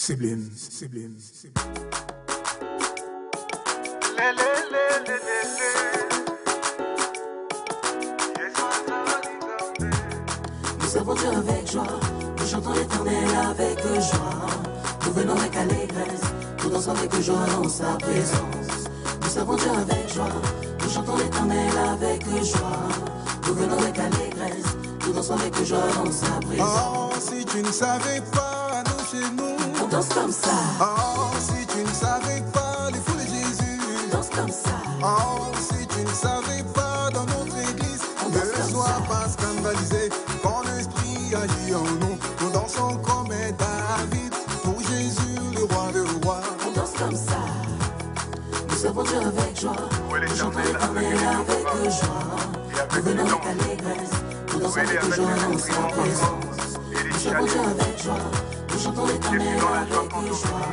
Sublime, sublime, sublime. Nous servons Dieu avec joie, nous chantons l'Éternel avec joie. Nous venons avec allégresse, nous dansons avec joie dans sa présence. Nous servons Dieu avec joie, nous chantons l'Éternel avec joie. Nous venons avec allégresse, nous dansons avec joie dans sa présence. Oh, si tu ne savais pas, nous chez nous, on danse comme ça. Oh, si tu ne savais pas, les fous de Jésus, on danse comme ça. Oh, si tu ne savais pas, dans notre église, ne sois pas scandalisé. Quand l'Esprit agit en nous, nous dansons comme David, pour Jésus, le roi de rois. On danse comme ça. Nous servons Dieu avec joie, nous chantons l'Éternel avec joie. Nous venons avec allégresse, nous dansons avec joie dans sa présence. Nous servons Dieu avec joie, nous chantons l'Éternel avec joie.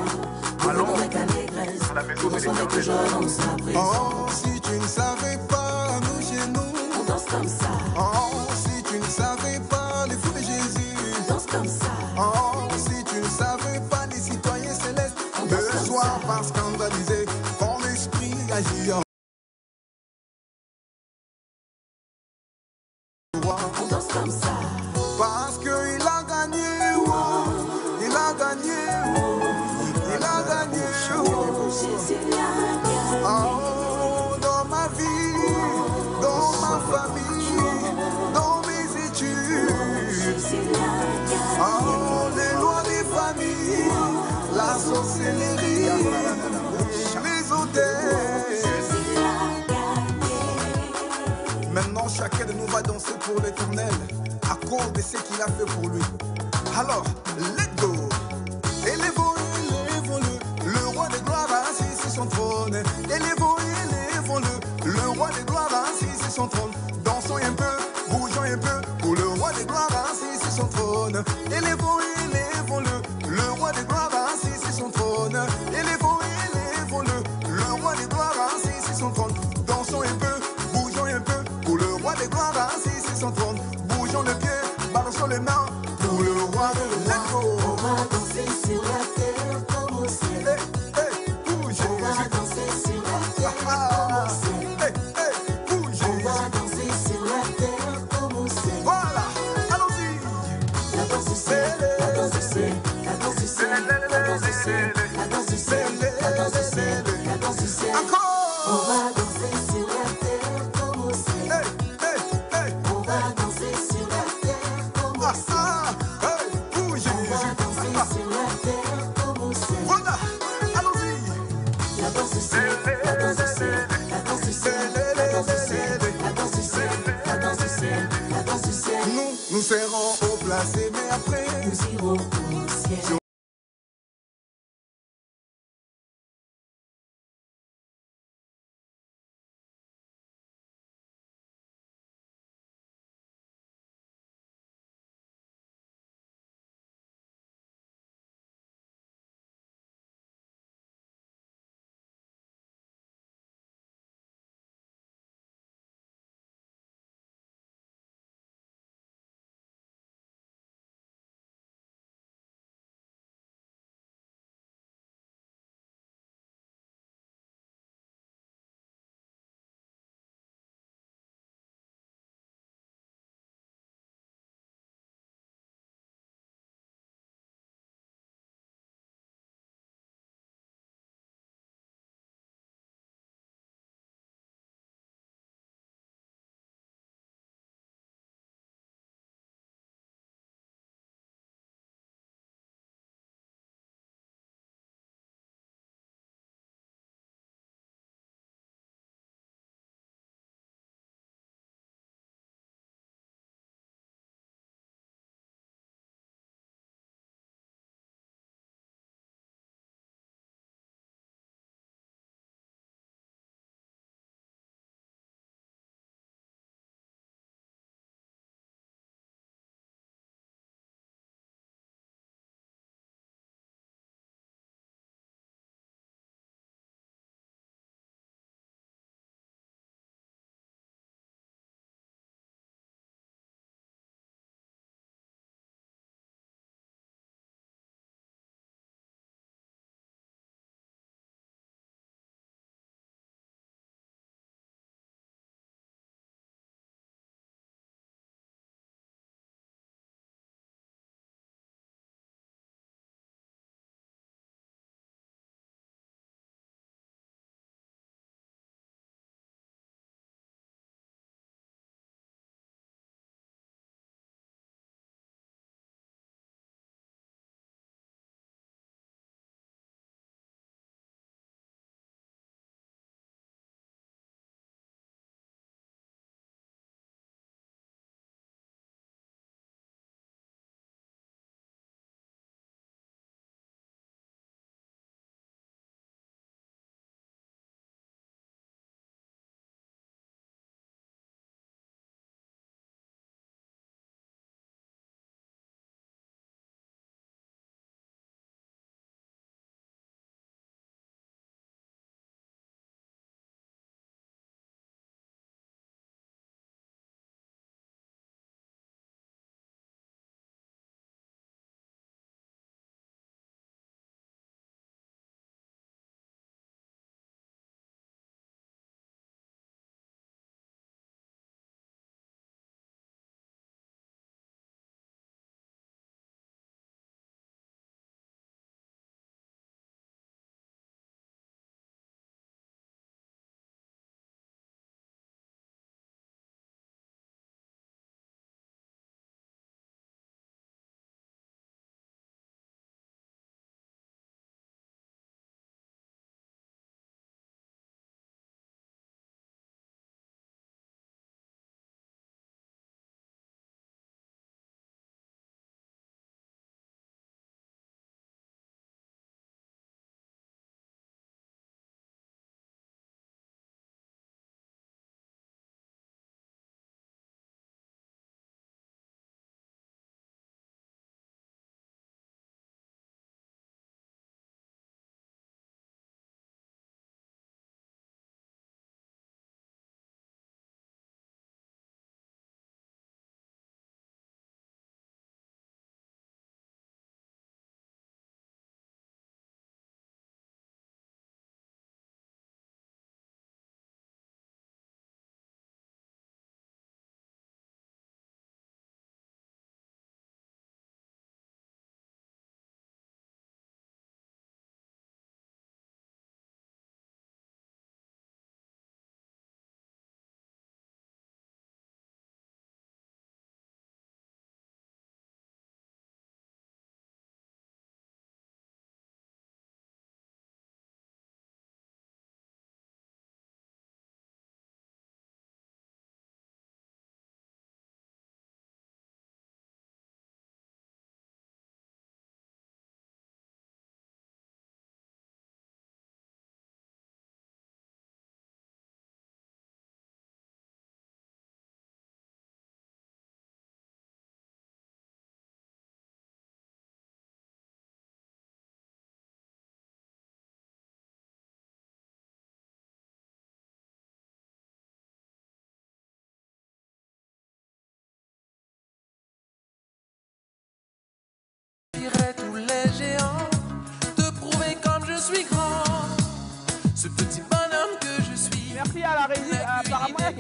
Nous venons avec allégresse, nous dansons avec joie dans sa présence. Oh, si tu ne savais pas, nous chez nous, on danse comme ça. Oh, si tu ne savais pas, les fous de Jésus, on danse comme ça. Oh, si tu ne savais pas, les citoyens célestes, ne sois pas scandalisé. Quand l'Esprit agit en on danse comme ça. Parce qu'il a gagné, il a gagné, il a gagné. Oh, dans ma vie, dans ma famille, dans mes études. Oh, les lois des familles, la sorcellerie, les hôtels. Maintenant, chacun de nous va danser pour l'Éternel à cause de ce qu'il a fait pour lui. Alors, let's go. Élevons, élevons-le, le roi de gloire assis sur son trône. Élevons, élevons-le, le roi de gloire assis sur son trône. Dansons un peu, bougeons un peu, pour le roi de gloire assis sur son trône. Élevons, élevons-le, le roi de gloire assis sur son trône. Élevons, élevons-le, le roi de gloire assis sur son trône. Dansons un peu, bougeons un peu, pour le roi des gloires assis sur son trône. Bougeons le pied, balançons les mains, pour le roi de l'eau. On va danser sur la terre comme au ciel. Bouge. On va danser sur la terre comme au ciel. Bouge. On va danser sur la terre comme au ciel. Voilà, allons-y. La danse du ciel, la danse du ciel, la danse du ciel, la danse du ciel, la danse du ciel, la danse du ciel, la danse du ciel. Encore. On va danser sur la terre comme au ciel. On va danser sur la terre comme au ciel. Bouge. On va danser sur la terre comme au ciel. Voilà, allons-y. La danse du ciel, la danse du ciel, la danse du ciel, la danse du ciel, la danse du ciel, la danse du ciel, la danse du ciel. Nous serons au placé, mais après, Nous irons au ciel.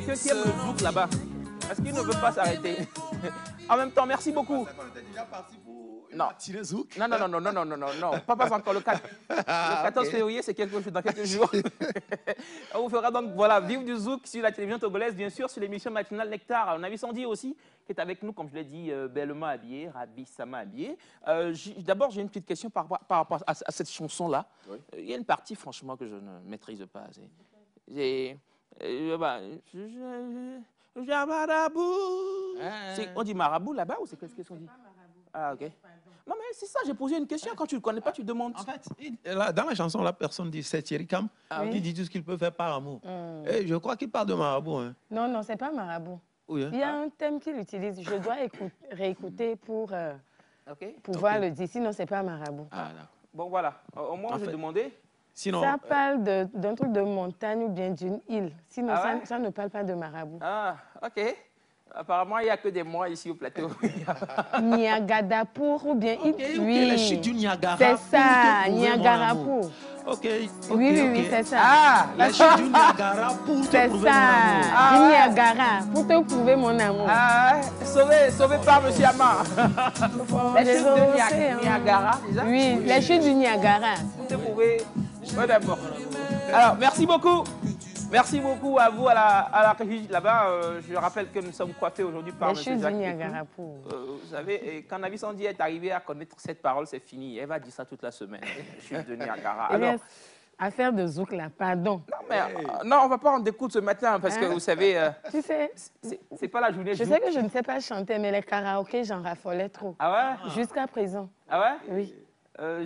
quelqu'un qui aime le zouk là-bas. Est-ce qu'il ne veut pas s'arrêter? En même temps, merci beaucoup. Non. Non, pas encore le 4. Le 14 février, c'est dans quelques jours. On vous fera donc, voilà, vivre du zouk sur la télévision togolaise, bien sûr, sur l'émission matinale Nectar. On a vu Sandy aussi, qui est avec nous, comme je l'ai dit, bellement habillée, ravissement habillée. D'abord, j'ai une petite question par rapport à cette chanson-là. Oui. Il y a une partie, franchement, que je ne maîtrise pas. On dit marabout là-bas ou c'est qu'est-ce qu'on dit? Ah, ok. Non, mais c'est ça, j'ai posé une question. Quand tu ne le connais pas, tu demandes. En fait, dans la chanson, la personne dit c'est Thierry Cam qui dit tout ce qu'il peut faire par amour. Et je crois qu'il parle de marabout. Hein. Non, c'est pas marabout. Oui, hein? Il y a un thème qu'il utilise. Je dois réécouter pour pouvoir le dire. Sinon, c'est pas marabout. Ah, d'accord. Bon, voilà. Au moins, j'ai demandé. Sinon, ça parle d'un truc de montagne ou bien d'une île. Sinon, ça ne parle pas de marabout. Ah, ok. Apparemment, il n'y a que des mois ici au plateau. Niagarapour ou bien oui, la chute du Niagara. C'est ça, Niagarapour. Oui, c'est ça. Ah, la chute du Niagara pour te prouver mon amour. Du Niagara pour te prouver mon amour. Ah, sauvé par M. Amar. La chute du Niagara, c'est ça? Oui, la chute du Niagara. Pour te prouver. Ouais, d'abord. Alors, merci beaucoup. Merci beaucoup à vous à la régie là-bas. Je rappelle que nous sommes coiffés aujourd'hui par M. Jacques. Vous savez, quand Navi Sandy est arrivée à connaître cette parole, c'est fini. Elle va dire ça toute la semaine. Chute de Niagara. Alors, affaire de zouk là, pardon. Non, mais non, on ne va pas en découdre ce matin parce que vous savez, tu sais, c'est pas la journée. Je sais que je ne sais pas chanter, mais les karaokés, j'en raffolais trop. Ah ouais? Jusqu'à présent. Ah ouais? Oui.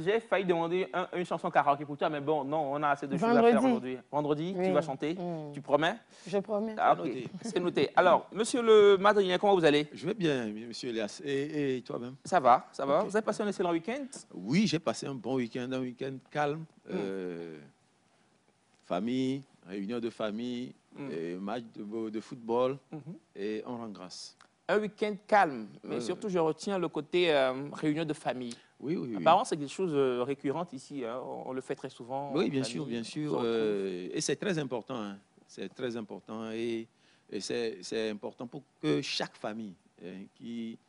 J'ai failli demander une chanson karaoké pour toi, mais bon, non, on a assez de choses à faire aujourd'hui. Vendredi, oui. Tu vas chanter, tu promets? Je promets. Ah, okay. C'est noté. Alors, monsieur le Madrilien, comment vous allez? Je vais bien, monsieur Elias. Et toi-même? Ça va, ça va. Okay. Vous avez passé un excellent week-end? Oui, j'ai passé un bon week-end, calme. Famille, réunion de famille, match de football, et on rend grâce. Un week-end calme, mais surtout, je retiens le côté réunion de famille. Oui, oui, oui. Apparemment, c'est des choses récurrentes ici. Hein. On le fait très souvent. Oui, bien sûr, bien sûr. Et c'est très important. Hein. C'est très important. Et c'est important pour que chaque famille qui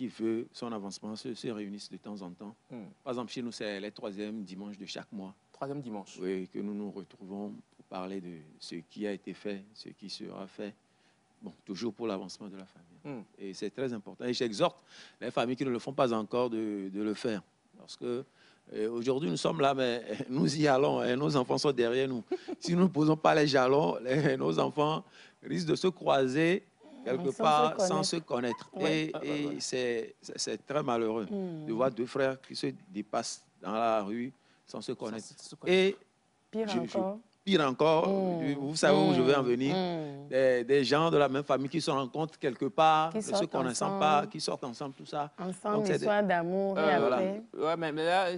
veut son avancement se réunisse de temps en temps. Par exemple, chez nous, c'est les 3e dimanches de chaque mois. 3e dimanche. Oui, que nous nous retrouvons pour parler de ce qui a été fait, ce qui sera fait. Bon, toujours pour l'avancement de la famille. Et c'est très important. Et j'exhorte les familles qui ne le font pas encore de le faire. Parce que aujourd'hui, nous sommes là, mais nous y allons. Et nos enfants sont derrière nous. Si nous ne posons pas les jalons, nos enfants risquent de se croiser quelque part sans se connaître. Ouais. Et c'est très malheureux de voir 2 frères qui se dépassent dans la rue sans se connaître. Et pire encore, vous savez où je veux en venir, des gens de la même famille qui se rencontrent quelque part, ne se connaissant pas, qui sortent ensemble, tout ça. Ensemble, histoire d'amour et après. Ouais, mais là,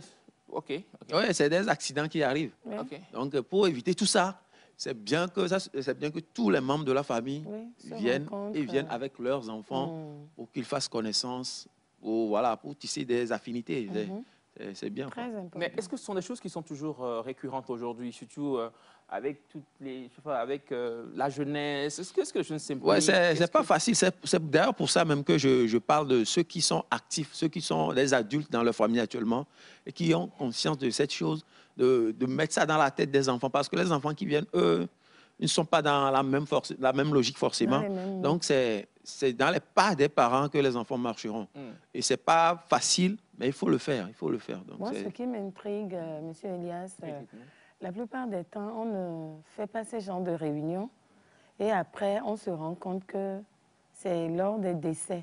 ok. Oui, c'est des accidents qui arrivent. Ouais. Okay. Donc, pour éviter tout ça, c'est bien que tous les membres de la famille viennent avec leurs enfants pour qu'ils fassent connaissance, pour tisser des affinités. C'est bien. Très important. Mais est-ce que ce sont des choses qui sont toujours récurrentes aujourd'hui, surtout avec la jeunesse? Est-ce que je ne sais pas? Oui, c'est pas facile. C'est d'ailleurs pour ça même que je parle de ceux qui sont actifs, ceux qui sont des adultes dans leur famille actuellement et qui ont conscience de cette chose, de mettre ça dans la tête des enfants. Parce que les enfants qui viennent, eux, ils ne sont pas dans la même logique forcément. Donc, c'est dans les pas des parents que les enfants marcheront. Et ce n'est pas facile, mais il faut le faire. Donc, moi, ce qui m'intrigue, M. Elias, la plupart des temps, on ne fait pas ce genre de réunion. Et après, on se rend compte que c'est lors des décès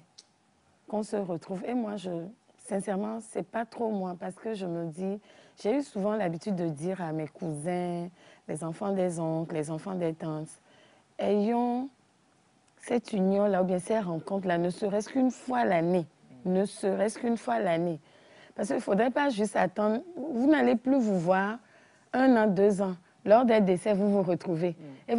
qu'on se retrouve. Et moi, sincèrement, ce n'est pas trop moi, parce que je me dis, j'ai eu souvent l'habitude de dire à mes cousins, les enfants des oncles, les enfants des tantes, ayons cette union-là, ou bien ces rencontres-là, ne serait-ce qu'une fois l'année. Ne serait-ce qu'une fois l'année. Parce qu'il ne faudrait pas juste attendre. Vous n'allez plus vous voir 1 an, 2 ans. Lors des décès, vous vous retrouvez. Et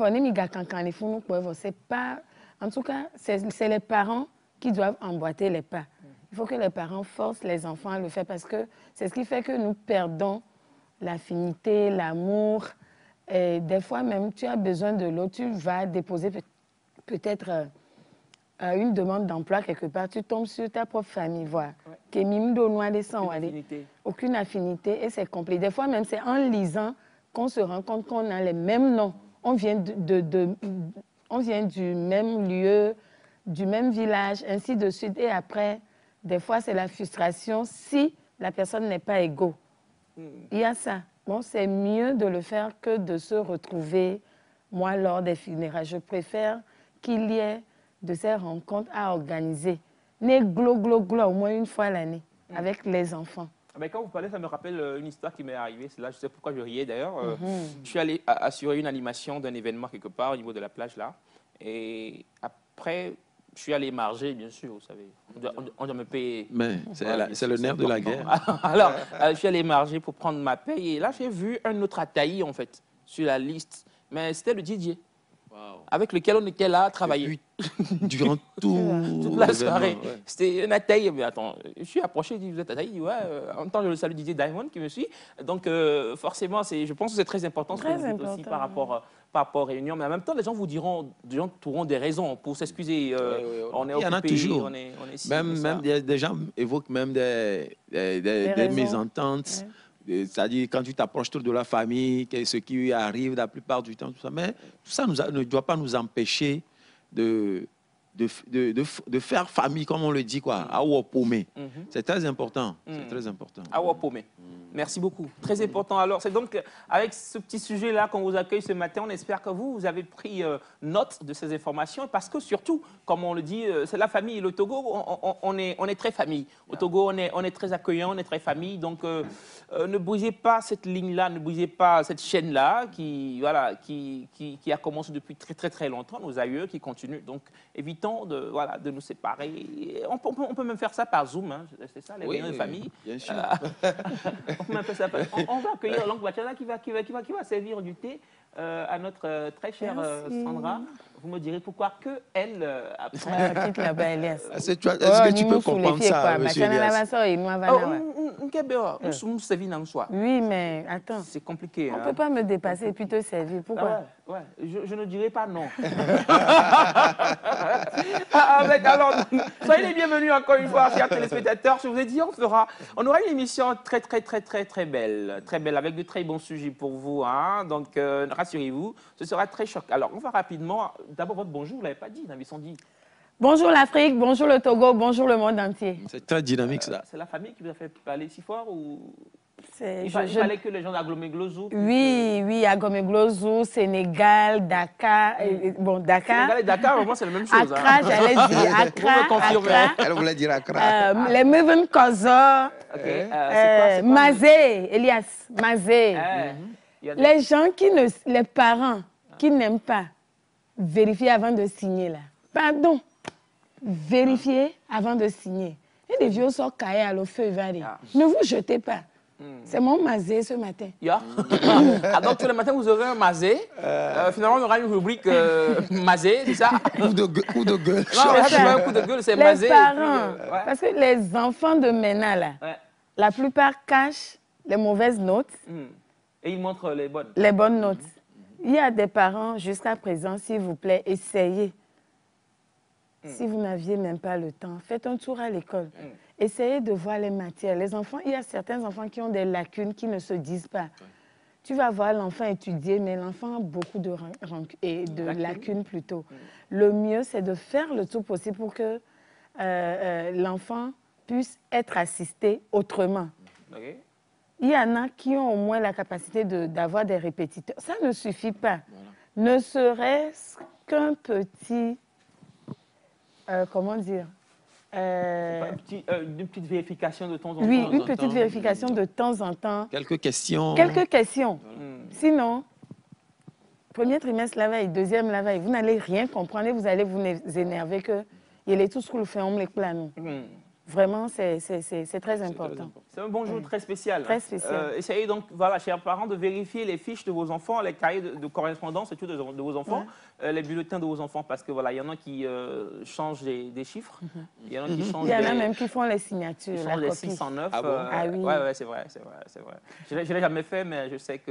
c'est pas... En tout cas, c'est les parents qui doivent emboîter les pas. Il faut que les parents forcent les enfants à le faire parce que c'est ce qui fait que nous perdons l'affinité, l'amour Et des fois même, tu as besoin de l'eau, tu vas déposer peut-être une demande d'emploi quelque part, tu tombes sur ta propre famille, voilà. Aucune affinité et c'est compliqué. Des fois même, c'est en lisant qu'on se rend compte qu'on a les mêmes noms. On vient on vient du même lieu, du même village, ainsi de suite. Et après, des fois, c'est la frustration si la personne n'est pas égaux. Il y a ça. Bon, c'est mieux de le faire que de se retrouver, moi, lors des funérailles. Je préfère qu'il y ait de ces rencontres à organiser. Né glo, au moins une fois l'année, avec les enfants. Mais quand vous parlez, ça me rappelle une histoire qui m'est arrivée. C'est là, je sais pourquoi je riais d'ailleurs. Je suis allé assurer une animation d'un événement quelque part au niveau de la plage là. Et après, je suis allé marger, bien sûr, vous savez. On doit me payer. Mais c'est le nerf de la guerre. Alors, je suis allé marger pour prendre ma paye. Et là, j'ai vu un autre Ataï, en fait, sur la liste. Mais c'était le Didier. Wow. Avec lequel on était là à travailler. Durant toute la soirée. Ouais. C'était un Ataï. Mais attends, je suis approché, je dis, vous êtes Ataï? Il dit, ouais. En même temps, je le salue Didier Diamond qui me suit. Donc, forcément, je pense que c'est très important ce que vous dites aussi par rapport aux réunions. Mais en même temps, les gens vous trouveront des raisons pour s'excuser. On est occupé, il y en a toujours. On est ici, même des gens évoquent même des mésententes. Ouais. C'est-à-dire, quand tu t'approches de la famille, ce qui arrive la plupart du temps, tout ça. Mais tout ça ne doit pas nous empêcher de faire famille, comme on le dit, quoi, à Wapomé. C'est très important. C'est très important. À Wapomé. Merci beaucoup. Très important. Alors, c'est donc avec ce petit sujet-là qu'on vous accueille ce matin. On espère que vous avez pris note de ces informations parce que surtout, comme on le dit, c'est la famille. Le Togo, on est très famille. Au Togo, on est très accueillant, on est très famille. Donc, ne brisez pas cette ligne-là, ne brisez pas cette chaîne-là qui a commencé depuis très longtemps, nos aïeux qui continuent. Donc, évitons de nous séparer. On peut même faire ça par Zoom. Hein. C'est ça, les réunions de famille. Bien sûr. On va accueillir l'oncle Bachana qui va servir du thé à notre très chère Sandra. Vous me direz pourquoi que elle après. Est-ce que tu peux comprendre ça, monsieur Elias? Oui, mais attends. C'est compliqué. On ne peut pas me dépasser et puis te servir. Pourquoi? Ouais. Je ne dirai pas non. Alors, soyez les bienvenus encore une fois, chers téléspectateurs. Je vous ai dit, on aura une émission très belle. Très belle, avec de très bons sujets pour vous. Hein. Donc, rassurez-vous, ce sera très choc. Alors, on va rapidement. D'abord, votre bonjour, vous ne l'avez pas dit, Nabisson dit. Bonjour l'Afrique, bonjour le Togo, bonjour le monde entier. C'est très dynamique, ça. C'est la famille qui vous a fait parler si fort ou... Il fallait que les gens d'Agloméglozou... Oui, Agloméglozou, Sénégal, Dakar. Bon, Dakar. Sénégal et Dakar, vraiment, c'est la même chose. Accra, j'allais dire. Accra. Elle voulait dire Accra. Les Meven Kozo. Mazé, Elias, Mazé. Les gens les parents qui n'aiment pas vérifier avant de signer, là. Pardon. Vérifier avant de signer. Et les vieux sont caillés à l'eau feu, ne vous jetez pas. C'est mon mazé ce matin. Donc, tous les matins, vous aurez un mazé. Finalement, on aura une rubrique mazé, c'est ça? Coup de gueule. Non, mais c'est pas un coup de gueule, c'est mazé. Les parents, parce que les enfants de maintenant, là, la plupart cachent les mauvaises notes. Et ils montrent les bonnes. Les bonnes notes. Il y a des parents, jusqu'à présent, s'il vous plaît, essayez. Si vous n'aviez même pas le temps, faites un tour à l'école. Essayez de voir les matières. Les enfants, il y a certains enfants qui ont des lacunes qui ne se disent pas. Tu vas voir l'enfant étudier, mais l'enfant a beaucoup de lacunes plutôt. Le mieux, c'est de faire le tout possible pour que l'enfant puisse être assisté autrement. Il y en a qui ont au moins la capacité d'avoir des répétiteurs. Ça ne suffit pas. Ne serait-ce qu'un petit... comment dire une petite vérification de temps en temps. Oui, une petite vérification de temps en temps. Quelques questions. Quelques questions. Sinon, premier trimestre la veille, deuxième la veille, vous n'allez rien comprendre et vous allez vous énerver que il est tout ce que vous faites, on me les plane. Vraiment, c'est très important. C'est un bonjour très spécial. Très spécial. Essayez donc, voilà, chers parents, de vérifier les fiches de vos enfants, les cahiers de correspondance et tout de vos enfants, les bulletins de vos enfants, parce que voilà, il y en a qui changent des chiffres. Il y en a qui changent. Il y en a même qui font les signatures. Ils changent les 609. Ah bon? Ah oui. Ouais, c'est vrai. Je ne l'ai jamais fait, mais je sais que.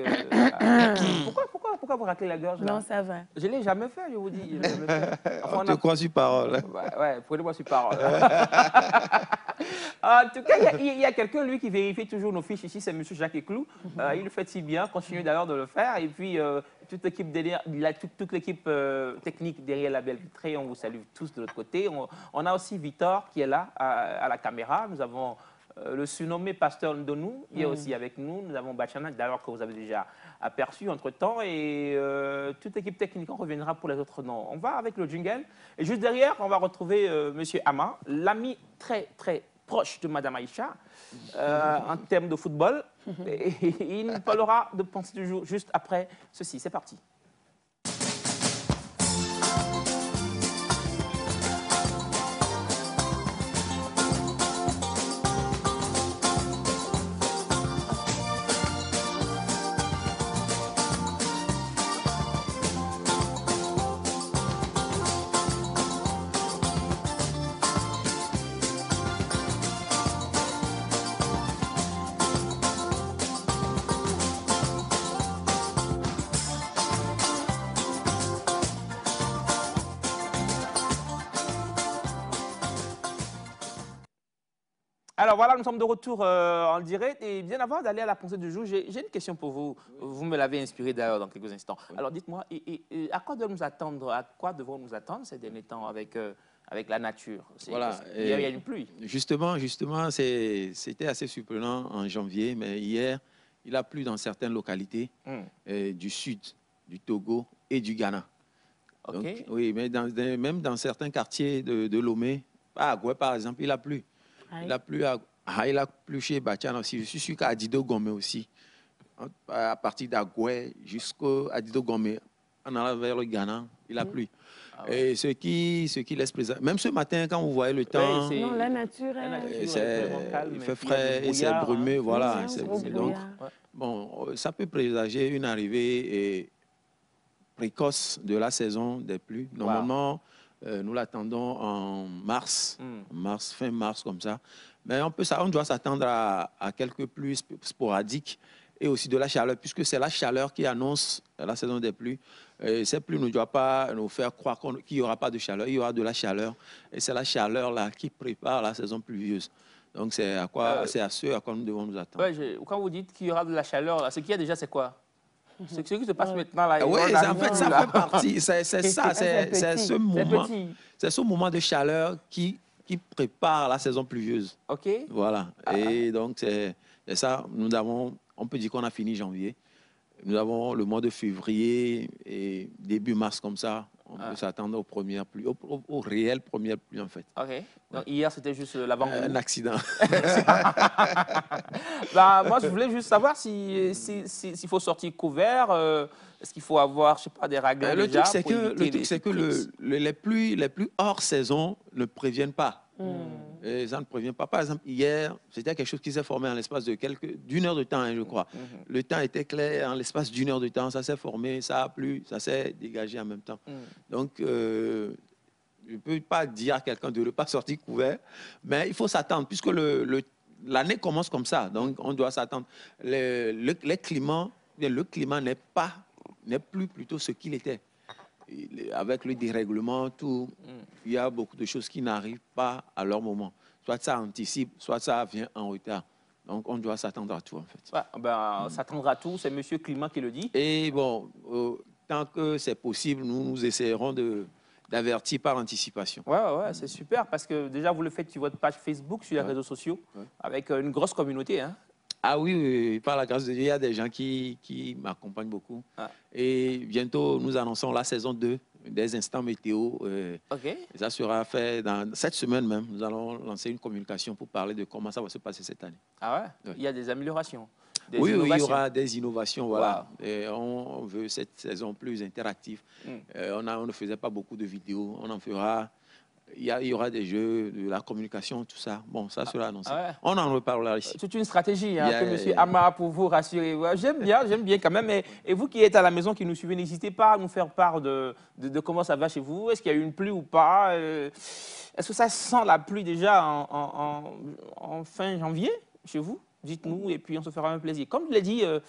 Pourquoi pourquoi vous raclez la gorge là? Non, ça va. Je ne l'ai jamais fait, je vous dis. On te croit sur parole. Ouais, prenez-moi sur parole. En tout cas, il y a quelqu'un, lui, qui vérifie toujours nos fiches ici, c'est M. Jacques Eclou. Il le fait si bien, continue d'ailleurs de le faire. Et puis, toute l'équipe technique derrière la belle vitrée, on vous salue tous de l'autre côté. On a aussi Victor qui est là, à la caméra. Nous avons le surnommé Pasteur Ndonou, il est aussi avec nous. Nous avons Bachana, d'ailleurs, que vous avez déjà aperçu entre-temps. Et toute l'équipe technique, on reviendra pour les autres noms. On va avec le jingle. Et juste derrière, on va retrouver M. Ama, l'ami très, très proche de Mme Aïcha, en termes de football. Et il nous parlera de pensée du jour juste après ceci. C'est parti. Alors voilà, nous sommes de retour en direct et bien avant d'aller à la pensée du jour, j'ai une question pour vous. Vous me l'avez inspiré d'ailleurs dans quelques instants. Alors dites-moi, à quoi devons-nous attendre ces derniers temps avec la nature? Voilà. Il y a une pluie. Justement, c'était assez surprenant en janvier, mais hier, il a plu dans certaines localités du sud, du Togo et du Ghana. Okay. Donc, oui, mais même dans certains quartiers de Lomé, à Agoué par exemple, il a plu. Il a plu chez Bachana aussi. Je suis sûr qu'à Adido Gomé aussi. À partir d'Agoué jusqu'à Adido Gomé, en allant vers le Ghana, il a plu. Ah ouais. Et ce qui laisse plaisir. Même ce matin, quand vous voyez le temps, non, la nature il fait frais et c'est brumeux. Voilà. Donc, bon, ça peut présager une arrivée précoce de la saison des pluies. Normalement, nous l'attendons en mars, fin mars comme ça. Mais on doit s'attendre à quelques pluies sporadiques et aussi de la chaleur, puisque c'est la chaleur qui annonce la saison des pluies. Ces pluies ne doivent pas nous faire croire qu'il n'y aura pas de chaleur. Il y aura de la chaleur et c'est la chaleur là qui prépare la saison pluvieuse. Donc c'est à ce à quoi nous devons nous attendre. Ouais, quand vous dites qu'il y aura de la chaleur, là, ce qu'il y a déjà, c'est quoi? Ce qui se passe maintenant là. Oui, en fait, ça fait partie. C'est ça, c'est ce moment. C'est ce moment de chaleur qui prépare la saison pluvieuse. OK. Voilà. Et donc, c'est ça. On peut dire qu'on a fini janvier. Nous avons le mois de février et début mars comme ça. On peut s'attendre aux premières pluies, aux réelles premières pluies en fait. OK. Donc hier, c'était juste l'avant-goût. Un accident. Moi, je voulais juste savoir s'il faut sortir couvert. Est-ce qu'il faut avoir, je sais pas, des raglages? Le truc, c'est que les pluies hors saison ne préviennent pas. Et ça ne prévient pas. Par exemple, hier, c'était quelque chose qui s'est formé en l'espace d'une heure de temps, je crois. Le temps était clair, en l'espace d'une heure de temps, ça s'est formé, ça a plu, ça s'est dégagé en même temps. Donc, je ne peux pas dire à quelqu'un de ne pas sortir couvert, mais il faut s'attendre, puisque l'année commence comme ça, donc on doit s'attendre. Le climat n'est plus plutôt ce qu'il était. Avec le dérèglement, il y a beaucoup de choses qui n'arrivent pas à leur moment. Soit ça anticipe, soit ça vient en retard. Donc, on doit s'attendre à tout, en fait. S'attendre à tout, c'est M. Climat qui le dit. Et bon, tant que c'est possible, nous essayerons d'avertir par anticipation. Ouais, c'est super, parce que déjà, vous le faites sur votre page Facebook, sur les réseaux sociaux, avec une grosse communauté, hein. Ah oui, par la grâce de Dieu, il y a des gens qui m'accompagnent beaucoup. Et bientôt, nous annonçons la saison 2 des instants météo. OK. Et ça sera fait dans cette semaine même. Nous allons lancer une communication pour parler de comment ça va se passer cette année. Ah ouais? Il y a des améliorations? Oui, il y aura des innovations. Voilà. Et on veut cette saison plus interactive. On ne faisait pas beaucoup de vidéos. On en fera. Il y aura des jeux, de la communication, tout ça. Bon, ça sera annoncé. On en reparlera ici. C'est une stratégie que M. Ama, pour vous rassurer. J'aime bien quand même. Et vous qui êtes à la maison, qui nous suivez, n'hésitez pas à nous faire part de comment ça va chez vous. Est-ce qu'il y a eu une pluie ou pas? Est-ce que ça sent la pluie déjà en fin janvier chez vous? dites-nous et puis on se fera un plaisir. Comme je l'ai dit, M.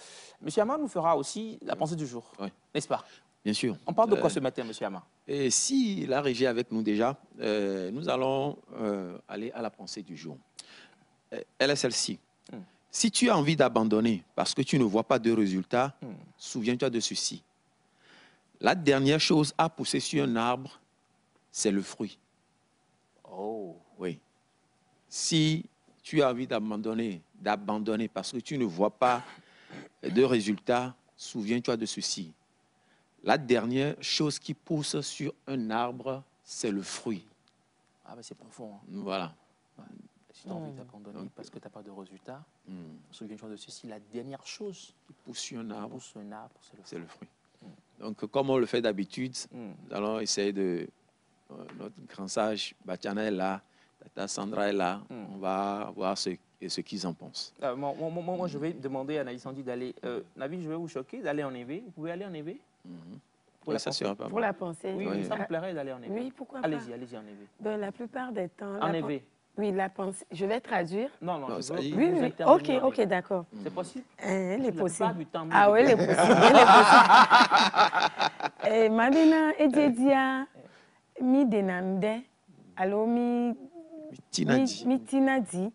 Ama nous fera aussi la pensée du jour, n'est-ce pas? Bien sûr. On parle de quoi ce matin, M. Ama? Et si la régie est avec nous déjà, nous allons aller à la pensée du jour. Elle est celle-ci. Si tu as envie d'abandonner parce que tu ne vois pas de résultats, souviens-toi de ceci. La dernière chose à pousser sur un arbre, c'est le fruit. Oh. Oui. Si tu as envie d'abandonner parce que tu ne vois pas de résultats, souviens-toi de ceci. La dernière chose qui pousse sur un arbre, c'est le fruit. Ah ben c'est profond. Hein. Voilà. Si tu as envie d'abandonner parce que tu n'as pas de résultats, souviens-toi de ceci. La dernière chose qui pousse sur un arbre, c'est le fruit. Donc, comme on le fait d'habitude, nous allons essayer de... notre grand sage, Batiana est là, Tata Sandra est là. On va voir ce qu'ils en pensent. Moi, je vais demander à Naïs Sandy d'aller... Navi, je vais vous choquer, d'aller en EV. Vous pouvez aller en EV pour, la pensée. Pour la pensée. Oui, ça me plairait d'aller en EV. Oui, pourquoi pas. Allez-y en EV. Ben, la plupart des temps... En EV. Oui, la pensée. Je vais traduire. Non, je veux oui. Ok, d'accord. C'est possible? Elle est possible. Du temps, ah oui, elle est possible. Elle est possible. Mabina Edjedia, mi denande, alors mi tinadi,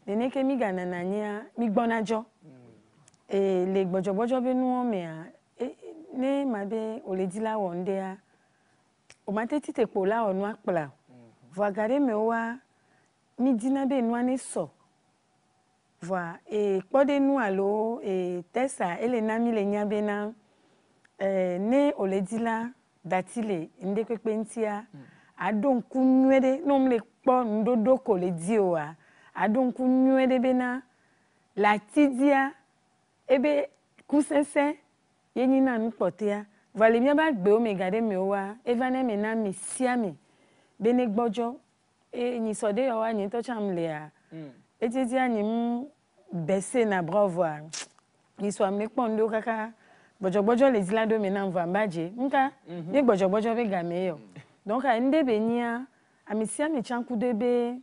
deneke mi gananania, mi bonajo. Et les bojo benu mea, ne mabe oledila wondea. O mateti te pola o noa pla. Voagare me wa mi dina be noa ne so. Voilà. Et quand nous allons et Tessa Elena Milenia Bena ne oledila datile ndeke pentia adon kunwede no mle po ndodo koledioa adon kunwede bena la tidia ebe kusense yenina npotea vale mi ba gbe o me gade mi owa evane me na mi siami bene gbojo e ni sode yo wa ni to chamle a etiti ani baisser na bravo ni so amne pondo kaka bojo les dilado menam vambaje nka ni bojo be gameyo donc a ndebe nia amisia me chanku debe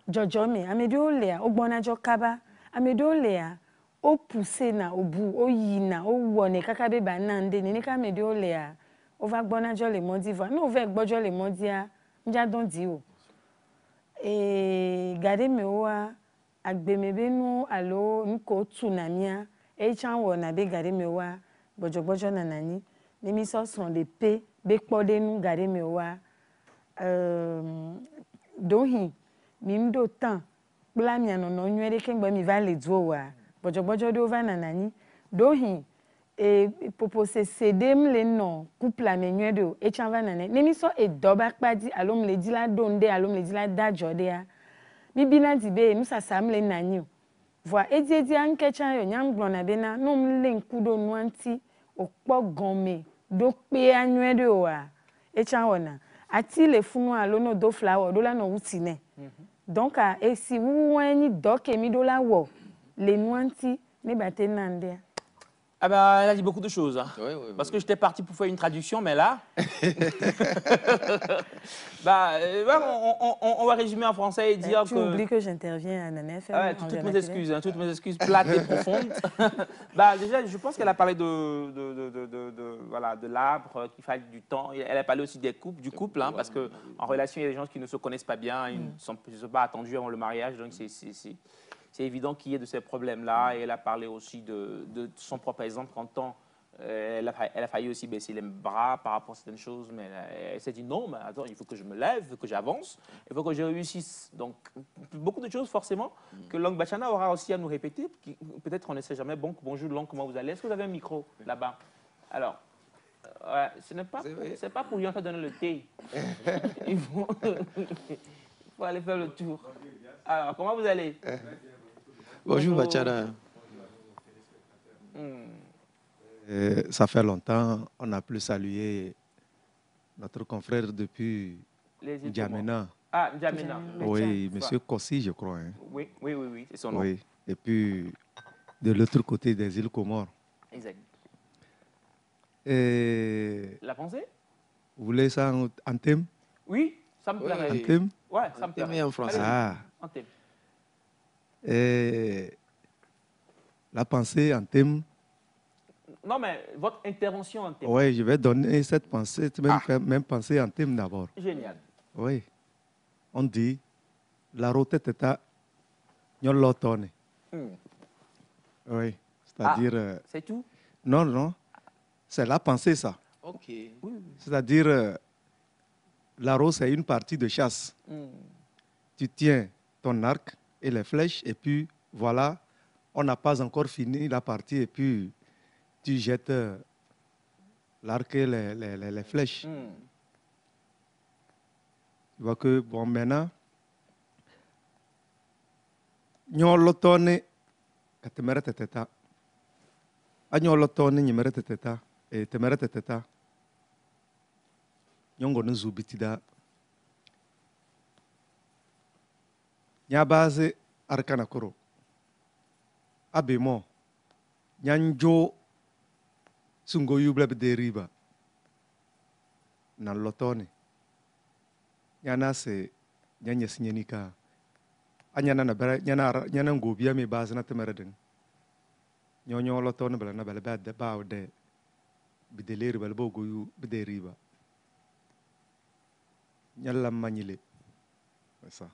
jojo me amedo lea ogbona jo kaba amedo lea o pousser na obu o yina o wone kaka be banande ni ka medo lea o va gbona jo le modi va no ve gbojo le modia nja don di o e gade me wa agbemebenu alo nko tsunamia echanwo na be gare mewa bojo na nani nimi so son de pe be kpodenu gare mewa dohi mimdo tan bla mi anono nwere kengbe mi va le duowa bojo do va na nani dohi e popo se sedem le no couple me nwedo echan va na nani nimi so e doba kpadi alo mle dila donde alo mle dila dajode a Bibina dibe nusa samle nanyo. Voa ediedia nkecha yo nyamgbon na bena no mle nkudo nwanti okpo gome do pe anwede oa echa wona ati le funu alo no do flower do la no wutine. Donc a esi wuwani doke mi do la wo le nwanti ne batenande. Ah ben, elle a dit beaucoup de choses. Hein. Oui, parce que j'étais parti pour faire une traduction, mais là... on va résumer en français et dire que... Tu oublies que j'interviens à NNF. Toutes mes excuses plates et profondes. Déjà, je pense qu'elle a parlé de l'arbre, qu'il fallait du temps. Elle a parlé aussi du couple, hein, parce qu'en relation, il y a des gens qui ne se connaissent pas bien, ils ne sont pas attendus avant le mariage, donc c'est évident qu'il y ait de ces problèmes-là. Et elle a parlé aussi de son propre exemple. Quand elle a failli aussi baisser les bras par rapport à certaines choses, mais elle s'est dit non, mais attends, il faut que je me lève, il faut que j'avance, il faut que je réussisse. Donc, beaucoup de choses forcément que l'oncle Batiana aura aussi à nous répéter. Peut-être qu'on ne sait jamais. Bonjour l'oncle, comment vous allez? Est-ce que vous avez un micro là-bas? Alors, ce n'est pas pour lui en faire donner le thé. Il faut aller faire le tour. Alors, comment vous allez? Bonjour Batiana. Ça fait longtemps, on n'a plus salué notre confrère depuis N'Djamena. Ah, N'Djamena. Oui, monsieur Kossi, je crois. Hein. Oui, c'est son nom. Oui, et puis de l'autre côté des îles Comores. Exact. La pensée? Vous voulez ça en thème? Oui, ça me plairait. En thème? Ouais, ça me plairait. En français. Ah. En thème. Et la pensée en thème. Non, mais votre intervention en thème. Oui, je vais donner cette pensée, même pensée en thème d'abord. Génial. Oui. On dit, la route est à Nyolotone. Oui, c'est-à-dire... c'est tout? Non, non. C'est la pensée, ça. OK. C'est-à-dire, la rose, c'est une partie de chasse. Tu tiens ton arc et les flèches, et puis voilà, on n'a pas encore fini la partie, et puis tu jettes l'arc et les flèches. Tu vois que, bon, maintenant, Nyolotone, katemere teteta. Anyolotone, nyemere teteta. Et temere teteta. Nyongo ne zubitida. Nyabaze arkanakoro. Abemo. Nyanjo sungo yuble deriba. Nan lotone. Nyana se nyanyes nyenika. Anyana na bara nyana ngobia me baze na temere den. Nyonyo lotone bala na bala ba de ba de bideleri bala bo goyu bideriba. Nyalla manile. C'est ça.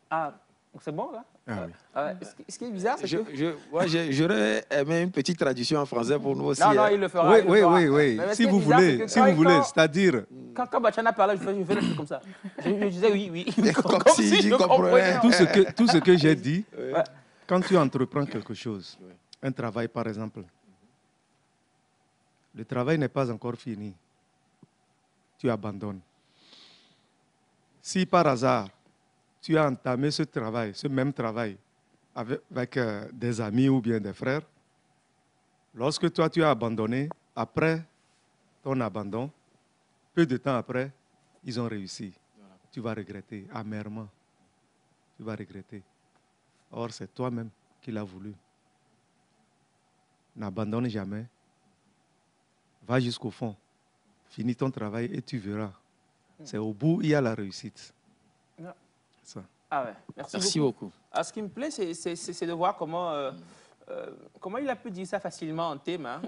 Ah, c'est bon là? Ah oui. Ce qui est bizarre, c'est que... J'aurais aimé une petite traduction en français pour nous aussi. Non, non, il le fera. Oui. Si vous voulez, c'est-à-dire... Quand Bachana parlait, je fais le truc comme ça. Je disais oui. Comme si je comprenais. Tout ce que j'ai dit, quand tu entreprends quelque chose, un travail par exemple, le travail n'est pas encore fini. Tu abandonnes. Si par hasard, tu as entamé ce même travail, avec des amis ou bien des frères, lorsque toi tu as abandonné, après ton abandon, peu de temps après, ils ont réussi. Voilà. Tu vas regretter amèrement. Tu vas regretter. Or, c'est toi-même qui l'as voulu. N'abandonne jamais. Va jusqu'au fond. Finis ton travail et tu verras. C'est au bout, il y a la réussite. Ça. Ah ouais. Merci beaucoup. Ce qui me plaît, c'est de voir comment il a pu dire ça facilement en thème. Hein.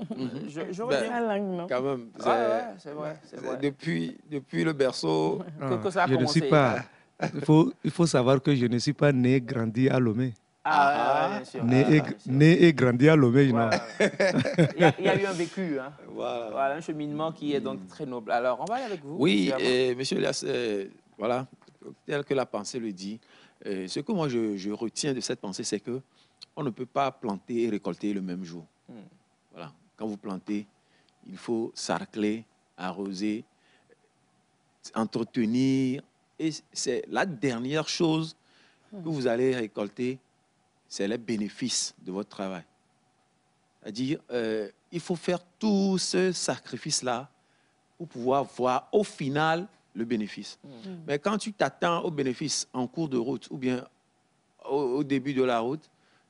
Quand même. C'est vrai. Depuis le berceau que ça a commencé. Ne suis pas, il faut savoir que je ne suis pas né, grandi à Lomé. Bien sûr. Né et grandi à Lomé. Voilà. Il y a eu un vécu, hein. Voilà, un cheminement qui est donc très noble. Alors, on va aller avec vous. Oui, monsieur Elias, voilà, tel que la pensée le dit, ce que moi je retiens de cette pensée, c'est que on ne peut pas planter et récolter le même jour. Voilà. Quand vous plantez, il faut sarcler, arroser, entretenir. Et c'est la dernière chose que vous allez récolter, c'est les bénéfices de votre travail. C'est-à-dire, il faut faire tout ce sacrifice-là pour pouvoir voir au final le bénéfice. Mais quand tu t'attends au bénéfice en cours de route ou bien au début de la route,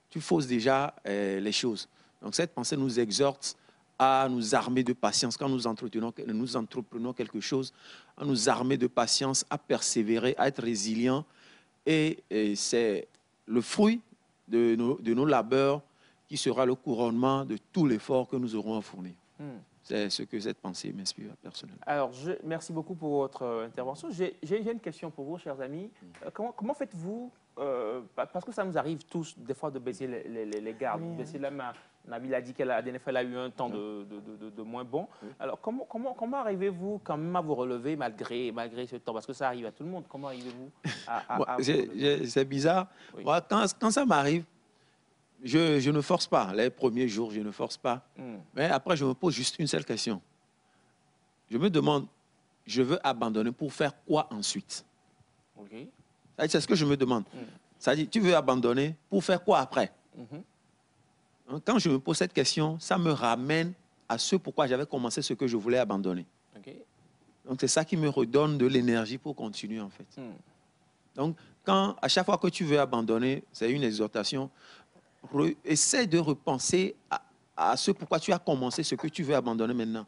tu fausses déjà les choses. Donc cette pensée nous exhorte à nous armer de patience. Quand nous entreprenons quelque chose, à nous armer de patience, à persévérer, à être résilient. Et c'est le fruit de nos labeurs qui sera le couronnement de tout l'effort que nous aurons à fournir. C'est ce que cette pensée m'inspire personnellement. Alors, merci beaucoup pour votre intervention. J'ai une question pour vous, chers amis. Comment faites-vous, parce que ça nous arrive tous, des fois, de baisser les gardes. Baisser la main. Nabil a dit qu'elle a eu un temps de moins bon. Alors, comment arrivez-vous quand même à vous relever malgré ce temps? Parce que ça arrive à tout le monde. Comment arrivez-vous à c'est bizarre. Oui. Moi, quand ça m'arrive, je ne force pas. Les premiers jours, je ne force pas. Mais après, je me pose juste une seule question. Je me demande, je veux abandonner pour faire quoi ensuite? C'est ce que je me demande. C'est-à-dire, tu veux abandonner pour faire quoi après? Quand je me pose cette question, ça me ramène à ce pourquoi j'avais commencé ce que je voulais abandonner. Donc, c'est ça qui me redonne de l'énergie pour continuer, en fait. Donc, à chaque fois que tu veux abandonner, c'est une exhortation. Essaie de repenser à ce pourquoi tu as commencé ce que tu veux abandonner maintenant.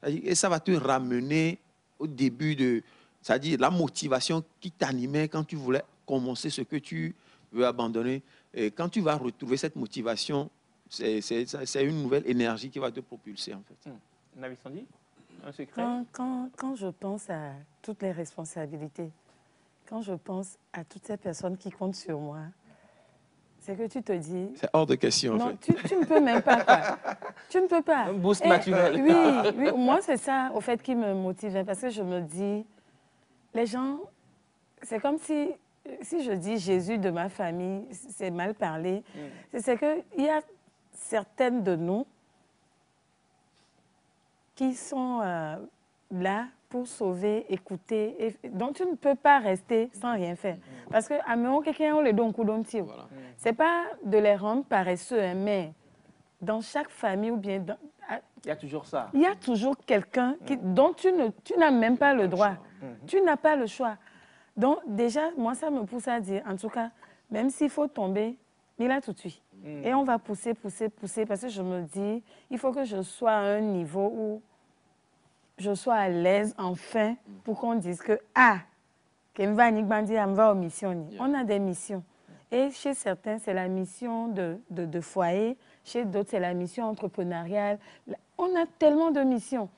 Et ça va te ramener au début c'est-à-dire la motivation qui t'animait quand tu voulais commencer ce que tu veut abandonner. Et quand tu vas retrouver cette motivation, c'est une nouvelle énergie qui va te propulser, en fait. Navi Sandy, un secret? Quand je pense à toutes les responsabilités, quand je pense à toutes ces personnes qui comptent sur moi, c'est que tu te dis... C'est hors de question, non, en fait. Tu ne peux même pas, quoi. Tu ne peux pas. Un boost naturel. Oui, moi, c'est ça, au fait, qui me motive. Parce que je me dis, les gens, c'est comme si je dis Jésus de ma famille, c'est mal parlé. C'est qu'il y a certaines de nous qui sont là pour sauver, écouter. Donc, tu ne peux pas rester sans rien faire. Parce que, à mon quelqu'un, on les donne coup d'un tir. Ce n'est pas de les rendre paresseux, hein, mais dans chaque famille ou bien... il y a toujours ça. Il y a toujours quelqu'un dont tu n'as même pas le droit. Tu n'as pas le choix. Donc, déjà, moi, ça me pousse à dire, en tout cas, même s'il faut tomber, mais là tout de suite. Et on va pousser, parce que je me dis, il faut que je sois à un niveau où je sois à l'aise, enfin, pour qu'on dise que, on a des missions. Et chez certains, c'est la mission de foyer, chez d'autres, c'est la mission entrepreneuriale. On a tellement de missions.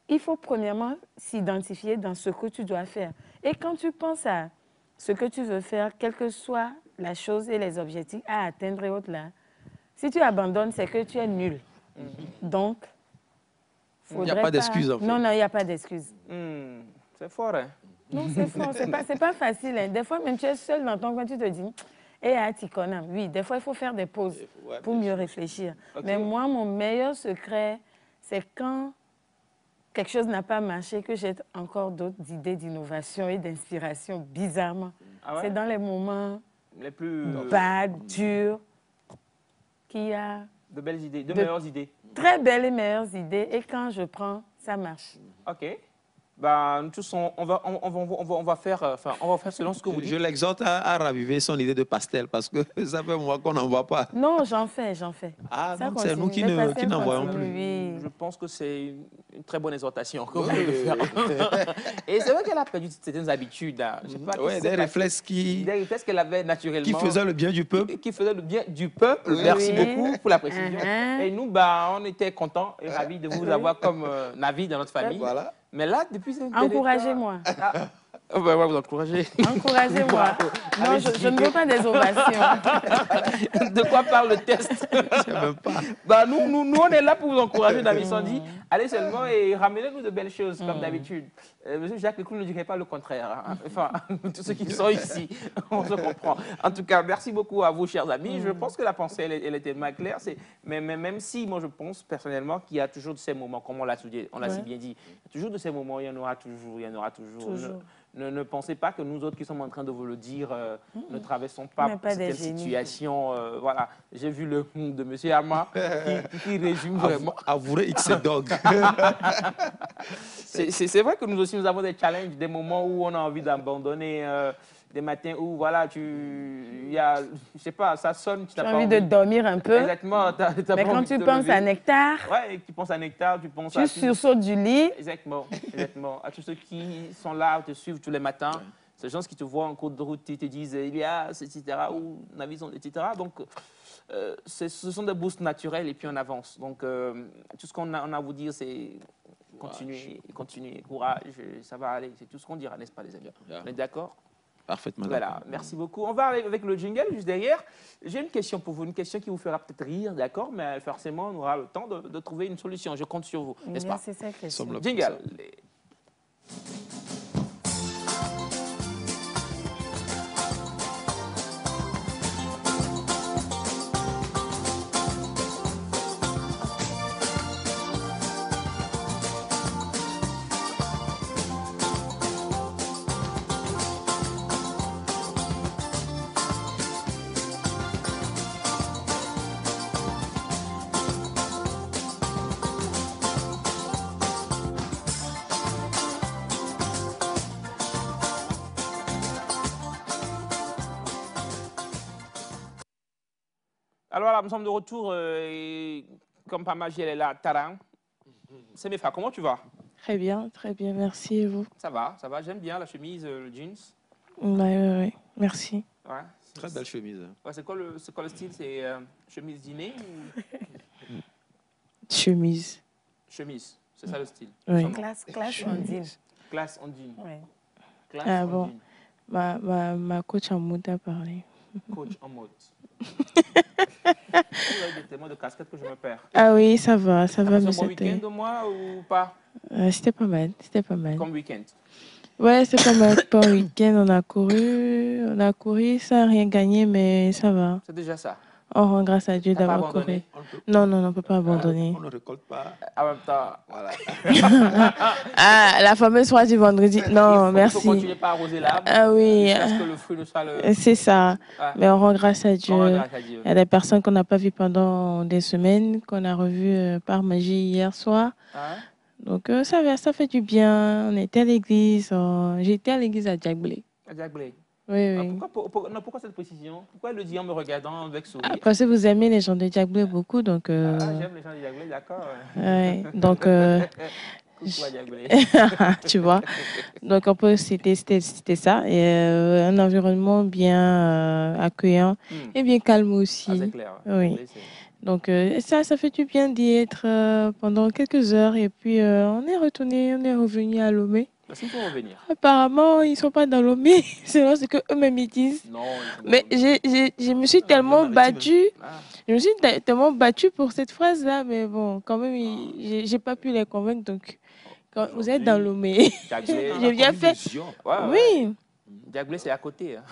Il faut premièrement s'identifier dans ce que tu dois faire. Et quand tu penses à ce que tu veux faire, quelle que soit la chose et les objectifs à atteindre et autres là, si tu abandonnes, c'est que tu es nul. Donc, il n'y a pas d'excuse, en fait. Non, il n'y a pas d'excuse. C'est fort, hein? Non, c'est fort. C'est pas facile. Hein. Des fois, même tu es seul dans ton coin, tu te dis, oui, des fois, il faut faire des pauses pour mieux réfléchir. Okay. Mais moi, mon meilleur secret, c'est quand quelque chose n'a pas marché, que j'ai encore d'autres idées d'innovation et d'inspiration, bizarrement. Ah ouais? C'est dans les moments les plus bad, durs, qu'il y a... de belles idées, de meilleures idées. Très belles et meilleures idées. Et quand je prends, ça marche. OK. Ben, nous tous, on va faire selon ce que vous dites. Je l'exhorte à raviver son idée de pastel parce que ça fait un mois qu'on n'en voit pas. Non, j'en fais. Ah, donc c'est nous qui n'en voyons plus. Oui. Je pense que c'est une très bonne exhortation que vous allez faire. Et c'est vrai qu'elle a perdu certaines habitudes. Oui, des réflexes qu'elle avait naturellement. Qui faisaient le bien du peuple. Qui faisaient le bien du peuple. Oui. Merci beaucoup pour la précision. Et nous, on était contents et ravis de vous avoir comme Navi dans notre famille. Voilà. Mais là, depuis... Encouragez-moi. On va vous encourager. Encouragez-moi. Non, je ne veux pas des ovations. De quoi parle le test? Je sais même pas. Bah, nous, on est là pour vous encourager, Navi Sandy. Allez seulement et ramenez-nous de belles choses, comme d'habitude. Monsieur Jacques Lecou ne dirait pas le contraire. Hein. Enfin, tous ceux qui sont ici, on se comprend. En tout cas, merci beaucoup à vous, chers amis. Je pense que la pensée, elle était mal claire. Mais même si, moi, je pense personnellement qu'il y a toujours de ces moments, comme on l'a si bien dit, il y a toujours de ces moments, il y en aura toujours. Ne pensez pas que nous autres qui sommes en train de vous le dire ne traversons pas cette situation. Voilà, j'ai vu le de M. Ama qui résume vraiment. Avouez X Dog. C'est vrai que nous aussi, nous avons des challenges, des moments où on a envie d'abandonner, des matins où, voilà, je sais pas, ça sonne. Tu as envie de dormir un peu. Exactement. Mais quand tu penses à Nectar. Ouais, tu penses à Nectar, tu penses à... Tu sursautes du lit. Exactement. À tous ceux qui sont là, te suivent tous les matins. Ces gens qui te voient en cours de route, ils te disent, Elias, etc., ou Navi, etc. Donc, ce sont des boosts naturels et puis on avance. Donc, tout ce qu'on a à vous dire, c'est continuez, courage, ça va aller. C'est tout ce qu'on dira, n'est-ce pas, les amis? On est d'accord? Parfaitement. Voilà, merci beaucoup. On va arriver avec le jingle juste derrière. J'ai une question pour vous, une question qui vous fera peut-être rire, d'accord? Mais forcément, on aura le temps de trouver une solution. Je compte sur vous, n'est-ce pas? C'est ça, question. Jingle. Alors voilà, nous sommes de retour et comme pas mal, elle est là, Taran. C'est Mefa, comment tu vas? Très bien, merci et vous? Ça va, j'aime bien la chemise, le jeans. Oui, merci. Ouais, Très belle chemise. Ouais, c'est quoi le style? C'est chemise dîner ou... Chemise. Chemise, c'est ça le style. Oui. Classe en jean. Classe en jean. Oui. Classe Ah en bon. jean. Ma coach en mode a parlé. Coach en mode. Vous avez des témoins de casquette que je me perds. Ah oui, ça va, C'est mais un bon c'était... week-end au moins ou pas? C'était pas mal, c'était pas mal. Comme week-end. Ouais, c'est pas mal. Pour un week-end, on a couru sans rien gagner, mais ça va. C'est déjà ça. On rend grâce à Dieu T'as pas d'avoir couru. abandonné? Non, on ne peut pas abandonner. On ne récolte pas. En même temps, Voilà. Ah, la fameuse soirée du vendredi. Non, merci. Il faut continuer par arroser l'arbre. Ah oui. Jusqu'à ce que le fruit ne soit le... C'est ça. Ah. Mais on rend grâce à Dieu. On rend grâce à Dieu. Il y a des personnes qu'on n'a pas vues pendant des semaines, qu'on a revues par magie hier soir. Hein? Donc, ça fait du bien. On était à l'église. J'étais à l'église à Diaglé. À Diaglé. Oui, oui. Pourquoi cette précision? Pourquoi le dit en me regardant avec sourire? Ah, parce que vous aimez les gens de Diaglé beaucoup, donc... Ah, j'aime les gens de Diaglé, d'accord. Ouais, donc... Coucou à Diaglé. Tu vois. Donc, c'était ça. Et un environnement bien accueillant et bien calme aussi. Ah, c'est clair. Oui. Donc, ça fait du bien d'y être pendant quelques heures. Et puis, on est revenu à Lomé. Est-ce qu'il faut revenir? Apparemment, ils ne sont pas dans Lomé. C'est ce qu'eux-mêmes ils disent. Non. Mais je me suis tellement battue. Je me suis tellement battue pour cette phrase-là. Mais bon, quand même, je n'ai pas pu les convaincre. Donc, quand vous êtes dans Lomé, j'ai bien fait. Oui. Diaglé, c'est à côté. Hein.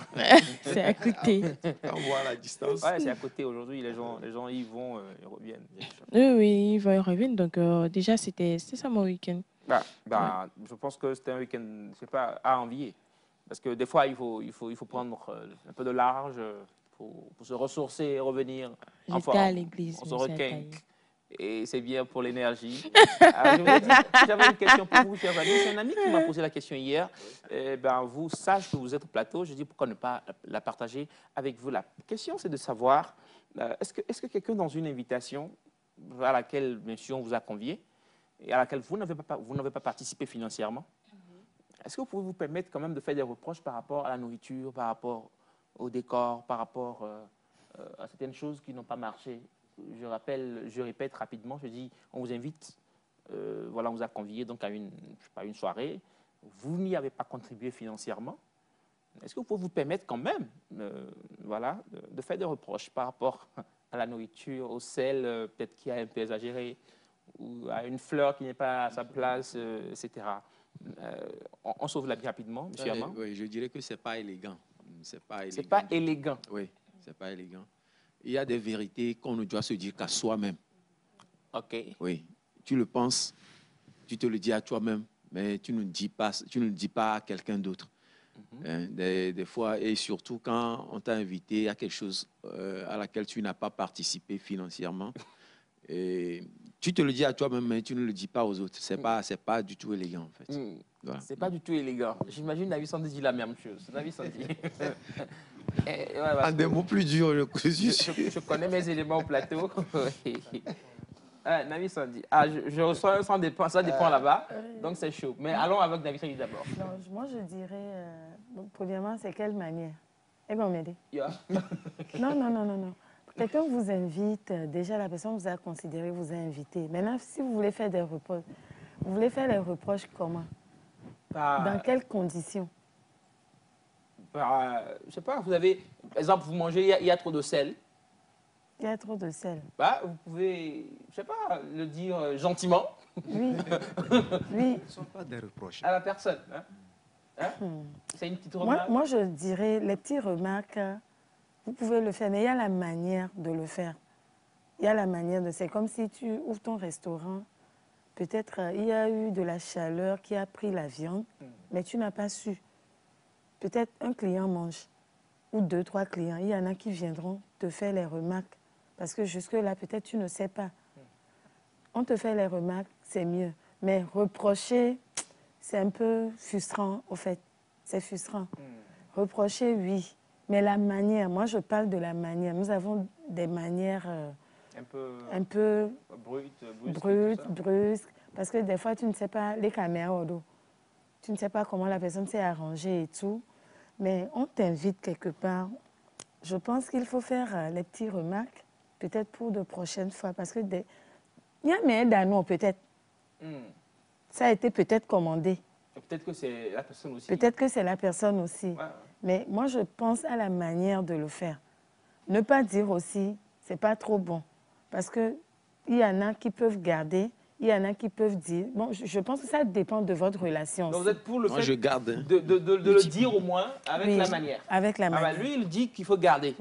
C'est à côté. On voit la distance. Ouais, c'est à côté. Aujourd'hui, les gens y vont, ils reviennent. Oui, ils vont y revenir. Donc, déjà, c'était ça mon week-end. Je pense que c'était un week-end, je sais pas, à envier. Parce que des fois, il faut prendre un peu de large pour se ressourcer et revenir. J'étais à l'église. On se requinque. Et c'est bien pour l'énergie. J'avais une question pour vous, chers amis. C'est un ami qui m'a posé la question hier. Vous, sage que vous êtes au plateau, je dis pourquoi ne pas la partager avec vous. La question, c'est de savoir, est-ce que quelqu'un dans une invitation à laquelle, bien sûr, on vous a convié, et à laquelle vous n'avez pas participé financièrement, est-ce que vous pouvez vous permettre quand même de faire des reproches par rapport à la nourriture, par rapport au décor, par rapport à certaines choses qui n'ont pas marché? Je répète rapidement, je dis, on vous invite, voilà, on vous a convié donc à une soirée, vous n'y avez pas contribué financièrement. Est-ce que vous pouvez vous permettre quand même de faire des reproches par rapport à la nourriture, au sel, peut-être qui a un peu exagéré, ou à une fleur qui n'est pas à sa place, etc. On sauve la vie rapidement, monsieur Amand. Oui, je dirais que ce n'est pas élégant. C'est pas élégant. Oui, ce n'est pas élégant. Il y a des vérités qu'on ne doit se dire qu'à soi-même. OK. Oui, tu le penses, tu te le dis à toi-même, mais tu ne le dis pas à quelqu'un d'autre. Des fois, et surtout quand on t'a invité à quelque chose à laquelle tu n'as pas participé financièrement, et tu te le dis à toi-même, mais tu ne le dis pas aux autres. C'est pas du tout élégant, en fait. Voilà. C'est pas du tout élégant. J'imagine Navi Sandy dit la même chose. Navi Sandy. En des mots plus durs, je connais mes éléments au plateau. Navi Sandy. Je reçois ça dépend là-bas, donc c'est chaud. Mais allons avec Navi Sandy d'abord. Moi, je dirais, premièrement, c'est quelle manière? Eh bien, m'aider. Yeah. Non. Quelqu'un vous invite, déjà la personne vous a considéré, vous a invité. Maintenant, si vous voulez faire des reproches, vous voulez faire les reproches comment? Dans quelles conditions? Je ne sais pas, vous avez, par exemple, vous mangez, il y a trop de sel. Il y a trop de sel. Vous pouvez, je ne sais pas, le dire gentiment. Oui. Ce ne sont pas des reproches. À la personne. C'est une petite remarque. Moi, je dirais, les petites remarques, vous pouvez le faire, mais il y a la manière de le faire. C'est comme si tu ouvres ton restaurant. Peut-être il y a eu de la chaleur qui a pris la viande, mais tu n'as pas su. Peut-être un client mange, ou 2, 3 clients. Il y en a qui viendront te faire les remarques, parce que jusque-là, peut-être tu ne sais pas. On te fait les remarques, c'est mieux. Mais reprocher, c'est un peu frustrant, au fait. C'est frustrant. Reprocher, oui. Mais la manière, moi je parle de la manière. Nous avons des manières un peu brusques, parce que des fois tu ne sais pas les caméras, tu ne sais pas comment la personne s'est arrangée et tout. Mais on t'invite quelque part, Je pense qu'il faut faire les petites remarques, peut-être pour de prochaines fois, parce que il y a mais d'anneau, peut-être. Ça a été peut-être commandé. Peut-être que c'est la personne aussi. Peut-être que c'est la personne aussi. Ouais. Mais moi, je pense à la manière de le faire. Ne pas dire aussi, c'est pas trop bon. Parce qu'il y en a qui peuvent garder, il y en a qui peuvent dire. Bon, je pense que ça dépend de votre relation. Donc vous êtes pour le fait je garde, hein. de le dire au moins avec oui, la manière. Avec la manière. Lui, il dit qu'il faut garder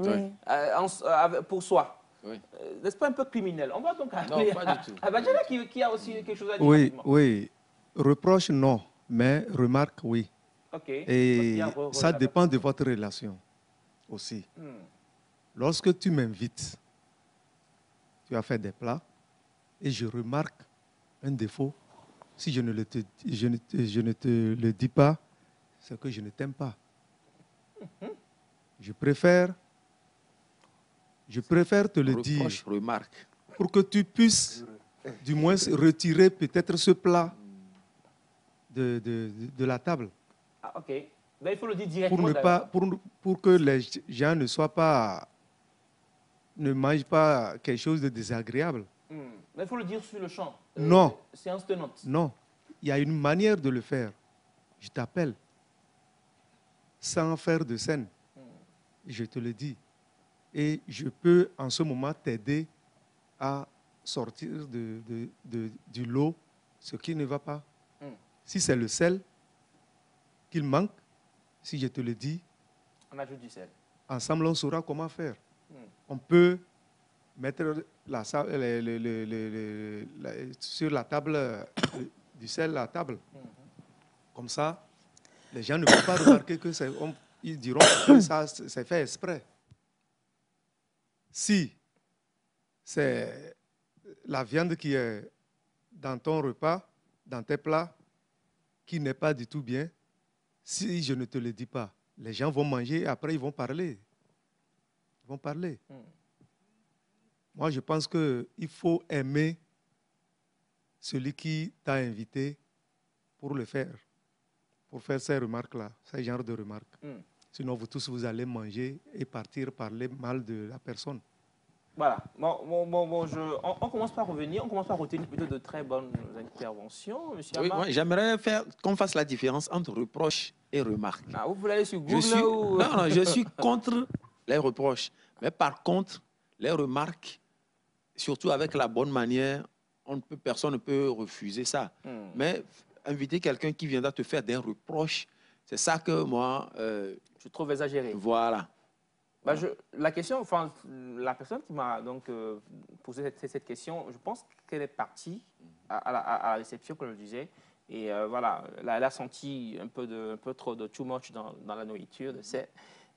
pour soi. Oui. N'est-ce pas un peu criminel? On va donc non, pas du tout. Abadjala qui a aussi quelque chose à dire. Oui, oui. Reproche, non. Mais remarque, oui. Ok. Et ça dépend de votre relation aussi. Lorsque tu m'invites, tu as fait des plats et je remarque un défaut. Si je ne te le dis pas, c'est que je ne t'aime pas. Je préfère te le dire remarque. pour que tu puisses du moins retirer peut-être ce plat de la table. Ah, ok. Là, il faut le dire directement. Pour que les gens ne mangent pas quelque chose de désagréable. Mais il faut le dire sur le champ. Non. Séance tenante. Non. Il y a une manière de le faire. Je t'appelle sans faire de scène. Je te le dis. Et je peux en ce moment t'aider à sortir du lot ce qui ne va pas. Si c'est le sel qu'il manque, si je te le dis, on ajoute du sel. Ensemble, on saura comment faire. On peut mettre sur la table du sel à la table. Comme ça, les gens ne vont pas remarquer que ils diront que ça c'est fait exprès. Si c'est la viande qui est dans ton repas, dans tes plats, qui n'est pas du tout bien, si je ne te le dis pas, les gens vont manger et après ils vont parler. Ils vont parler. Moi, je pense qu'il faut aimer celui qui t'a invité pour le faire, pour faire ces remarques-là, ces genres de remarques. Sinon, vous tous, vous allez manger et partir parler mal de la personne. Voilà. On commence par revenir, on commence par retenir plutôt de très bonnes interventions. Monsieur Oui, Amar. j'aimerais qu'on fasse la différence entre reproche et remarque. Ah, vous voulez aller sur Google ou... Non, je suis contre les reproches. Mais par contre, les remarques, surtout avec la bonne manière, personne ne peut refuser ça. Mais inviter quelqu'un qui viendra te faire des reproches, c'est ça que moi... je trouve exagéré. Voilà. Bah, la personne qui m'a donc posé cette question, je pense qu'elle est partie à la réception, comme je le disais. Et voilà, elle a senti un peu trop de too much dans la nourriture,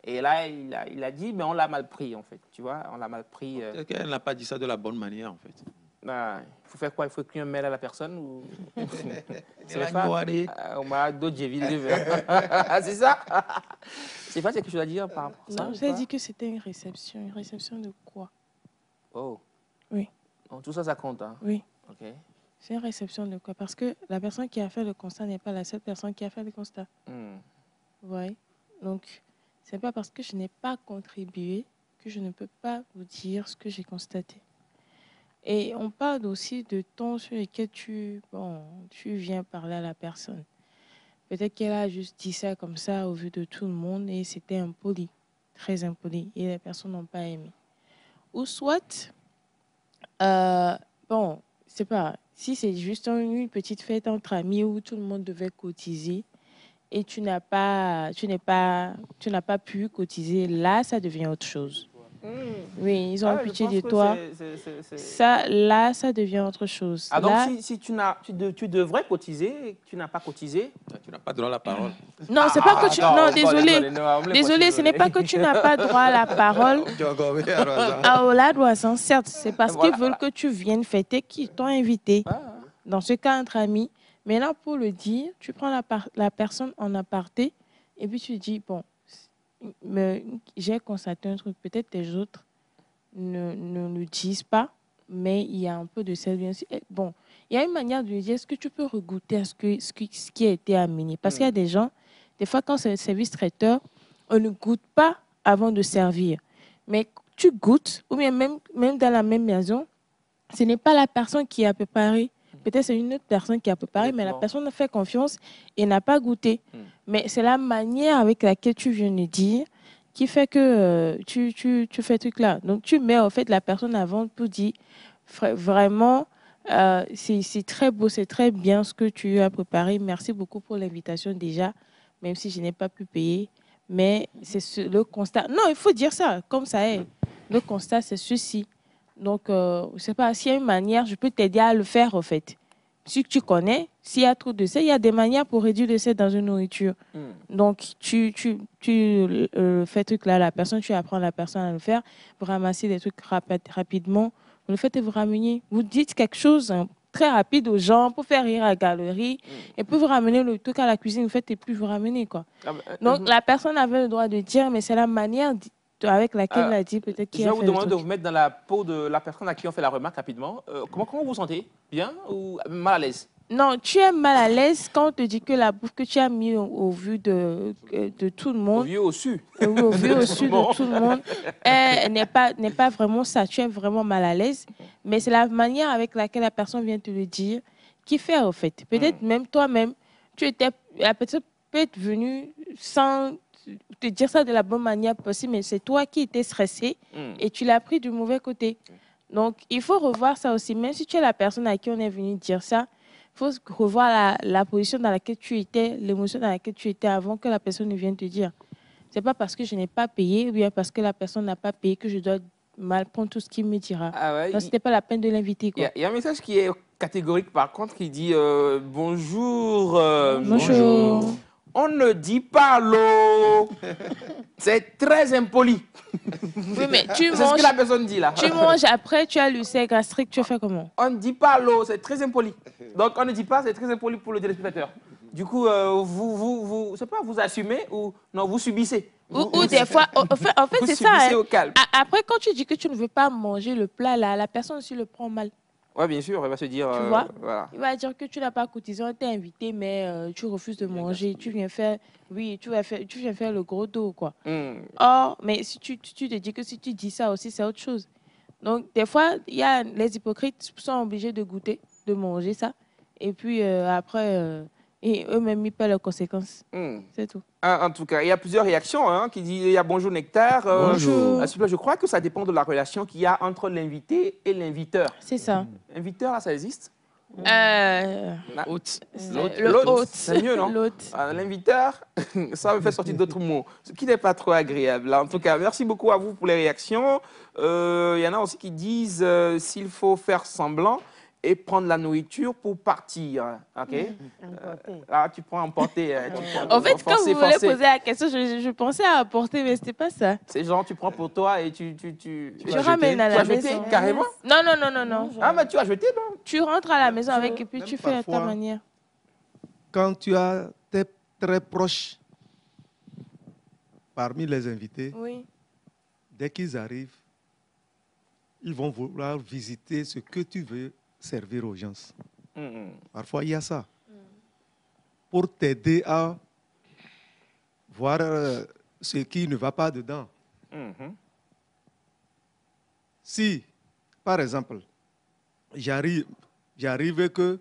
et là, il a dit, mais on l'a mal pris, en fait. Tu vois, on l'a mal pris. Elle n'a pas dit ça de la bonne manière, en fait. Bah, il faut faire quoi? Il faut écrire un mail à la personne ou... C'est ça. On m'a d'autres c'est ça. C'est pas quelque chose à dire par rapport à ça? Non, j'ai dit que c'était une réception. Une réception de quoi? Oh. Oui. Donc, tout ça, ça compte, hein? Oui. OK. C'est une réception de quoi? Parce que la personne qui a fait le constat n'est pas la seule personne qui a fait le constat. Vous voyez? Donc, c'est pas parce que je n'ai pas contribué que je ne peux pas vous dire ce que j'ai constaté. Et on parle aussi de ton sur lequel tu viens parler à la personne. Peut-être qu'elle a juste dit ça comme ça au vu de tout le monde et c'était impoli, très impoli, et les personnes n'ont pas aimé. Ou soit, c'est pas, si c'est juste une petite fête entre amis où tout le monde devait cotiser et tu n'as pas pu cotiser, là, ça devient autre chose. Oui, ils ont pitié de toi. Là, ça devient autre chose. Ah, donc, là, si tu devrais cotiser, tu n'as pas cotisé, tu n'as pas droit à la parole. Non, c'est pas que tu... Non, désolé. Désolé, ce n'est pas que tu n'as pas droit à la parole. Certes, c'est parce qu'ils veulent que tu viennes fêter, qu'ils t'ont invité. Dans ce cas, entre amis. Mais là, pour le dire, tu prends la personne en aparté et puis tu dis, bon, j'ai constaté un truc, peut-être les autres ne le disent pas, mais il y a un peu de sel. Bon, il y a une manière de lui dire, est-ce que tu peux regoûter à ce qui a été amené? Parce qu'il y a des gens, des fois quand c'est le service traiteur, on ne goûte pas avant de servir. mais tu goûtes, ou bien même dans la même maison, ce n'est pas la personne qui a préparé. Peut-être c'est une autre personne qui a préparé, mais la personne a fait confiance et n'a pas goûté. Mais c'est la manière avec laquelle tu viens de dire qui fait que tu fais ce truc là. Donc, tu mets en fait la personne avant pour dire vraiment, c'est très beau, c'est très bien ce que tu as préparé. Merci beaucoup pour l'invitation déjà, même si je n'ai pas pu payer. Mais c'est le constat. Non, il faut dire ça, comme ça est. Le constat, c'est ceci. Donc, je ne sais pas, s'il y a une manière, je peux t'aider à le faire, en fait. Si tu connais, s'il y a trop de sel, il y a des manières pour réduire le sel dans une nourriture. Donc, tu fais truc là, la personne, tu apprends la personne à le faire. Vous ramassez des trucs rapidement. Vous le faites et vous ramenez. Vous dites quelque chose très rapide aux gens pour faire rire à la galerie. Et puis, vous ramenez le truc à la cuisine, vous faites et puis vous ramenez, quoi. Donc, la personne avait le droit de dire, mais c'est la manière avec laquelle elle a dit peut-être qu'il a fait. Je vais vous demander de vous mettre dans la peau de la personne à qui on fait la remarque rapidement. Comment vous vous sentez? Bien ou mal à l'aise? Non, tu es mal à l'aise quand on te dit que la bouffe que tu as mis au vu de tout le monde. Au vu au su. Oui, au vu au su de tout le monde. N'est pas vraiment ça. Tu es vraiment mal à l'aise. Mais c'est la manière avec laquelle la personne vient te le dire qui fait, au fait. Peut-être même toi-même, la personne peut être venue sans te dire ça de la bonne manière possible, mais c'est toi qui étais stressé et tu l'as pris du mauvais côté. Donc, il faut revoir ça aussi. Même si tu es la personne à qui on est venu dire ça, il faut revoir la position dans laquelle tu étais, l'émotion dans laquelle tu étais avant que la personne ne vienne te dire. Ce n'est pas parce que je n'ai pas payé ou bien parce que la personne n'a pas payé que je dois mal prendre tout ce qu'il me dira. Donc, ce n'était pas la peine de l'inviter. Il y a un message qui est catégorique, par contre, qui dit bonjour. Bonjour. On ne dit pas l'eau. C'est très impoli. Oui, mais tu manges. C'est ce que la personne dit là. Tu manges après, tu as l'ulcère gastrique, tu fais comment? On ne dit pas l'eau, c'est très impoli. Donc on ne dit pas, c'est très impoli pour le téléspectateur. Du coup, je sais pas, vous assumez ou non, vous subissez. Ou des fois, en fait c'est ça. Au calme. Après, quand tu dis que tu ne veux pas manger le plat là, la personne aussi le prend mal. Oui, bien sûr, elle va se dire... Tu vois, voilà. il va dire que tu n'as pas cotisé, on t'a invité, mais tu refuses de manger. Tu viens faire, tu viens faire le gros dos, quoi. Or, mais si tu te dis que si tu dis ça aussi, c'est autre chose. Donc, des fois, les hypocrites sont obligés de goûter, de manger ça. Et puis, après, et eux-mêmes, ils paient leurs conséquences. C'est tout. En tout cas, il y a plusieurs réactions qui disent il y a bonjour Nectar. Bonjour. Je crois que ça dépend de la relation qu'il y a entre l'invité et l'inviteur. C'est ça. Inviteur, là, ça existe? Hôte. L'hôte. C'est mieux, non? L'inviteur, ça me fait sortir d'autres mots, ce qui n'est pas trop agréable. En tout cas, merci beaucoup à vous pour les réactions. Il y en a aussi qui disent s'il faut faire semblant et prendre la nourriture pour partir. OK? Là, tu prends emporter. En fait, quand vous voulez poser la question, je pensais à apporter, mais c'était pas ça. C'est genre, tu prends pour toi et tu ramènes à la maison. Tu as jeté carrément? Non. Ah, mais tu as jeté, non? Tu rentres à la maison avec et puis tu fais à ta manière. Quand tu as tes très proches parmi les invités, dès qu'ils arrivent, ils vont vouloir visiter ce que tu veux servir aux gens. Parfois, il y a ça. Pour t'aider à voir ce qui ne va pas dedans. Si, par exemple, j'arrive que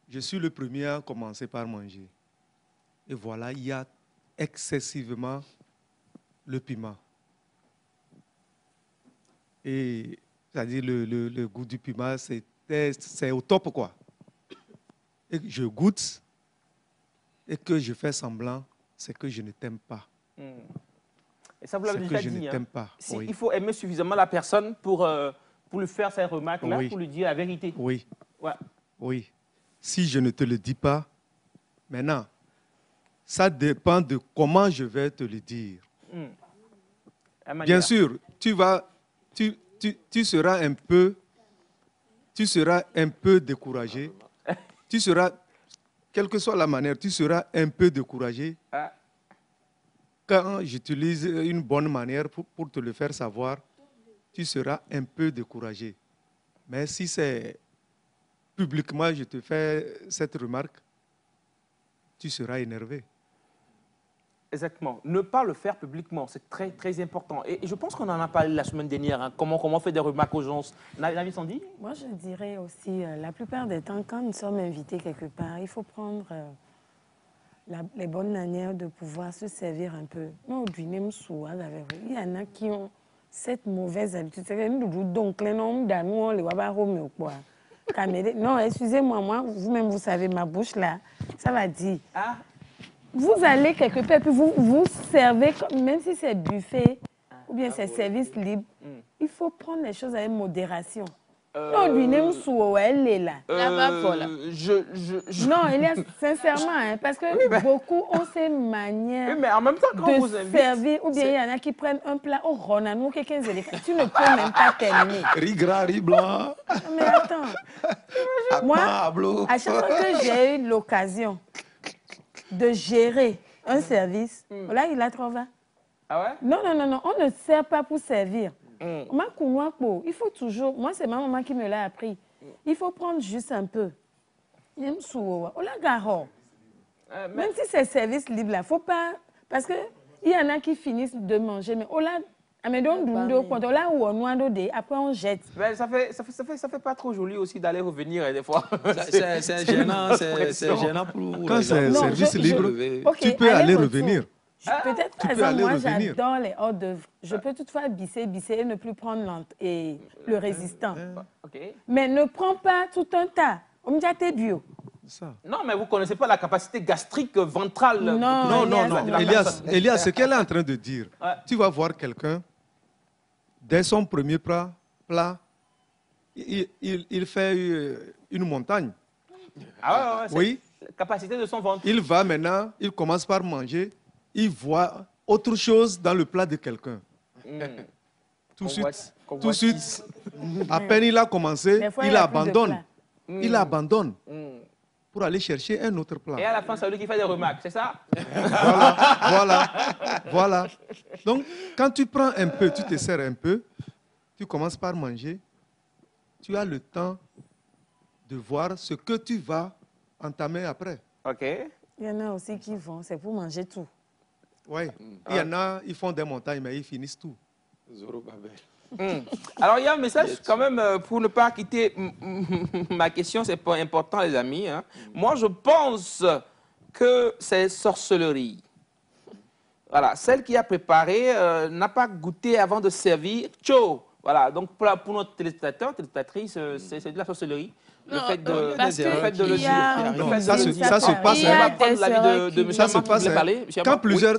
je suis le premier à commencer par manger. Et voilà, il y a excessivement le piment. Et c'est-à-dire le goût du piment, c'est au top, quoi. Et je goûte et que je fais semblant, c'est que je ne t'aime pas. Et ça, vous l'avez déjà dit. Je ne t'aime pas. Il faut aimer suffisamment la personne pour lui faire ces remarques-là, pour lui dire la vérité. Oui. Si je ne te le dis pas, maintenant, ça dépend de comment je vais te le dire. Bien sûr, tu seras un peu découragé. Quelle que soit la manière, tu seras un peu découragé. Quand j'utilise une bonne manière pour te le faire savoir, tu seras un peu découragé. Mais si c'est publiquement, je te fais cette remarque, tu seras énervé. Exactement. Ne pas le faire publiquement, c'est très, très important. Et je pense qu'on en a parlé la semaine dernière, hein, comment on fait des remarques aux gens. Navi Sandy? Moi, je dirais aussi, la plupart des temps, quand nous sommes invités quelque part, il faut prendre les bonnes manières de pouvoir se servir un peu. Il y en a qui ont cette mauvaise habitude. Non, excusez-moi, moi, vous-même, vous savez, ma bouche là, ça va dire. Ah. Vous allez quelque part, puis vous servez, même si c'est buffet ou bien c'est service libre, il faut prendre les choses avec modération. Non, lui, elle est là. Non, il y a sincèrement, hein, parce que beaucoup ont ces manières mais en même temps, quand vous invitez, servir, ou bien il y en a qui prennent un plat au ronan ou quelqu'un, tu ne peux même pas terminer. Riz gras, riz blanc. Mais attends, moi, à chaque fois que j'ai eu l'occasion de gérer un service, là, il a trouvé. Ah ouais? Non, on ne sert pas pour servir. Il faut toujours, moi c'est ma maman qui me l'a appris, il faut prendre juste un peu. Même si c'est service libre, il ne faut pas, parce qu'il y en a qui finissent de manger, mais après on jette. Mais ça fait pas trop joli aussi d'aller revenir des fois. C'est gênant, c'est gênant pour quand c'est service libre, tu peux aller revenir. Peut-être, par exemple, moi, j'adore les hors d'œuvre. Je peux toutefois bisser et ne plus prendre le résistant. Mais ne prends pas tout un tas. On me dit, t'es bio. Non, mais vous ne connaissez pas la capacité gastrique ventrale. Non. Elias, ce qu'elle est en train de dire, tu vas voir quelqu'un, dès son premier plat, il fait une montagne. Ah ouais, oui. La capacité de son ventre. Il va maintenant, il commence par manger. Il voit autre chose dans le plat de quelqu'un. Tout de suite, à peine il a commencé, il abandonne. Il abandonne pour aller chercher un autre plat. Et à la fin, c'est lui qui fait des remarques, c'est ça? Voilà. Donc, quand tu prends un peu, tu te sers un peu, tu commences par manger, tu as le temps de voir ce que tu vas entamer après. OK. Il y en a aussi qui vont, c'est pour manger tout. Oui, il y en a, ils font des montagnes, mais ils finissent tout. Alors, il y a un message quand même, pour ne pas quitter ma question, c'est pas important, les amis. Hein. Moi, je pense que c'est sorcellerie. Voilà, celle qui a préparé n'a pas goûté avant de servir. Tcho! Voilà, donc pour notre téléspectateur, téléspectatrice, c'est de la sorcellerie. Le fait de le dire. Ça se passe. On va prendre l'avis de M. Ça se passe. Parler,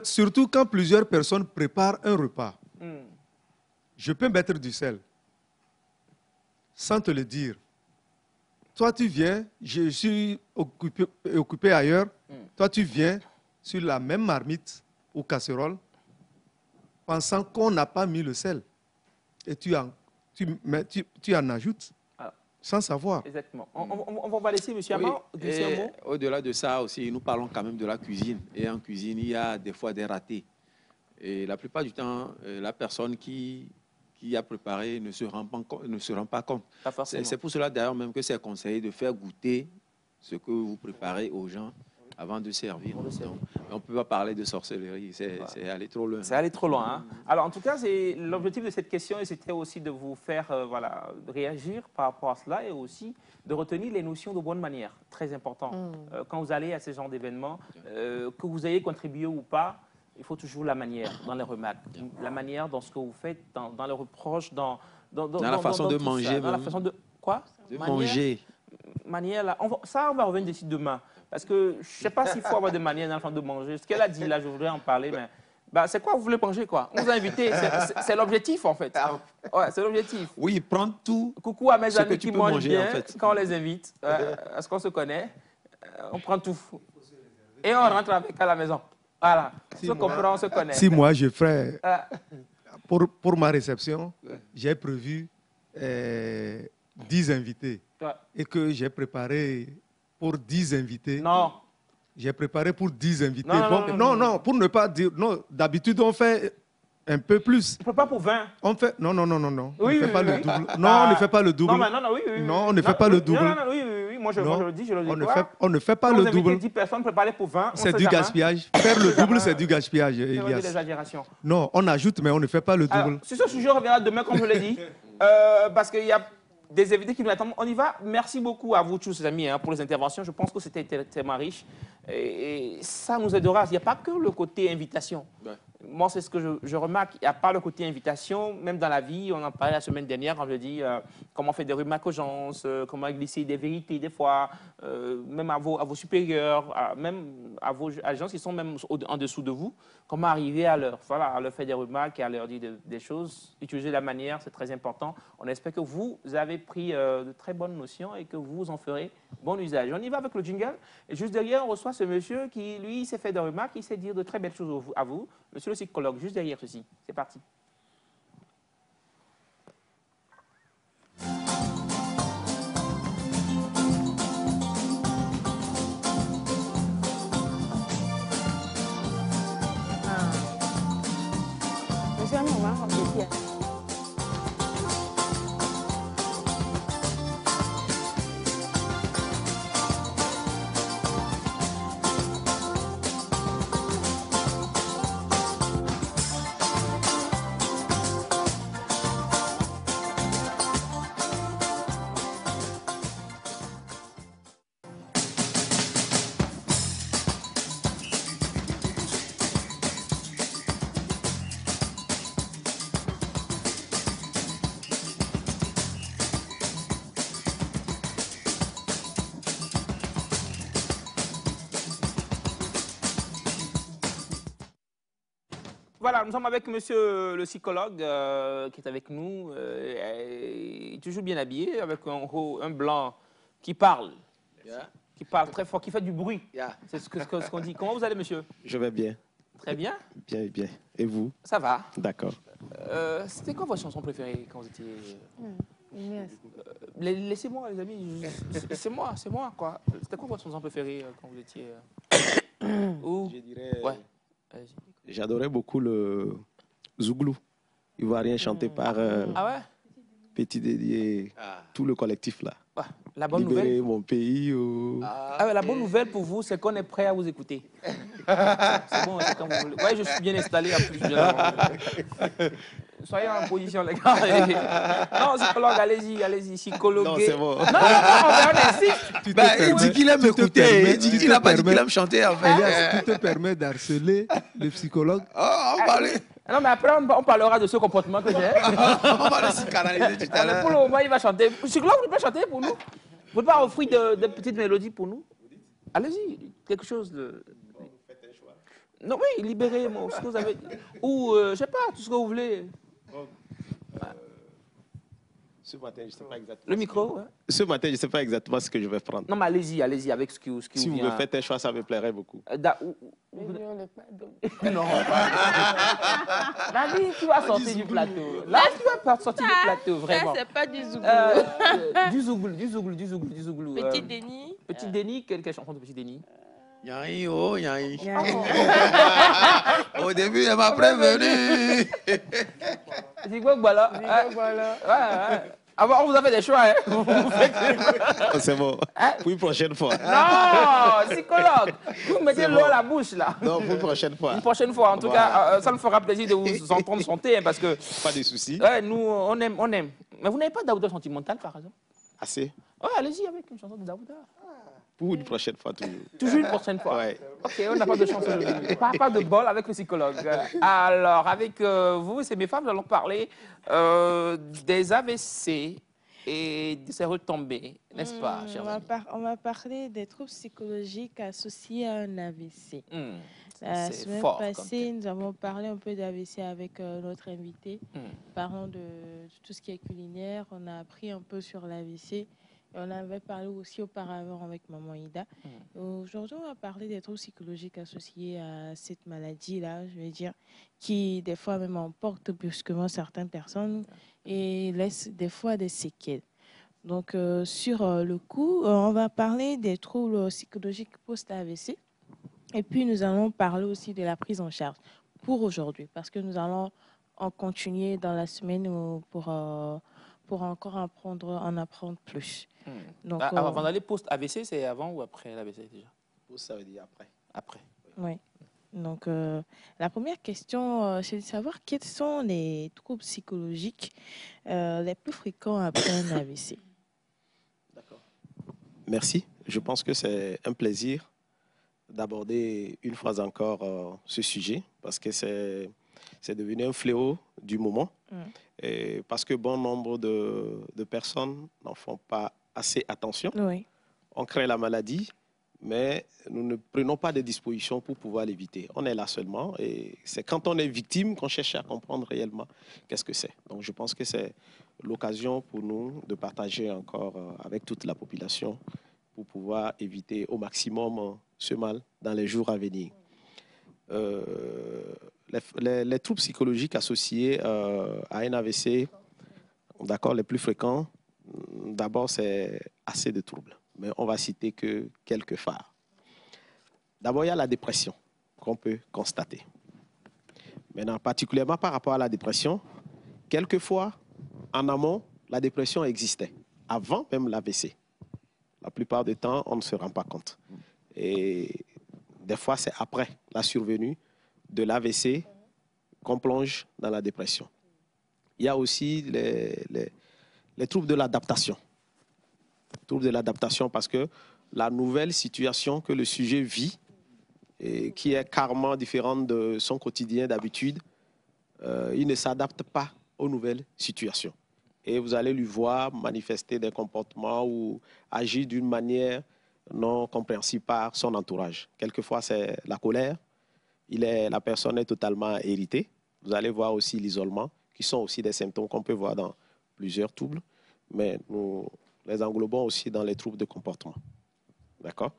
surtout quand plusieurs personnes préparent un repas. Je peux mettre du sel sans te le dire. Toi, tu viens, je suis occupé ailleurs. Toi, tu viens sur la même marmite ou casserole pensant qu'on n'a pas mis le sel. Et tu en ajoutes. Sans savoir. Exactement. On va laisser M. Amand glisser un mot. Au-delà de ça aussi, nous parlons quand même de la cuisine. Et en cuisine, il y a des fois des ratés. Et la plupart du temps, la personne qui a préparé ne se rend pas compte. C'est pour cela d'ailleurs même que c'est conseillé de faire goûter ce que vous préparez aux gens avant de servir. Donc, on ne peut pas parler de sorcellerie, c'est aller trop loin. C'est aller trop loin. Hein? Alors, en tout cas, l'objectif de cette question, c'était aussi de vous faire réagir par rapport à cela et aussi de retenir les notions de bonne manière. Très important. Quand vous allez à ce genre d'événements, que vous ayez contribué ou pas, il faut toujours la manière dans les remarques, la manière dans ce que vous faites, dans les reproches, dans la façon de manger. Dans la façon de quoi? De manger. Manière, là, on va revenir d'ici demain. Parce que je ne sais pas s'il faut avoir des manières dans la façon de manger. Ce qu'elle a dit là, je voudrais en parler, mais c'est quoi vous voulez manger quoi? On vous a invité, c'est l'objectif en fait. Ouais, c'est l'objectif. Oui, prendre tout. Coucou à mes amis qui mangent manger, bien en fait. quand on les invite. Est-ce qu'on se connaît? On prend tout. Et on rentre avec à la maison. Voilà. Si on se connaît. Si moi je ferais, pour ma réception, j'ai prévu 10 invités. Et que j'ai préparé pour 10 invités. Non. J'ai préparé pour 10 invités. Non, pour ne pas dire... Non, d'habitude, on fait un peu plus. On ne fait pas pour 20. On fait... Non. Oui, on ne fait pas le double. Non, on ne fait pas le double. Non, oui. Non, on ne fait pas le double. Oui. oui, moi je le dis, on ne fait pas le double. 10 personnes préparées pour 20. C'est du gaspillage. Faire le double, c'est du gaspillage, Elias. C'est l'exagération. Non, on ajoute, mais on ne fait pas le double. Alors, sur ce sujet, on reviendra demain, comme je l'ai dit, parce qu'il y a des invités qui nous attendent. On y va. Merci beaucoup à vous tous, amis, pour les interventions. Je pense que c'était tellement riche. Et ça nous aidera. Il n'y a pas que le côté invitation. Ouais. Moi, c'est ce que je remarque. Il n'y a pas le côté invitation. Même dans la vie, on en parlait la semaine dernière quand je dis comment faire des remarques aux gens, comment glisser des vérités des fois, même à vos supérieurs, même à gens qui sont même en dessous de vous. Comment arriver à leur faire des remarques et à leur dire des choses. Utiliser la manière, c'est très important. On espère que vous avez pris de très bonnes notions et que vous en ferez bon usage. On y va avec le jingle. Et juste derrière, on reçoit ce monsieur qui, lui, s'est fait des remarques, il sait dire de très belles choses à vous. Monsieur le psychologue, juste derrière ceci. C'est parti. Monsieur Amoma, on peut dire. Voilà, nous sommes avec monsieur le psychologue qui est avec nous, toujours bien habillé, avec un blanc qui parle, qui parle très fort, qui fait du bruit. C'est ce qu'on dit. Comment vous allez, monsieur? Je vais bien. Très bien? Bien, bien. Et vous? Ça va. D'accord. C'était quoi votre chanson préférée quand vous étiez... Laissez-moi, les amis. C'est moi, quoi. C'était quoi votre chanson préférée quand vous étiez... Je dirais... Ouais. J'adorais beaucoup le Zouglou, ivoirien chanté par Petit Dédié, tout le collectif là. La bonne Libérer nouvelle. mon pays. La bonne nouvelle pour vous, c'est qu'on est prêt à vous écouter. C'est bon, c'est quand vous voulez. Ouais, je suis bien installé en plus. Soyez en position, les gars. Non, psychologue, allez-y, psychologue. Non, c'est bon. Non, on insiste. Il dit qu'il aime écouter, il dit qu'il n'a pas dit qu'il aime chanter. En fait. Elias, tu te permets d'harceler le psychologue? On parlait. Non, mais après, on parlera de ce comportement que j'ai. On va le canaliser tout à l'heure. Pour le moment, il va chanter. Psychologue, vous pouvez chanter pour nous? Vous pouvez pas offrir de petites mélodies pour nous? Allez-y, quelque chose de... Non, oui, libérez-moi, ce que vous avez... Ou, je sais pas, tout ce que vous voulez. Ce matin, je ne sais pas exactement. Le micro, ouais. Ce matin, je ne sais pas exactement ce que je vais prendre. Non, mais allez-y avec ce qui vous vient. Si vous me faites un choix, ça me plairait beaucoup. Non. David, tu vas sortir du plateau. Là, tu vas pas sortir du plateau, vraiment. Ça, c'est pas du zouglou. Du zouglou. Petit Denis. Petit Denis, quelle chanson de Petit Denis? Yahi, oh, Yahi. Au début, elle m'a prévenu. C'est quoi, voilà. Ouais. Avant, on vous a fait des choix, hein. C'est bon. Pour une prochaine fois. Non, psychologue. Vous mettez l'eau à la bouche, là. Non, pour une prochaine fois. Une prochaine fois. En tout cas, ça me fera plaisir de vous entendre chanter, hein, parce que... Pas de soucis. Ouais, nous, on aime. Mais vous n'avez pas Daouda sentimental, par exemple? Assez. Ouais, allez-y avec une chanson de Daouda. Pour une prochaine fois, toujours. Toujours une prochaine fois. Ouais. Ok, on n'a pas de chance aujourd'hui. Pas de bol avec le psychologue. Alors, avec vous, c'est mes femmes, nous allons parler des AVC et de ses retombées, n'est-ce pas, chers amis? On va parler des troubles psychologiques associés à un AVC. La semaine passée, nous avons parlé un peu d'AVC avec notre invité. Parlons de tout ce qui est culinaire. On a appris un peu sur l'AVC. On avait parlé aussi auparavant avec Maman Ida. Aujourd'hui, on va parler des troubles psychologiques associés à cette maladie-là, je veux dire, qui des fois même emporte brusquement certaines personnes et laisse des fois des séquelles. Donc, sur le coup, on va parler des troubles psychologiques post-AVC. Et puis, nous allons parler aussi de la prise en charge pour aujourd'hui, parce que nous allons en continuer dans la semaine pour encore en apprendre plus. Donc, avant d'aller post-AVC, c'est avant ou après l'AVC déjà? Post, ça veut dire après. Après. Oui. Donc, la première question, c'est de savoir quels sont les troubles psychologiques les plus fréquents après un AVC. D'accord. Merci. Je pense que c'est un plaisir d'aborder une fois encore ce sujet parce que c'est devenu un fléau du moment. Et parce que bon nombre de personnes n'en font pas assez attention. Oui. On crée la maladie, mais nous ne prenons pas de dispositions pour pouvoir l'éviter. On est là seulement et c'est quand on est victime qu'on cherche à comprendre réellement qu'est-ce que c'est. Donc je pense que c'est l'occasion pour nous de partager encore avec toute la population pour pouvoir éviter au maximum ce mal dans les jours à venir. Les troubles psychologiques associés à un AVC, d'accord, les plus fréquents, d'abord c'est assez de troubles, mais on va citer que quelques phares. D'abord, il y a la dépression qu'on peut constater. Maintenant, particulièrement par rapport à la dépression, quelquefois, en amont, la dépression existait, avant même l'AVC. La plupart du temps, on ne se rend pas compte. Et des fois, c'est après la survenue de l'AVC qu'on plonge dans la dépression. Il y a aussi les troubles de l'adaptation. Troubles de l'adaptation parce que la nouvelle situation que le sujet vit, et qui est carrément différente de son quotidien d'habitude, il ne s'adapte pas aux nouvelles situations. Et vous allez lui voir manifester des comportements ou agir d'une manière non compréhensible par son entourage. Quelquefois, c'est la colère. La personne est totalement irritée. Vous allez voir aussi l'isolement, qui sont aussi des symptômes qu'on peut voir dans plusieurs troubles, mais nous les englobons aussi dans les troubles de comportement. D'accord?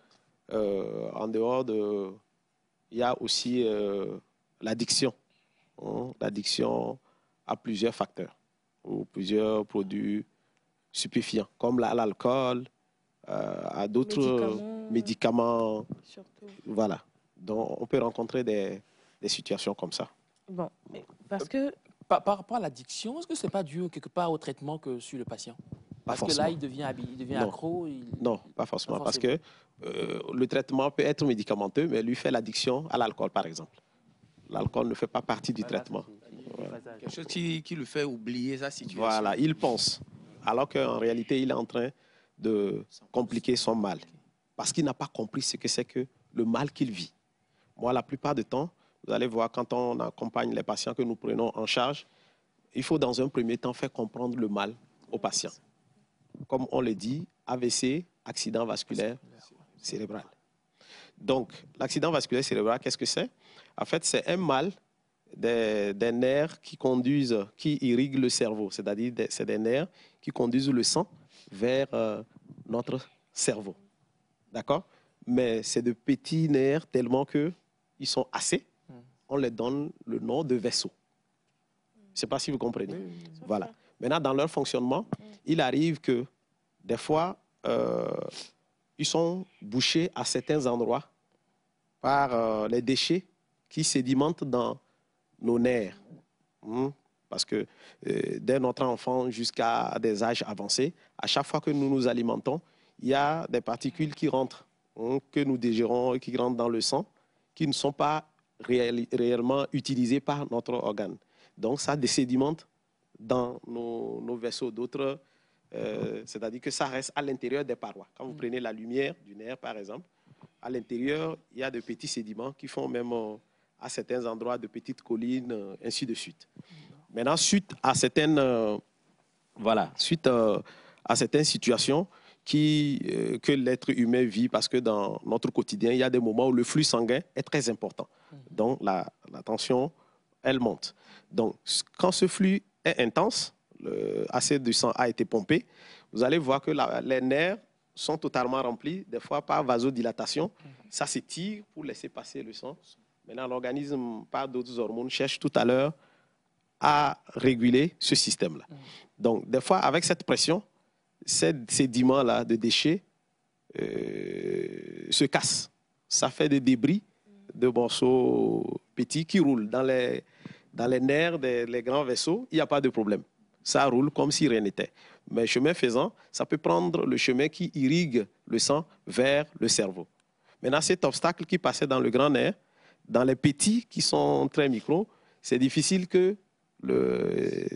En dehors de... Il y a aussi l'addiction. L'addiction a plusieurs facteurs ou plusieurs produits stupéfiants, comme l'alcool, à d'autres médicaments. Surtout. Voilà. Donc, on peut rencontrer des situations comme ça. Bon, parce que... Par rapport à l'addiction, est-ce que ce n'est pas dû quelque part au traitement que suit le patient? Parce que là, il devient accro. Non, pas forcément. Parce que le traitement peut être médicamenteux, mais lui fait l'addiction à l'alcool, par exemple. L'alcool ne fait pas partie du traitement. Voilà. Quelque chose qui le fait oublier sa situation. Voilà, il pense. Alors qu'en réalité, il est en train de compliquer son mal. Parce qu'il n'a pas compris ce que c'est que le mal qu'il vit. Moi, la plupart du temps, vous allez voir, quand on accompagne les patients que nous prenons en charge, il faut dans un premier temps faire comprendre le mal aux patients. Comme on le dit, AVC, accident vasculaire cérébral. Donc, l'accident vasculaire cérébral, qu'est-ce que c'est? En fait, c'est un mal des nerfs qui irriguent le cerveau. C'est-à-dire, c'est des nerfs qui conduisent le sang vers notre cerveau. D'accord? Mais c'est de petits nerfs tellement qu'ils sont assez. On leur donne le nom de vaisseau. Je ne sais pas si vous comprenez. Voilà. Maintenant, dans leur fonctionnement, il arrive que des fois, ils sont bouchés à certains endroits par les déchets qui sédimentent dans nos nerfs. Parce que dès notre enfant jusqu'à des âges avancés, à chaque fois que nous nous alimentons, il y a des particules qui rentrent, que nous digérons, qui rentrent dans le sang, qui ne sont pas réellement utilisées par notre organe. Donc, ça désédimente dans nos vaisseaux. D'autres, c'est-à-dire que ça reste à l'intérieur des parois. Quand vous prenez la lumière du nerf, par exemple, à l'intérieur, il y a de petits sédiments qui font même à certains endroits de petites collines, ainsi de suite. Maintenant, suite à certaines situations que l'être humain vit, parce que dans notre quotidien, il y a des moments où le flux sanguin est très important. Donc, la tension, elle monte. Donc, quand ce flux est intense, assez de sang a été pompé, vous allez voir que les nerfs sont totalement remplis, des fois par vasodilatation. Ça s'étire pour laisser passer le sang. Maintenant, l'organisme, par d'autres hormones, cherche tout à l'heure à réguler ce système-là. Donc, des fois, avec cette pression, ces sédiments-là de déchets se cassent. Ça fait des débris de morceaux petits qui roulent dans les nerfs des grands vaisseaux. Il n'y a pas de problème. ça roule comme si rien n'était. Mais chemin faisant, ça peut prendre le chemin qui irrigue le sang vers le cerveau. Maintenant, cet obstacle qui passait dans le grand nerf, dans les petits qui sont très micros, c'est difficile que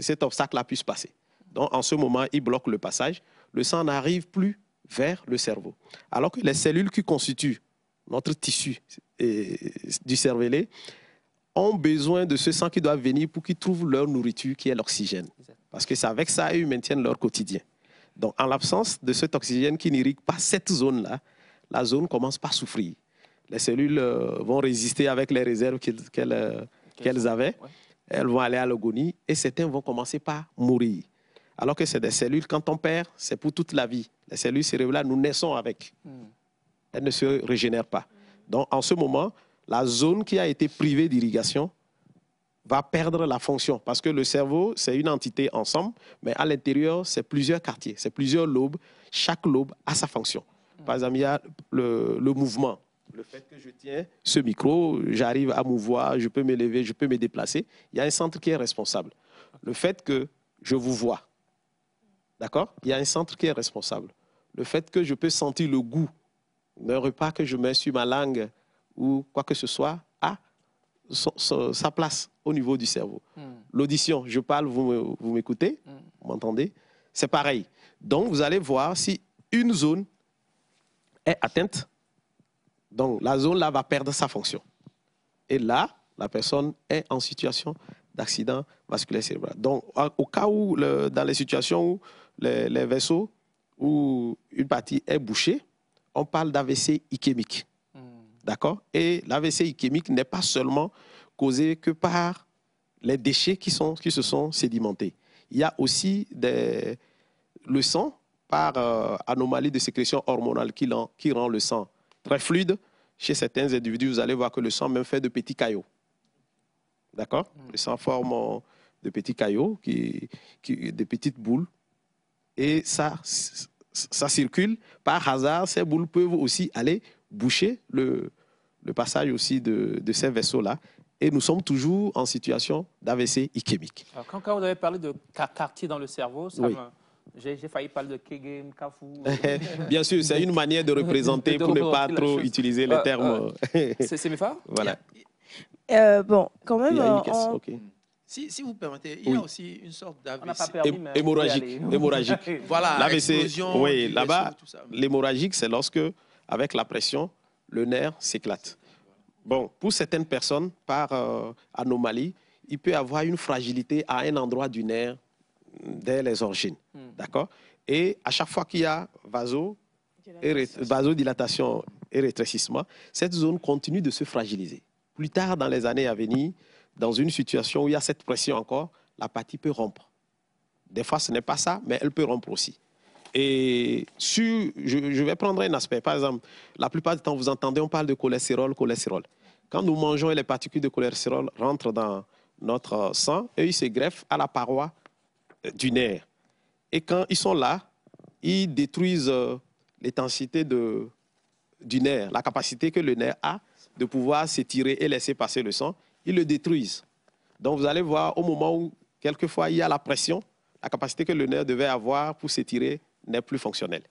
cet obstacle-là puisse passer. Donc, en ce moment, il bloque le passage. Le sang n'arrive plus vers le cerveau. Alors que les cellules qui constituent notre tissu du cervelet ont besoin de ce sang qui doit venir pour qu'ils trouvent leur nourriture, qui est l'oxygène. Parce que c'est avec ça qu'ils maintiennent leur quotidien. Donc, en l'absence de cet oxygène qui n'irrigue pas cette zone-là, la zone commence par souffrir. Les cellules vont résister avec les réserves qu'elles avaient. Ouais. Elles vont aller à l'agonie et certains vont commencer par mourir. Alors que c'est des cellules, quand on perd, c'est pour toute la vie. Les cellules cérébrales, nous naissons avec. Elles ne se régénèrent pas. Donc, en ce moment, la zone qui a été privée d'irrigation va perdre la fonction. Parce que le cerveau, c'est une entité ensemble, mais à l'intérieur, c'est plusieurs quartiers, c'est plusieurs lobes. Chaque lobe a sa fonction. Par exemple, il y a le mouvement. Le fait que je tiens ce micro, j'arrive à mouvoir, je peux m'élever, je peux me déplacer. Il y a un centre qui est responsable. Le fait que je vous vois, d'accord? Il y a un centre qui est responsable. Le fait que je peux sentir le goût d'un repas que je mets sur ma langue ou quoi que ce soit a sa place au niveau du cerveau. L'audition, je parle, vous m'écoutez, vous m'entendez? C'est pareil. Donc, vous allez voir si une zone est atteinte. Donc, la zone-là va perdre sa fonction. Et là, la personne est en situation d'accident vasculaire cérébral. Donc, au cas où, dans les situations où les vaisseaux, où une partie est bouchée, on parle d'AVC ischémique. D'accord? Et l'AVC ischémique n'est pas seulement causé que par les déchets qui se sont sédimentés. Il y a aussi le sang, par anomalie de sécrétion hormonale qui rend le sang très fluide. Chez certains individus, vous allez voir que le sang même fait de petits caillots. D'accord? Le sang forme de petits caillots, de petites boules. Et ça circule. Par hasard, ces boules peuvent aussi aller boucher le passage aussi de ces vaisseaux-là. Et nous sommes toujours en situation d'AVC ischémique. Alors, quand vous avez parlé de quartier dans le cerveau, ça oui. J'ai failli parler de Kegem, Kafou. Bien sûr, c'est une manière de représenter pour ne pas trop utiliser les termes. C'est mes phares? Voilà. Bon, quand même. Okay. Si vous permettez, il y a aussi une sorte d'AVC hémorragique. Voilà, l'AVC, oui, là-bas, l'hémorragique, c'est lorsque, avec la pression, le nerf s'éclate. Bon, pour certaines personnes, par anomalie, il peut y avoir une fragilité à un endroit du nerf dès les origines. D'accord? Et à chaque fois qu'il y a vasodilatation et rétrécissement, cette zone continue de se fragiliser. Plus tard, dans les années à venir, dans une situation où il y a cette pression encore, la partie peut rompre. Des fois, ce n'est pas ça, mais elle peut rompre aussi. Et je vais prendre un aspect. Par exemple, la plupart du temps, vous entendez, on parle de cholestérol. Quand nous mangeons et les particules de cholestérol rentrent dans notre sang, et ils se greffent à la paroi du nerf. Et quand ils sont là, ils détruisent l'intensité du nerf, la capacité que le nerf a de pouvoir s'étirer et laisser passer le sang. Ils le détruisent. Donc, vous allez voir, au moment où, quelquefois, il y a la pression, la capacité que le nerf devait avoir pour s'étirer n'est plus fonctionnelle.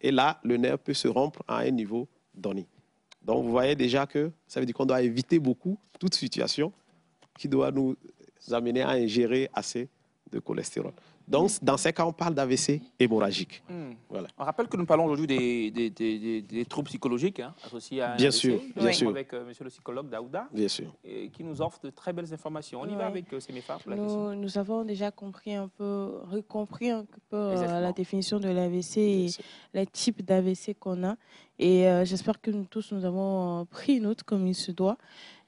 Et là, le nerf peut se rompre à un niveau donné. Donc, vous voyez déjà que ça veut dire qu'on doit éviter beaucoup toute situation qui doit nous amener à ingérer assez de cholestérol. Donc, dans ces cas, on parle d'AVC hémorragique. Voilà. On rappelle que nous parlons aujourd'hui des troubles psychologiques associés à un bien AVC. sûr, bien sûr. Avec monsieur le psychologue Daouda, bien sûr. Qui nous offre de très belles informations. On y va avec Séméphare pour la question. Nous avons déjà compris un peu la définition de l'AVC et les types d'AVC qu'on a. Et j'espère que nous tous, nous avons pris note comme il se doit.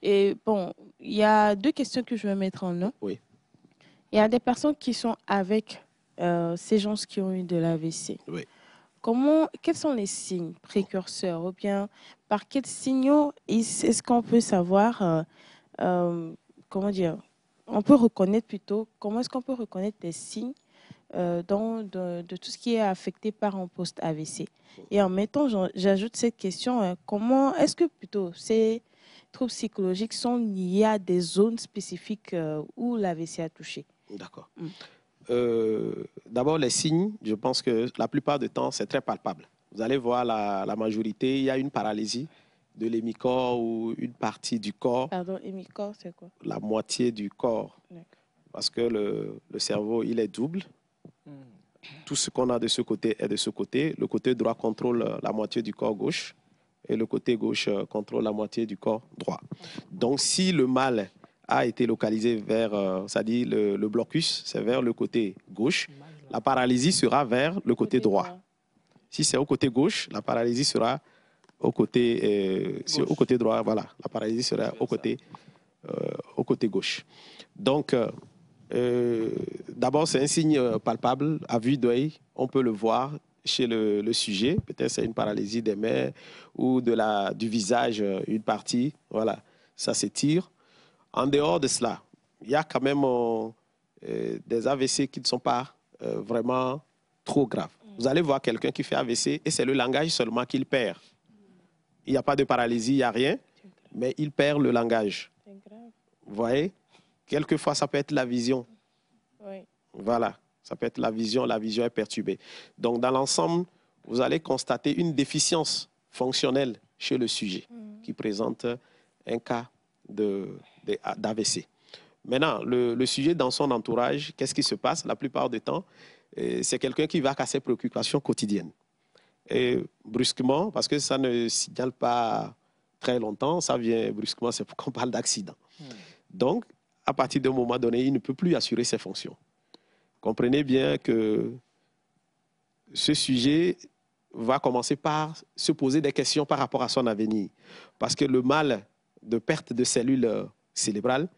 Et bon, il y a deux questions que je vais mettre en un. Oui. Il y a des personnes qui sont avec ces gens qui ont eu de l'AVC. Oui. Quels sont les signes précurseurs ou bien par quels signaux est-ce qu'on peut savoir, comment dire, on peut reconnaître plutôt, comment est-ce qu'on peut reconnaître des signes de tout ce qui est affecté par un post-AVC? Et en même temps, j'ajoute cette question, comment est-ce que plutôt ces troubles psychologiques sont liés à des zones spécifiques où l'AVC a touché? D'accord. d'abord, les signes, je pense que la plupart du temps, c'est très palpable. Vous allez voir la majorité, il y a une paralysie de l'hémicorps ou une partie du corps. Pardon, hémicorps, c'est quoi? La moitié du corps. Parce que le cerveau, il est double. Tout ce qu'on a de ce côté est de ce côté. Le côté droit contrôle la moitié du corps gauche et le côté gauche contrôle la moitié du corps droit. Donc, si le mal a été localisé vers, ça dit le blocus, c'est vers le côté gauche, la paralysie sera vers le côté droit. Si c'est au côté gauche, la paralysie sera au côté droit. Voilà, la paralysie sera au côté gauche. Donc, d'abord, c'est un signe palpable, à vue d'œil. On peut le voir chez le sujet. Peut-être c'est une paralysie des mains ou du visage, une partie. Voilà, ça s'étire. En dehors de cela, il y a quand même des AVC qui ne sont pas vraiment trop graves. Vous allez voir quelqu'un qui fait AVC et c'est le langage seulement qu'il perd. Il n'y a pas de paralysie, il n'y a rien, mais il perd le langage. Vous voyez? Quelquefois, ça peut être la vision. Oui. Voilà, ça peut être la vision est perturbée. Donc, dans l'ensemble, vous allez constater une déficience fonctionnelle chez le sujet qui présente un cas d'AVC. Maintenant, le sujet dans son entourage, qu'est-ce qui se passe la plupart du temps? C'est quelqu'un qui va à ses préoccupations quotidiennes. Et brusquement, parce que ça ne signale pas très longtemps, ça vient brusquement, c'est pour qu'on parle d'accident. Donc, à partir d'un moment donné, il ne peut plus assurer ses fonctions. Comprenez bien que ce sujet va commencer par se poser des questions par rapport à son avenir. Parce que le mal de perte de cellules cérébrales,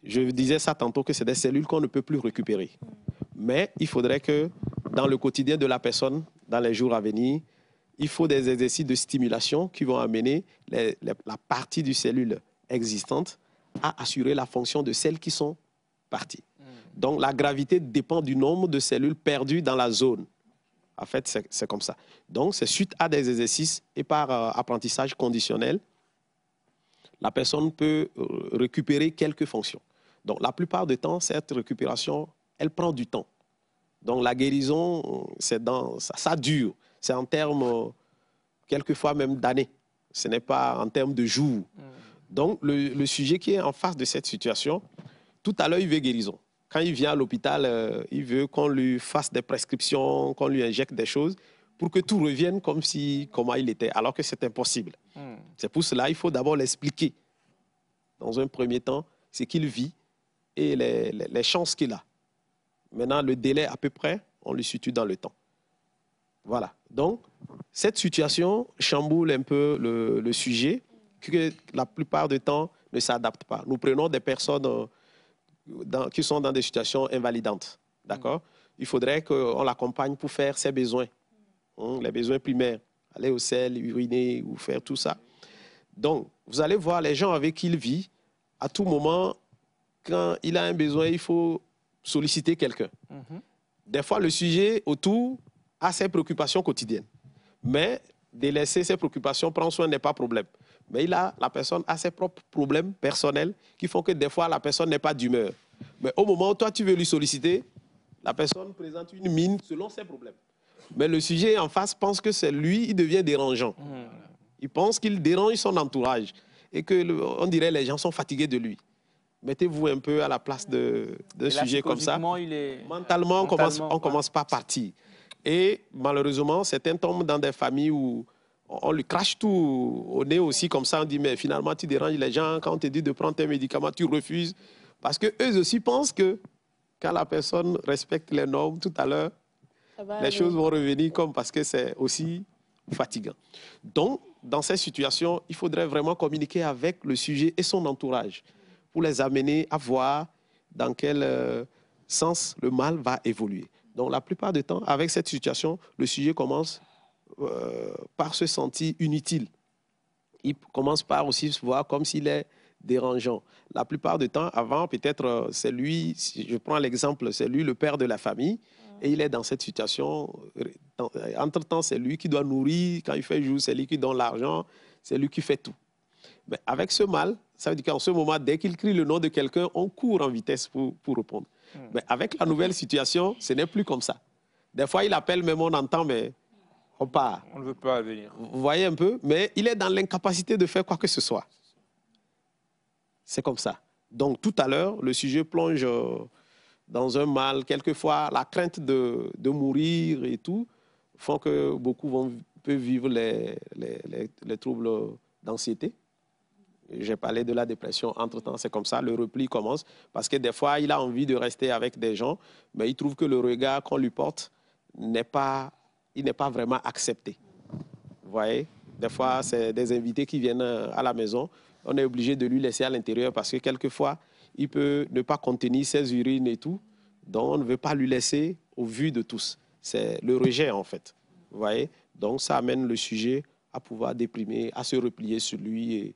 je disais ça tantôt que c'est des cellules qu'on ne peut plus récupérer. Mais il faudrait que dans le quotidien de la personne, dans les jours à venir, il faut des exercices de stimulation qui vont amener la partie du cellule existante à assurer la fonction de celles qui sont parties. Donc la gravité dépend du nombre de cellules perdues dans la zone. En fait, c'est comme ça. Donc c'est suite à des exercices et par apprentissage conditionnel, la personne peut récupérer quelques fonctions. Donc la plupart du temps, cette récupération, elle prend du temps. Donc la guérison, ça dure. C'est en termes, quelquefois même d'années. Ce n'est pas en termes de jours. Donc le sujet qui est en face de cette situation, tout à l'heure, il veut guérison. Quand il vient à l'hôpital, il veut qu'on lui fasse des prescriptions, qu'on lui injecte des choses pour que tout revienne comment il était, alors que c'est impossible. C'est pour cela qu'il faut d'abord l'expliquer. Dans un premier temps, ce qu'il vit et les chances qu'il a. Maintenant, le délai à peu près, on le situe dans le temps. Voilà. Donc, cette situation chamboule un peu le sujet, que la plupart du temps ne s'adapte pas. Nous prenons des personnes qui sont dans des situations invalidantes. D'accord? Il faudrait qu'on l'accompagne pour faire ses besoins, les besoins primaires, aller au sel, uriner ou faire tout ça. Donc, vous allez voir les gens avec qui il vit, à tout moment, quand il a un besoin, il faut solliciter quelqu'un. Des fois, le sujet autour a ses préoccupations quotidiennes. Mais délaisser ses préoccupations, prendre soin n'est pas problème. Mais la personne a ses propres problèmes personnels qui font que des fois, la personne n'est pas d'humeur. Mais au moment où toi, tu veux lui solliciter, la personne présente une mine selon ses problèmes. Mais le sujet en face pense que c'est lui, il devient dérangeant. Il pense qu'il dérange son entourage et qu'on dirait les gens sont fatigués de lui. Mettez-vous un peu à la place d'un sujet comme ça. Mentalement, on commence par partir. Et malheureusement, certains tombent dans des familles où on lui crache tout au nez aussi, comme ça, on dit, mais finalement, tu déranges les gens. Quand on te dit de prendre tes médicaments, tu refuses. Parce qu'eux aussi pensent que quand la personne respecte les normes, tout à l'heure, les choses vont revenir comme parce que c'est aussi fatigant. Donc, dans ces situations, il faudrait vraiment communiquer avec le sujet et son entourage pour les amener à voir dans quel sens le mal va évoluer. Donc, la plupart du temps, avec cette situation, le sujet commence par se sentir inutile. Il commence par aussi se voir comme s'il est dérangeant. La plupart du temps, avant, peut-être, c'est lui, si je prends l'exemple, c'est lui le père de la famille, et il est dans cette situation. Entre-temps, c'est lui qui doit nourrir, quand il fait jour, c'est lui qui donne l'argent, c'est lui qui fait tout. Mais avec ce mal, Ça veut dire qu'en ce moment, dès qu'il crie le nom de quelqu'un, on court en vitesse pour répondre. Mais avec la nouvelle situation, ce n'est plus comme ça. Des fois, il appelle, même on entend, mais on part. On ne veut pas venir. Vous voyez un peu? Mais il est dans l'incapacité de faire quoi que ce soit. C'est comme ça. Donc, tout à l'heure, le sujet plonge dans un mal. Quelquefois, la crainte de mourir et tout font que beaucoup peuvent vivre les troubles d'anxiété. J'ai parlé de la dépression. Entre-temps, c'est comme ça, le repli commence. Parce que des fois, il a envie de rester avec des gens, mais il trouve que le regard qu'on lui porte n'est pas vraiment accepté. Vous voyez? Des fois, c'est des invités qui viennent à la maison. On est obligé de lui laisser à l'intérieur parce que quelquefois, il peut ne pas contenir ses urines et tout. Donc, on ne veut pas lui laisser au vu de tous. C'est le rejet, en fait. Vous voyez? Donc, ça amène le sujet à pouvoir déprimer, à se replier sur lui et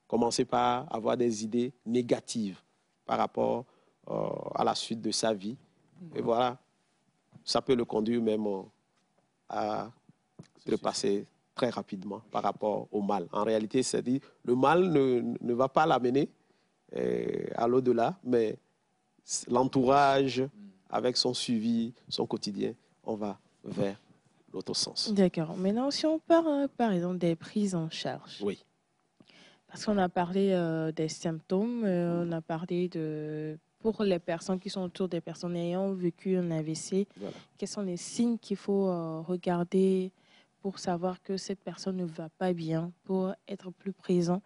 commencer par avoir des idées négatives par rapport à la suite de sa vie. Et voilà, ça peut le conduire même à repasser très rapidement par rapport au mal. En réalité, c'est-à-dire le mal ne va pas l'amener à l'au-delà, mais l'entourage, avec son suivi, son quotidien, on va vers l'autre sens. D'accord. Maintenant, si on parle, par exemple, des prises en charge. Oui. Parce qu'on a parlé des symptômes, on a parlé pour les personnes qui sont autour des personnes ayant vécu un AVC, voilà. Quels sont les signes qu'il faut regarder pour savoir que cette personne ne va pas bien, pour être plus présent.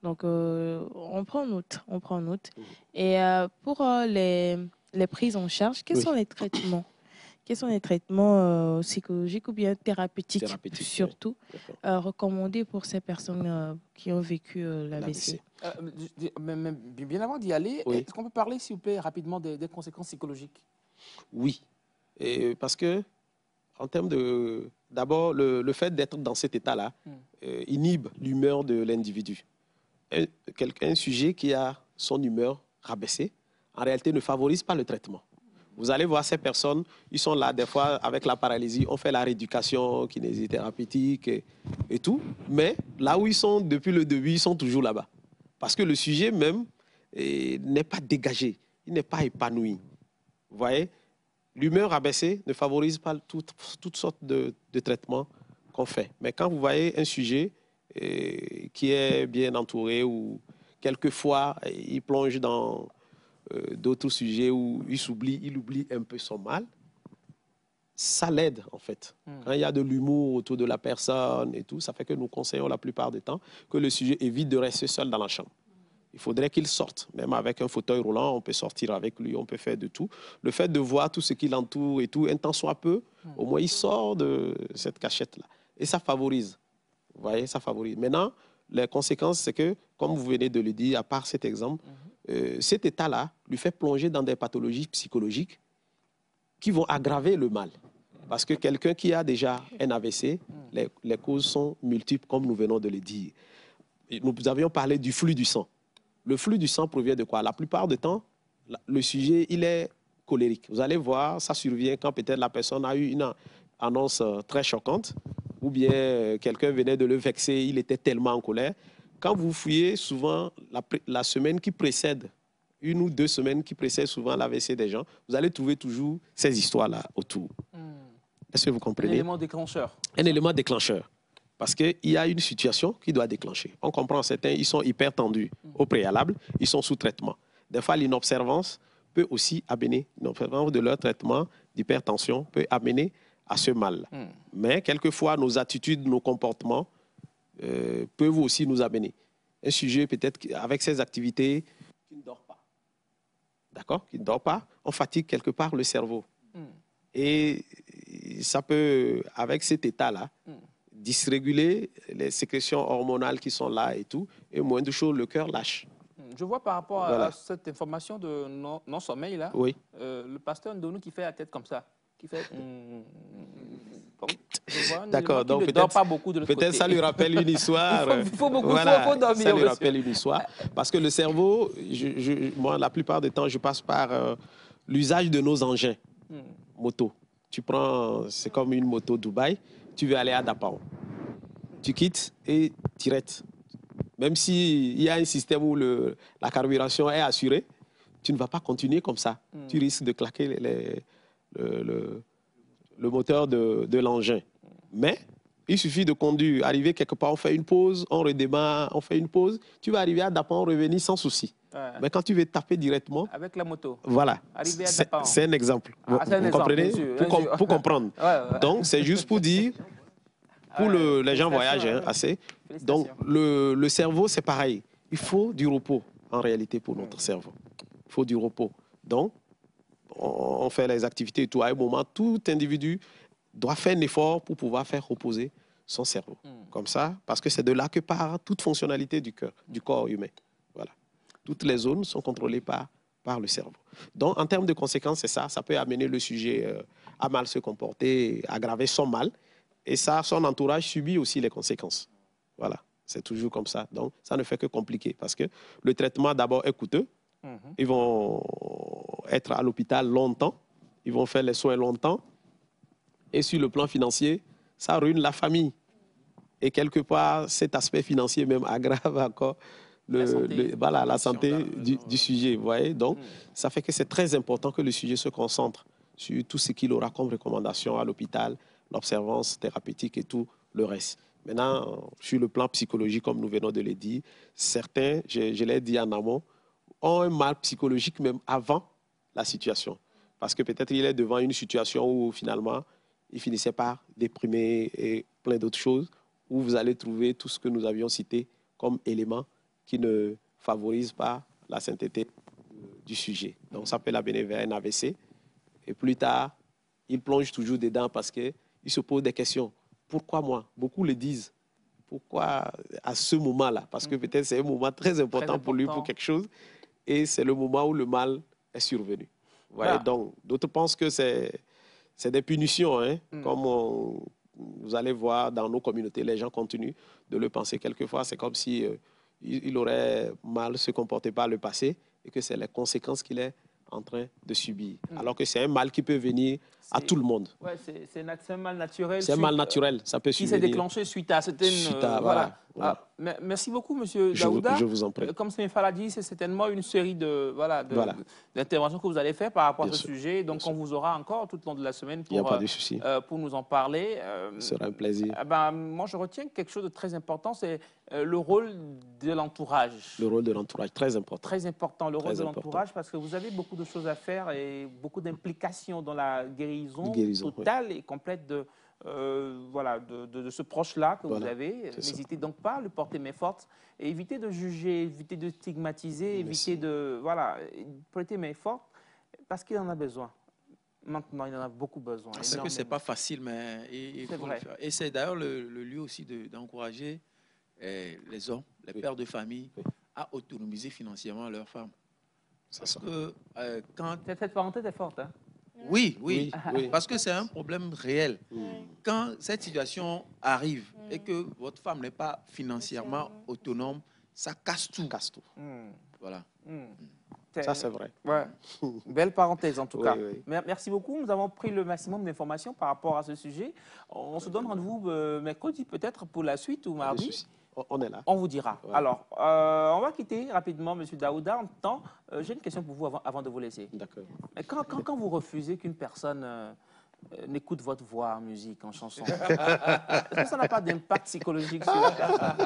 Donc, on prend note. Et pour les prises en charge, quels sont les traitements? Quels sont les traitements psychologiques ou bien thérapeutiques surtout, recommandés pour ces personnes qui ont vécu l'AVC? Bien avant d'y aller, est-ce qu'on peut parler, s'il vous plaît, rapidement des conséquences psychologiques? Oui, parce que en termes de... D'abord, le fait d'être dans cet état-là inhibe l'humeur de l'individu. Un sujet qui a son humeur rabaissée, en réalité, ne favorise pas le traitement. Vous allez voir ces personnes, ils sont là, des fois, avec la paralysie, on fait la rééducation kinésithérapeutique et tout. Mais là où ils sont depuis le début, ils sont toujours là-bas. Parce que le sujet même n'est pas dégagé, il n'est pas épanoui. Vous voyez? L'humeur abaissée ne favorise pas toutes sortes de traitements qu'on fait. Mais quand vous voyez un sujet qui est bien entouré ou quelquefois il plonge dans d'autres sujets où il oublie un peu son mal, ça l'aide en fait. Quand il y a de l'humour autour de la personne et tout, ça fait que nous conseillons la plupart du temps que le sujet évite de rester seul dans la chambre. Il faudrait qu'il sorte. Même avec un fauteuil roulant, on peut sortir avec lui, on peut faire de tout. Le fait de voir tout ce qui l'entoure et tout, un temps soit peu, au moins il sort de cette cachette-là. Et ça favorise. Vous voyez, ça favorise. Maintenant, les conséquences, c'est que, comme vous venez de le dire, à part cet exemple, cet état-là lui fait plonger dans des pathologies psychologiques qui vont aggraver le mal. Parce que quelqu'un qui a déjà un AVC, les causes sont multiples, comme nous venons de le dire. Nous avions parlé du flux du sang. Le flux du sang provient de quoi? La plupart du temps, le sujet, il est colérique. Vous allez voir, ça survient quand peut-être la personne a eu une annonce très choquante ou bien quelqu'un venait de le vexer, il était tellement en colère. Quand vous fouillez, souvent, la semaine qui précède, 1 ou 2 semaines qui précèdent souvent l'AVC des gens, vous allez trouver toujours ces histoires-là autour. Est-ce que vous comprenez? Un élément déclencheur. Un élément déclencheur. Parce qu'il y a une situation qui doit déclencher. On comprend, certains, ils sont hyper tendus au préalable, ils sont sous traitement. Des fois, l'inobservance peut aussi amener, l'inobservance de leur traitement d'hypertension peut amener à ce mal. Mais quelquefois, nos attitudes, nos comportements peuvent aussi nous amener. Un sujet peut-être avec ses activités qui ne dort pas. D'accord? Qui ne dort pas, on fatigue quelque part le cerveau. Et ça peut, avec cet état-là, dysréguler les sécrétions hormonales qui sont là et tout, et moins de choses, le cœur lâche. Je vois par rapport à cette information de non-sommeil, là, le pasteur Ndonou qui fait la tête comme ça, qui fait... D'accord, donc ne dort pas beaucoup de l'autre côté. Peut-être ça lui rappelle une histoire. Il faut beaucoup, faut dormir. Ça lui rappelle une histoire. Parce que le cerveau, moi, la plupart du temps, je passe par l'usage de nos engins moto. Tu prends, c'est comme une moto Dubaï, tu veux aller à Dapao. Tu quittes et tu arrêtes. Même s'il y a un système où la carburation est assurée, tu ne vas pas continuer comme ça. Tu risques de claquer le moteur de l'engin. Mais il suffit de conduire, arriver quelque part, on fait une pause, on redémarre, on fait une pause. Tu vas arriver à Dapan, revenir sans souci. Ouais. Mais quand tu veux taper directement... Avec la moto. Voilà. C'est un exemple. Vous comprenez? Pour comprendre. Ouais. Donc, c'est juste pour dire... Pour les gens voyagent assez. Donc, le cerveau, c'est pareil. Il faut du repos, en réalité, pour notre cerveau. Il faut du repos. Donc, on fait les activités et tout. À un moment, tout individu doit faire un effort pour pouvoir faire reposer son cerveau. Comme ça, parce que c'est de là que part toute fonctionnalité du corps humain. Voilà. Toutes les zones sont contrôlées par le cerveau. Donc, en termes de conséquences, c'est ça. Ça peut amener le sujet à mal se comporter, aggraver son mal. Et ça, son entourage subit aussi les conséquences. Voilà, c'est toujours comme ça. Donc, ça ne fait que compliquer parce que le traitement, d'abord, est coûteux. Ils vont être à l'hôpital longtemps. Ils vont faire les soins longtemps. Et sur le plan financier, ça ruine la famille. Et quelque part, cet aspect financier même aggrave encore la santé du sujet. Vous voyez? Donc, ça fait que c'est très important que le sujet se concentre sur tout ce qu'il aura comme recommandation à l'hôpital, l'observance thérapeutique et tout le reste. Maintenant, sur le plan psychologique, comme nous venons de le dire, certains, je l'ai dit en amont, ont un mal psychologique même avant la situation. Parce que peut-être il est devant une situation où finalement, il finissait par déprimer et plein d'autres choses, où vous allez trouver tout ce que nous avions cité comme éléments qui ne favorisent pas la sainteté du sujet. Donc ça peut l'amener vers un AVC. Et plus tard, il plonge toujours dedans parce que il se pose des questions. Pourquoi moi? Beaucoup le disent. Pourquoi à ce moment-là? Parce que peut-être c'est un moment très important pour lui, pour quelque chose. Et c'est le moment où le mal est survenu. Voyez, donc, d'autres pensent que c'est des punitions. Hein, comme vous allez voir dans nos communautés, les gens continuent de le penser. Quelquefois, c'est comme si il aurait mal se comporté par le passé et que c'est les conséquences qu'il est en train de subir. Alors que c'est un mal qui peut venir à tout le monde. Ouais, c'est un mal naturel. C'est un mal naturel, ça peut qui s'est déclenché suite à certaines... voilà. Merci beaucoup, M. Daouda. Je vous en prie. Comme Stéphane l'a dit, c'est certainement une série d'interventions que vous allez faire par rapport à ce sujet. Donc, on vous aura encore tout au long de la semaine pour nous en parler. Ce sera un plaisir. Moi, je retiens quelque chose de très important, c'est le rôle de l'entourage. Le rôle de l'entourage, très important. Très important, le rôle de l'entourage, parce que vous avez beaucoup de choses à faire et beaucoup d'implications dans la guérison totale et complète de ce proche-là que vous avez. N'hésitez donc pas à le porter main forte et évitez de juger, évitez de stigmatiser, évitez de prêter main forte parce qu'il en a besoin. Maintenant, il en a beaucoup besoin. C'est que ce n'est pas facile, mais il faut le faire. Et c'est d'ailleurs le lieu aussi d'encourager les hommes, les pères de famille à autonomiser financièrement leurs femmes. Parce que quand... Cette parenthèse est forte, hein? Oui, parce que c'est un problème réel. Quand cette situation arrive et que votre femme n'est pas financièrement autonome, ça casse tout. Voilà. Ça, c'est vrai. Ouais. Belle parenthèse, en tout cas. Oui. Merci beaucoup. Nous avons pris le maximum d'informations par rapport à ce sujet. On se donne rendez-vous mercredi, peut-être, pour la suite ou mardi. On est là. On vous dira. Ouais. Alors, on va quitter rapidement M. Daouda. En même temps, j'ai une question pour vous avant de vous laisser. D'accord. Quand vous refusez qu'une personne n'écoute votre voix en musique, en chanson, est-ce que ça n'a pas d'impact psychologique sur la personne?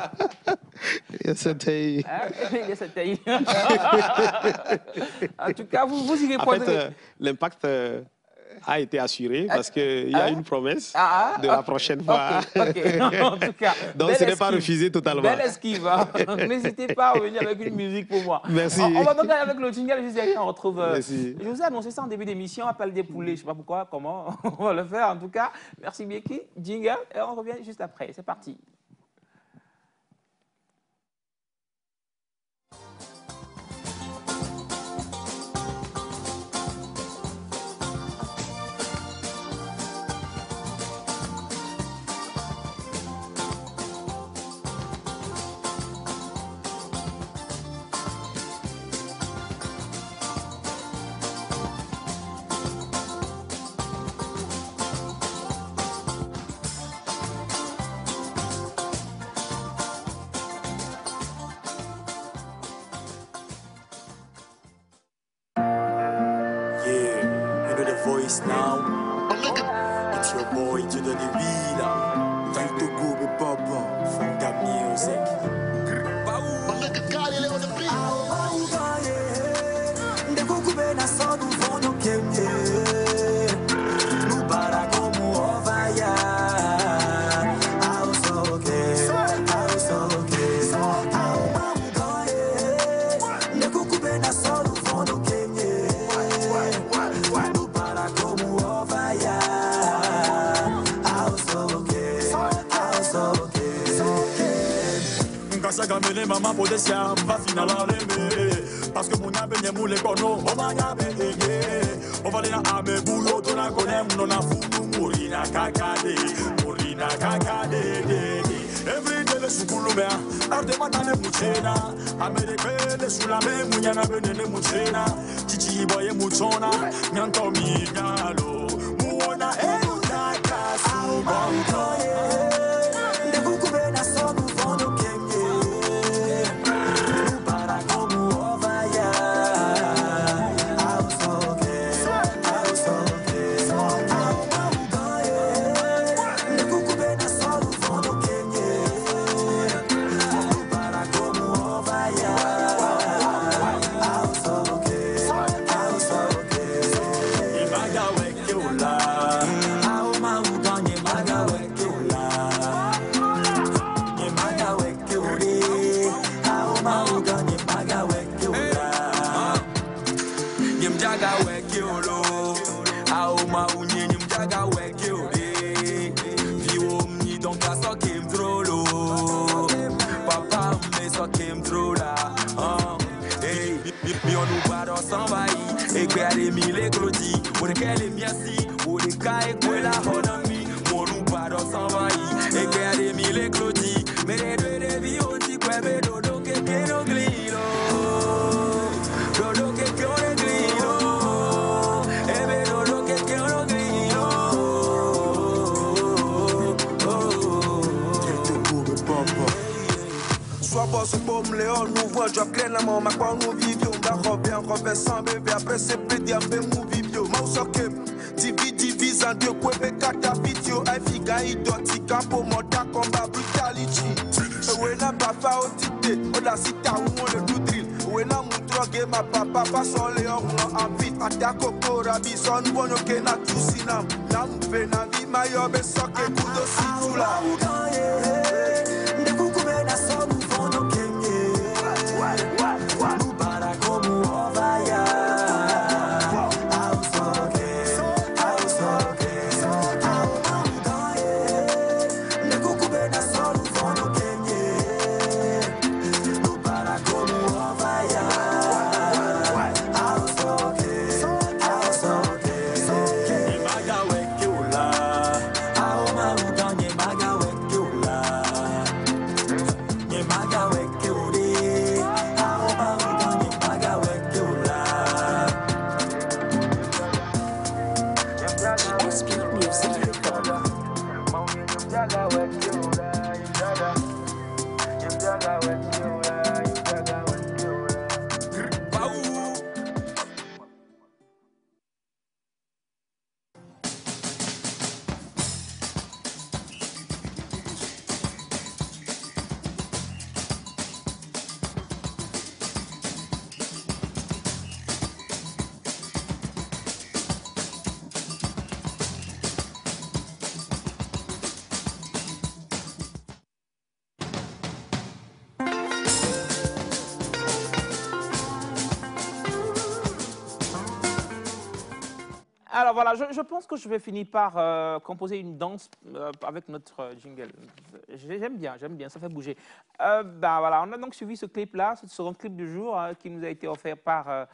En tout cas, vous y répondez. En fait, l'impact a été assuré parce qu'il y a une promesse de la prochaine fois. En tout cas, donc ce n'est pas refusé totalement. Belle esquive. N'hésitez pas à revenir avec une musique pour moi. Merci. On va donc aller avec le jingle juste derrière. On retrouve. Merci. Je vous ai annoncé ça en début d'émission. Appel des poulets. Je ne sais pas pourquoi, comment. On va le faire en tout cas. Merci Bieki. Jingle. Et on revient juste après. C'est parti. hear the voice now. It's your boy, Dieu de Villa. Time to go, be papa. From that music. Gamene maman podesia va finala leme parce que mon abenye moule kono o manya bege o valena ame bulo to na konem no na funu murina kakade every day le sukulu mea arte matane muchena amerike le sulame munyana benene muchena chichi boye muchona nyanto mi nyalo muona euna kasu bongo mille glodi, pour qu'elle est merci, pour les cas et que la honami, mon loup pas dans s'en vaille, et qu'elle est mille glodi, mais les deux des vies on dit quoi, mais dodo que no glilo, dodo que on glilo, et mais dodo que on glilo, Sois boss comme Léon, nous voit, je crée la maman, ma quoi nous vivions, bien refait sans bébé, après c'est pédiam, mon vivio, Mausokem, divise en deux, Québec, Kata, Video, Afiga, Idoti, Campo, Mota, Combat, Brutality. When I'm papa, au tité, on la cita, où on le doudril. When I'm drogué, ma papa, pas son léon, en vite, attaque au corabi, son bon, ok, na tout sinam, nam, venavi, mayo, besoke, kudo, si, tout là. Alors voilà, je pense que je vais finir par composer une danse avec notre jingle. J'aime bien, ça fait bouger. Ben voilà, on a donc suivi ce clip-là, ce second clip du jour qui nous a été offert par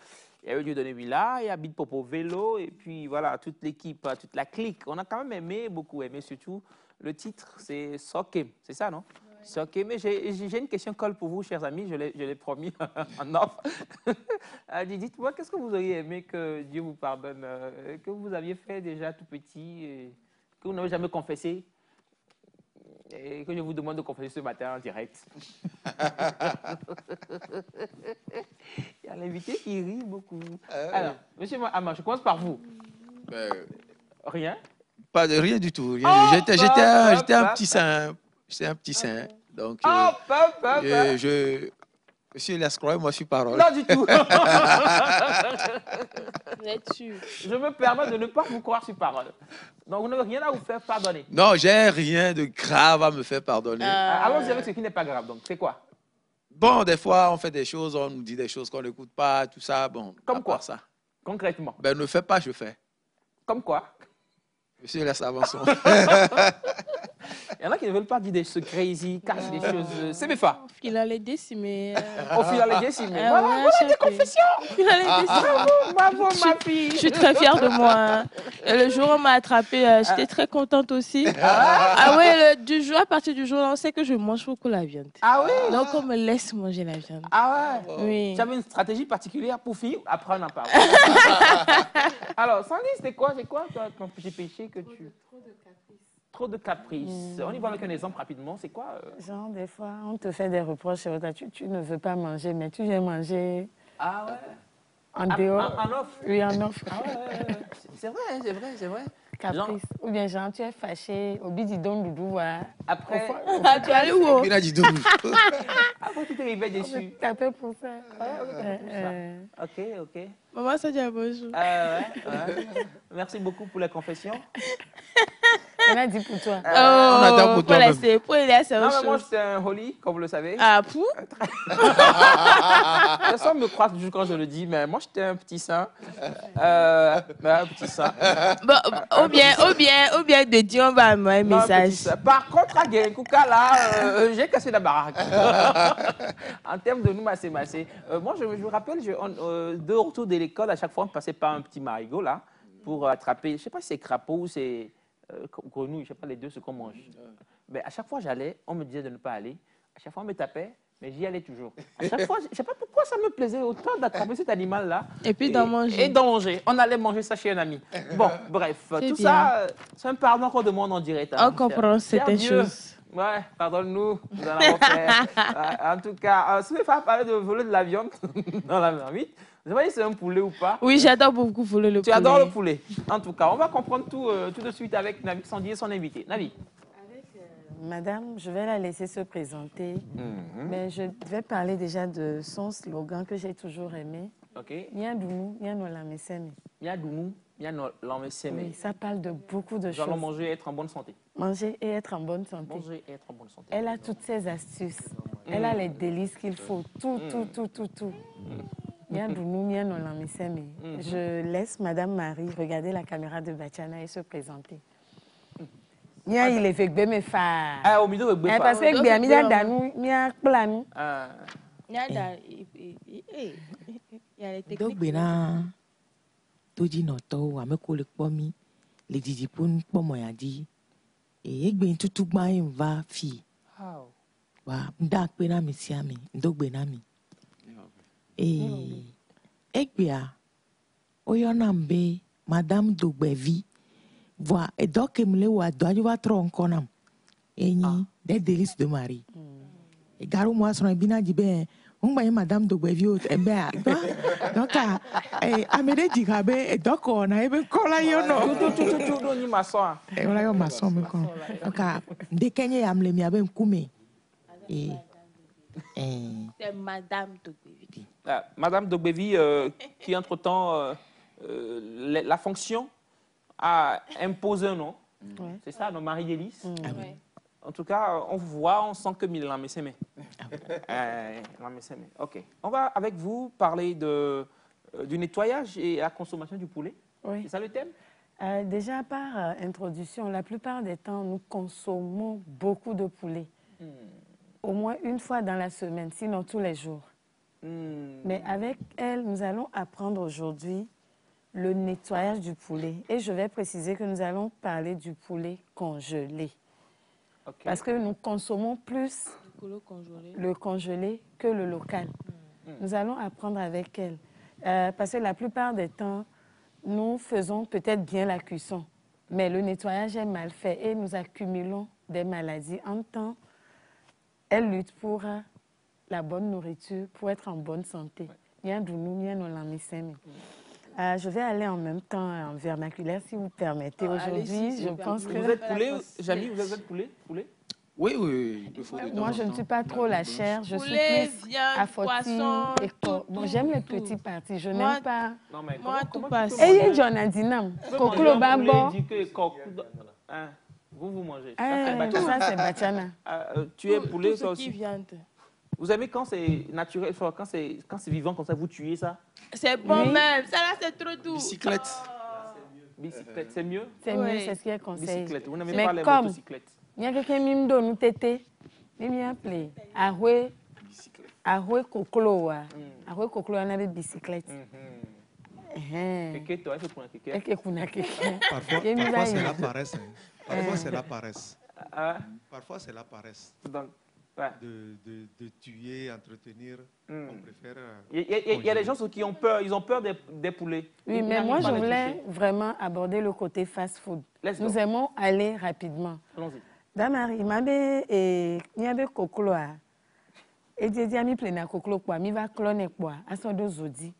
Dieudonné Villa et Abid Popo Vélo, et puis voilà, toute l'équipe, toute la clique. On a quand même aimé, beaucoup aimé surtout. Le titre, c'est Sokem, c'est ça, non? C'est OK, mais j'ai une question colle pour vous, chers amis, je l'ai promis en offre. Dites-moi, qu'est-ce que vous auriez aimé que Dieu vous pardonne, que vous aviez fait déjà tout petit, et que vous n'avez jamais confessé, et que je vous demande de confesser ce matin en direct. Il y a l'invité qui rit beaucoup. Alors, monsieur Ama, je commence par vous. Rien? Pas de rien du tout. Rien. Oh, J'étais un petit saint. J'étais un petit saint. Donc, Monsieur Elias, croyez-moi sur parole. Non, du tout. Vous êtes sûr? Je me permets de ne pas vous croire sur parole. Donc, vous n'avez rien à vous faire pardonner. Non, j'ai rien de grave à me faire pardonner. Allons-y avec ce qui n'est pas grave. Donc, c'est quoi? Bon, des fois, on fait des choses, on nous dit des choses qu'on n'écoute pas, tout ça. Bon, comme quoi ça. Concrètement? Ben, ne fais pas, je fais. Comme quoi? Monsieur, laisse avançons. Il y en a qui ne veulent pas dire des secrets ici, cachent des choses. C'est mes femmes. Au fil à les décimer. Au fil à les décimer. Voilà, des confessions. Au fil à les décimer. Bravo, ma fille. Je suis très fière de moi. Le jour où on m'a attrapée, j'étais très contente aussi. Ah ouais, à partir du jour, on sait que je mange beaucoup la viande. Ah oui? Donc on me laisse manger la viande. Ah ouais? Oui. Tu avais une stratégie particulière pour finir? Après, on en parle. Alors, Sandy, c'est quoi ton petit péché que tu... Trop de caprices. On y va avec un exemple rapidement. C'est quoi Genre, des fois, on te fait des reproches. Tu ne veux pas manger, mais tu viens manger. Ah ouais? En dehors. En offre? Oui, en offre. Ah ouais. C'est vrai. Caprice. Genre... Ou bien, genre, tu es fâché. Au bididon doudou. Après. Tu es allé où? Après, tu t'es arrivé dessus. Tapé pour ça. Ok. Maman, ça dit bonjour. Ouais. Merci beaucoup pour la confession. On a dit pour toi. On attend pour toi. Pour Elias, c'est non, mais moi, j'étais un holy, comme vous le savez. Ah, pour? Personne me croit toujours quand je le dis, mais moi, j'étais un petit saint. Un petit saint. Bon, ou bien, de dire, on va envoyer un message. Par contre, à Guérékouka, là, j'ai cassé la baraque. En termes de nous, massé. Moi, je me rappelle, de retour de l'école, à chaque fois, on passait par un petit marigot, là, pour attraper, je ne sais pas si c'est crapaud ou c'est... grenouille, je ne sais pas les deux ce qu'on mange. Mais à chaque fois j'allais, on me disait de ne pas aller. À chaque fois on me tapait, mais j'y allais toujours. À chaque fois, je ne sais pas pourquoi ça me plaisait autant d'attraper cet animal-là. Et puis d'en manger. Et d'en manger. On allait manger ça chez un ami. Bon, bref, tout bien. Ça, c'est un pardon qu'on demande en direct. On comprend certaines choses. Ouais, pardonne-nous, nous allons faire. En tout cas, si vous faites parler de voler de la viande dans la marmite, vous savez si c'est un poulet ou pas? Oui, j'adore beaucoup voler le poulet. Tu adores le poulet. En tout cas, on va comprendre tout de suite avec Navi Sandy et son invité. Navi. Madame, je vais la laisser se présenter, mais je vais parler déjà de son slogan que j'ai toujours aimé. Ok. Miadoumou, mianolameseme. Miadoumou, mianolameseme. Oui, ça parle de beaucoup de choses. Nous allons manger et être en bonne santé. Manger et être en bonne santé. Manger et être en bonne santé. Elle a toutes ses astuces. Elle a les délices qu'il faut. Tout. Je laisse Madame Marie regarder la caméra de Batiana et se présenter. Nia il est fait que mes fa. Ah au milieu de fa. Parce que bien mia danou mia plan. Nia da donc bena toji noto wa me ko le pomi le didipun pomo ya di e egbe tutu gba yin va fi. Wa nda pe na mi si ami ndogbe na mi. Egbia oyonambe Madame Dogbevi voit et donc me le wa doit va tronc nam eni des délices de Marie et garo moi son bina dibe on ba Madame Dogbevi o ebe donc amede digabe et donc on a ebe kola yo no tout ni maçon et on a yo maçon me kon donc de kenye amle mi abe nkume c'est Madame Dogbevi. Madame Dogbevi, qui entre-temps, la fonction a imposé un nom. C'est ça, nos Marie Délice. En tout cas, on voit, on sent que Milan Messémé. Ok. On va avec vous parler du nettoyage et la consommation du poulet. Oui. C'est ça le thème? Déjà, par introduction, la plupart des temps, nous consommons beaucoup de poulet. Au moins une fois dans la semaine, sinon tous les jours. Mais avec elle, nous allons apprendre aujourd'hui le nettoyage du poulet. Et je vais préciser que nous allons parler du poulet congelé. Okay. Parce que nous consommons plus le congelé que le local. Nous allons apprendre avec elle. Parce que la plupart des temps, nous faisons peut-être bien la cuisson, mais le nettoyage est mal fait et nous accumulons des maladies. En temps, elle lutte pour la bonne nourriture, pour être en bonne santé. Je vais aller en même temps en vernaculaire, si vous permettez. Aujourd'hui, je pense que... Vous êtes poulet, Jamie, vous êtes poulet? Oui, oui. Moi, je ne suis pas trop la chair. Je suis plus poisson, bon, j'aime les petits parties. Je n'aime pas... Non, mais moi, tout passe. Et John a dit non. Koklo babo. Vous mangez. Ça, c'est bachana. Tu es poulet, ça aussi. Vous aimez quand c'est naturel, quand c'est vivant comme ça, vous tuez ça? C'est bon même. Ça là, c'est trop doux. Bicyclette. Bicyclette, c'est mieux? C'est mieux, c'est ce qu'il conseille. Bicyclette, vous n'aimez pas les motocyclettes? Il y a quelqu'un qui me donne tété. Il m'a appelé. Ahoué koklo. Ahoué koklo, on a des bicyclettes. Kéké, toi, il faut prendre kéké. Parfois, c'est la paresse. Parfois, c'est la paresse. Parfois, c'est la paresse. De tuer, entretenir. On préfère. Il y a des gens qui ont peur, ils ont peur des poulets. Oui, mais moi, je voulais vraiment aborder le côté fast-food. Nous aimons aller rapidement. Allons-y. Damari, il y a des koklo. Et j'ai dit à mi plena koklo quoi, mi va cloner quoi, à son deux zodi.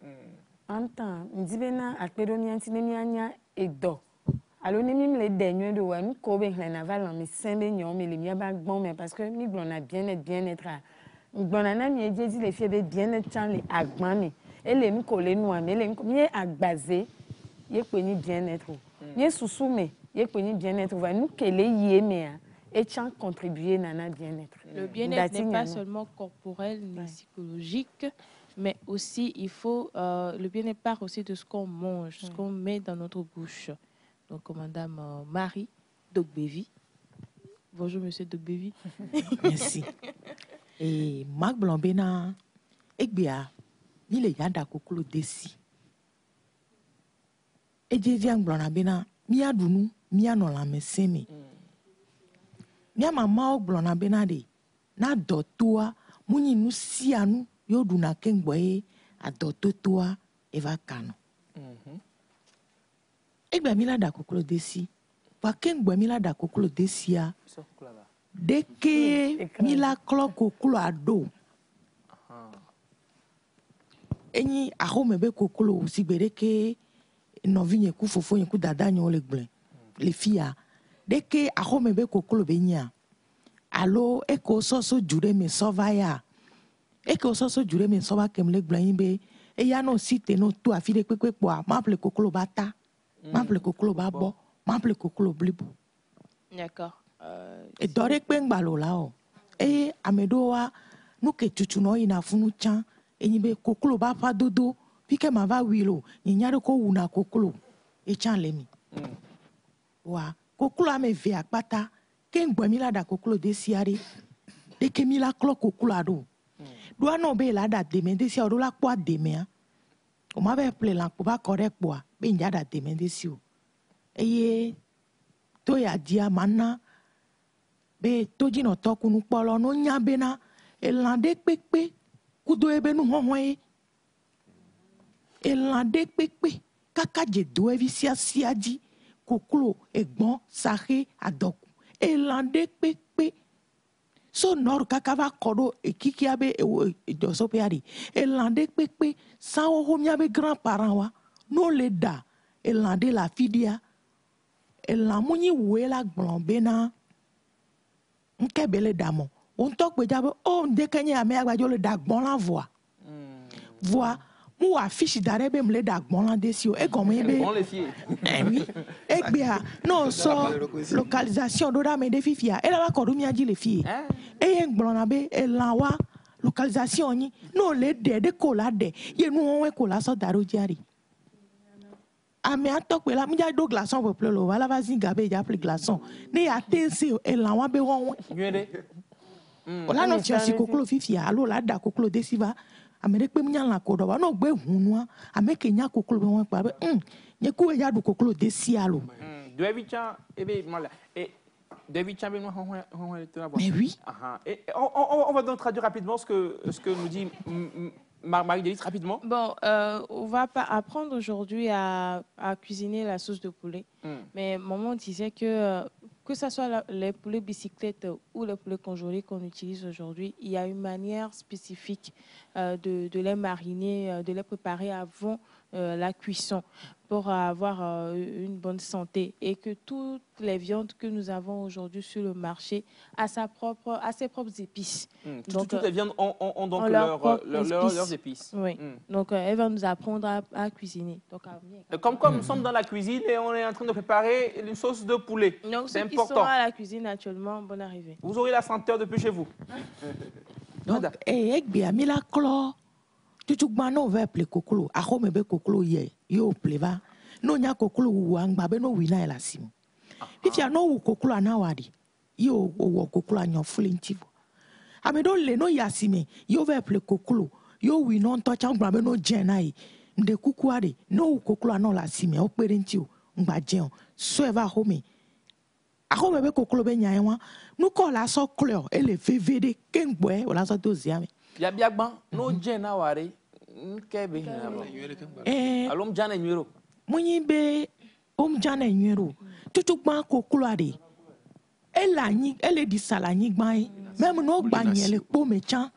En temps, me dit bena akpedoni antinemianya et do. Alors ni me les derniers de ouais, nous kobe naval mais saint-beignon mais les mia bag bon mais parce que mi blon a bien-être blon na mi dit les filles bien-être chan les agmani et les mi coller noir mais les mi agbaser yé peni bien-être. Yé sousou mais yé peni bien-être va nous kele yé mais et chan contribuer nana bien-être. Le bien-être n'est pas seulement corporel mais psychologique. Mais aussi, il faut le bien-être part aussi de ce qu'on mange, ce qu'on met dans notre bouche. Donc, Madame Marie Dogbevi. Bonjour, Monsieur Dogbevi. Merci. Et Marc Blambena, Egbia, il est yada kokolo desi. Et je viens Blambena, mia dunu, mia no la meseme. Mia mama Blambena de, na dotua, muni nu sianu. Yo duna kengboye a doto toa eva kano. Egba mila da kokolo desi. Wa kengboye mila da kokolo desia. Deke mila klo kokolo ado. Eni aho mebe kokolo sigbere ke novi nyeku fofo nyeku dada nyo le gble. Le fia. Deke aho mebe kokolo benya. Alo eko soso jure me sovaya. Et que ça se dure mais ça va comme les blancs et y a non site non tout à filer quoi quoi m'appelle kokolo bata m'appelle kokolo babo m'appelle kokolo blibo. D'accord. Et doré peng balo là et amedoa nous que tu no ina funu chan et ni be kokolo ba pa dodo puis que ma va wilo ni nyare ko una kokolo et chan lemi. Wa kokolo ame ve akpata ken gbo mi la da kokolo de siari de ke mi la klo kokolo ado. Doa no be la da demande si o la kwa demea. O ma be ple la ko ba correct boa be nya da demande si o. Eye to ya dia mana be to jino to kunu polo no nya be na elande pepe kudo ebe nu hohoe. Elande pepe kaka je do evi sia di koklo egbon sahe adoku. Elande pepe so nor kakava kodo ekiki abe do so peari elande pepe sa o homia be grand parent wa no le da elande la fidia elamuni wela gbonbena nkebele damo on tok pe jabe o ndekenye ame agbajo le da gbon la voix voix mu affiche darebe mle da gbon la desio e comme ebe on les fier oui e bia non so localisation do da me de fifia e la ba kodu mi aji le fie e gbon na be e la wa localisation ni no le de ko la de ye nu won ko la so daro jari ame atok pe la mi ja do glaçon pour plelo wala vas-y gabe ja appelle glaçon ne atense e la wa be won ola no ti si kokolo fifia alo la da kokolo desiva amere pe mnya la kodo ba no gbe hunua ameke nya kokolo be won pa be nye ku ya du kokolo desialo do evicha ebe mala et David Chamberlain, mais oui. Et on va donc traduire rapidement ce que nous dit Marie-David, rapidement. Bon, on va pas apprendre aujourd'hui à cuisiner la sauce de poulet. Mais maman disait que ce soit les poulets bicyclettes ou les poulets congelés qu'on utilise aujourd'hui, il y a une manière spécifique de les mariner, de les préparer avant la cuisson pour avoir une bonne santé et que toutes les viandes que nous avons aujourd'hui sur le marché a ses propres épices. Donc, toutes les viandes ont donc leurs épices. Oui. Donc, elle va nous apprendre à cuisiner. Donc, comme nous sommes dans la cuisine et on est en train de préparer une sauce de poulet. Donc, c'est important. Ceux qui sont à la cuisine actuellement, bonne arrivée. Vous aurez la senteur depuis chez vous. Donc, tutugbano ve ple kokolo ahome be kokolo ye yo pleva no nya kokolo wangba be no wina ela sim fifia no wu kokolo anawadi yo wo kokolo anyo fulintivo amedo le no yasime yo ve ple kokolo yo wi no nto changba be no jenai nde kukuade no wu kokolo anola sime o perenti o ngba jen so eva home ahome be kokolo be nya enwa nu ko la so clear ele vvd kengboe o la so doziame ya biagban no jena ware nkebe alom jana nyero munyi be jana nyero tutugban kokolo ade ele di sala nyi gban même no gba nyele po mechan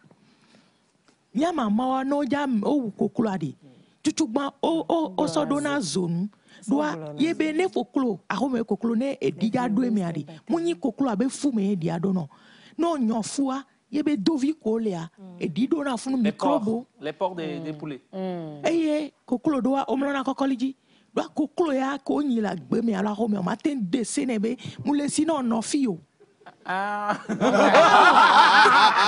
ya mama wa no ja o kokolo ade tutugban o so do na zone doa yebe ne kokolo ahome kokolo ne ediga do emi ade munyi kokolo abe fu me edi ado no nyofua yebe dovi kolea et dido na funu microbo les porcs des poulets eye kokolo doa omlona kokoliji doa kokolo ya ko nyila gbe me ala home o matin de senebe mule sino no fio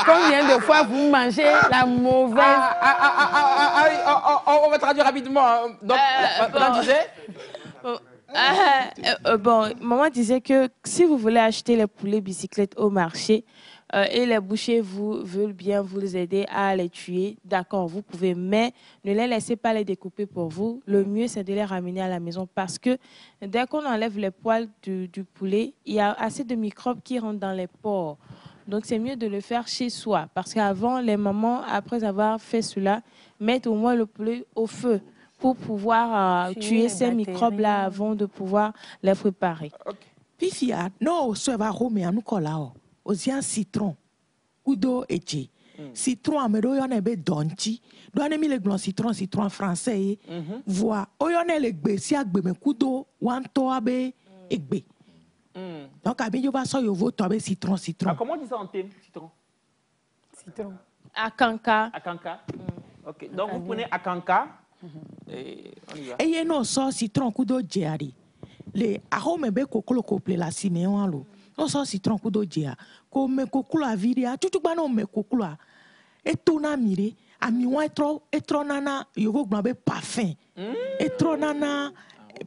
Combien de fois vous mangez la mauvaise on va traduire rapidement donc maman disait maman disait que si vous voulez acheter les poulets bicyclettes au marché et les bouchers veulent bien vous aider à les tuer, d'accord, vous pouvez, mais ne les laissez pas les découper pour vous. Le mieux, c'est de les ramener à la maison parce que dès qu'on enlève les poils du poulet, il y a assez de microbes qui rentrent dans les pores. Donc, c'est mieux de le faire chez soi parce qu'avant, les mamans, après avoir fait cela, mettent au moins le poulet au feu pour pouvoir tuer ces microbes-là avant de pouvoir les préparer. Pifia, non, ça va remettre à nous coller. Ozia citron, kudo eche. Citron amedo yone be donchi. Doane mi le glon citron français. Voix. Oyone le gbe si agbe me kudo wanto abe egbe. Donc abi yo ba so yo voto abe citron. Comment on dit ça en thème, citron? Citron. Akanka. Akanka. Ok. Donc vous prenez akanka. Et on y va. Et ye no so citron kudo jeari. Le ahome be kokolo kople la simeon alo. Non so citron kudo jea ko me kokula viria tutugba no me kokula etona mire ami wa etro nana yogo gba be parfum etro nana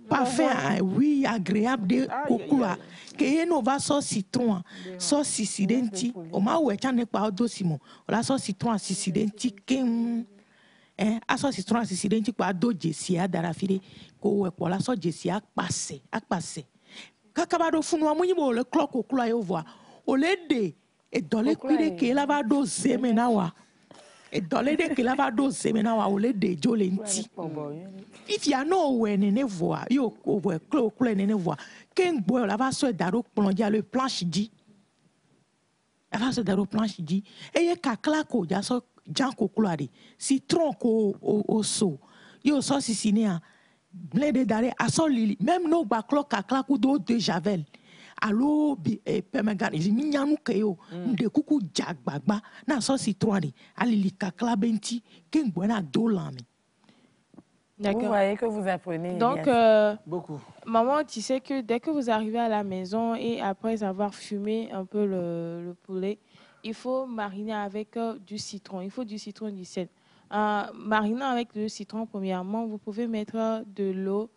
parfum oui agréable de kokula que no va so citron so sisidenti o ma we chane pa odosimo la so citron sisidenti kem aso citron sisidenti pa do jesia darafire ko we ko la so jesia akpase kakabado funu amunyi bo le clock okula yo voa o le de e dole kwire ke la va do zemena wa e dole de ke la va do zemena wa o le de jole nti if ya no we ne voa yo o we clock ne voa ken boy la va so daro plonger le planche di la va so daro planche di e ye kakla ko ja so jan kokula de citron ko o so yo so sisinia blende dare aso lili même no ba clock akla ku do de javel allo pemegan minyanu keyo nde kuku jagbagba na so citron de alili kakla benti kengbo na dolami. Vous voyez que vous apprenez. Donc beaucoup. Maman, tu sais que dès que vous arrivez à la maison et après avoir fumé un peu le poulet, il faut mariner avec du citron. Il faut du citron, du sel. Marinant avec le citron, premièrement, vous pouvez mettre de l'eau,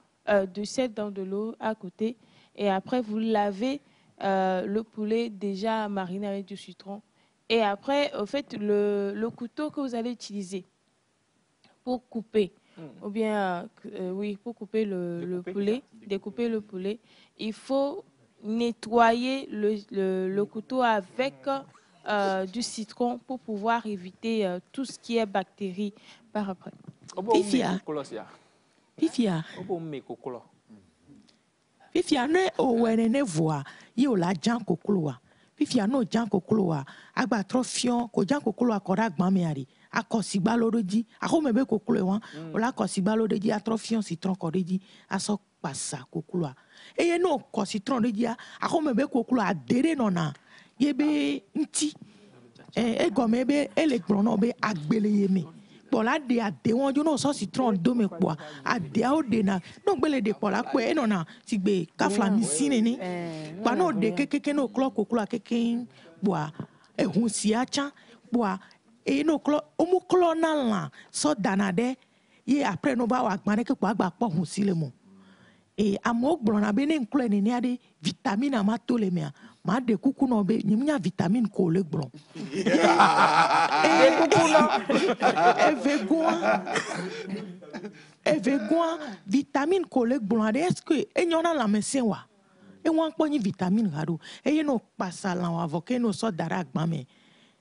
du sel dans de l'eau à côté. Et après, vous lavez le poulet déjà mariné avec du citron. Et après, au fait, le couteau que vous allez utiliser pour couper, ou bien, oui, pour couper le poulet, découper le poulet, il faut nettoyer le couteau avec du citron pour pouvoir éviter tout ce qui est bactéries par après. Fifia ne owene ne voa yo la jan kokoloa. Fifia no jan kokoloa agba trofion ko jan kokoloa ko ra gban me ari a kosigba lo de di a ko me be koklo wan o la kosigba lo de di a trofion citron ko de di a so passa koklo e ye no ko citron de di a ko me be koklo a dere no na ye be nti e gome be ele gbon no be agbele ye me pola de ade won jo no so citron do me po ade a o de na no gbele de pola pe e no na ti gbe ka flamicine ni pa no de keke no clock koklo keke boa ehun si acha boa e no clo omu clo na la so danade ye après no ba wa gbane ke kwa gba po hun si le mo e amo gbon na be ne nklo ni ni ade vitamine ma to le me ma de kuku no be ni nya vitamine ko le gbon e kuku no e vegoa vitamine ko le gbon ade est-ce que e nyona la médecin wa e wan po ni vitamine gado e ye no passa la wa avocat no so dara gba me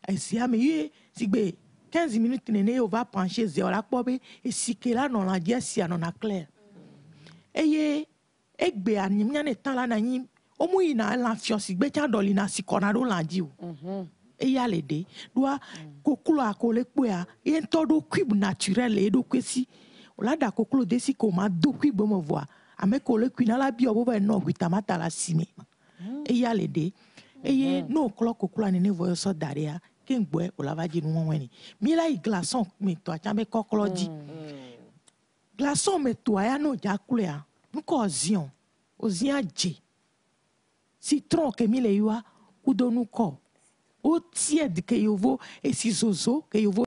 e si ame ye sigbe 15 minutes nene on va pencher zéro la pobe et si que là non la dia si non na clair e ye egbe animia ne tan la na yin o mu ina la fion sigbe cha doli na si konado la di o e ya le de doa kokolo akole pe a e todo cube naturel e do kwesi o la da kokolo de si ko ma do cube mo voir ame ko le kwina la bi o bo no guitamata la sime e ya le de e ye no klo kokolo ne voyo so daria kengwe o la va di no weni mi la glaçon me to a chambe kokolo di glaçon me to ya no ja kulea nko zion o zian je citron que mi le yua udonu ko o tiède que yo vo e si zozo que yo vo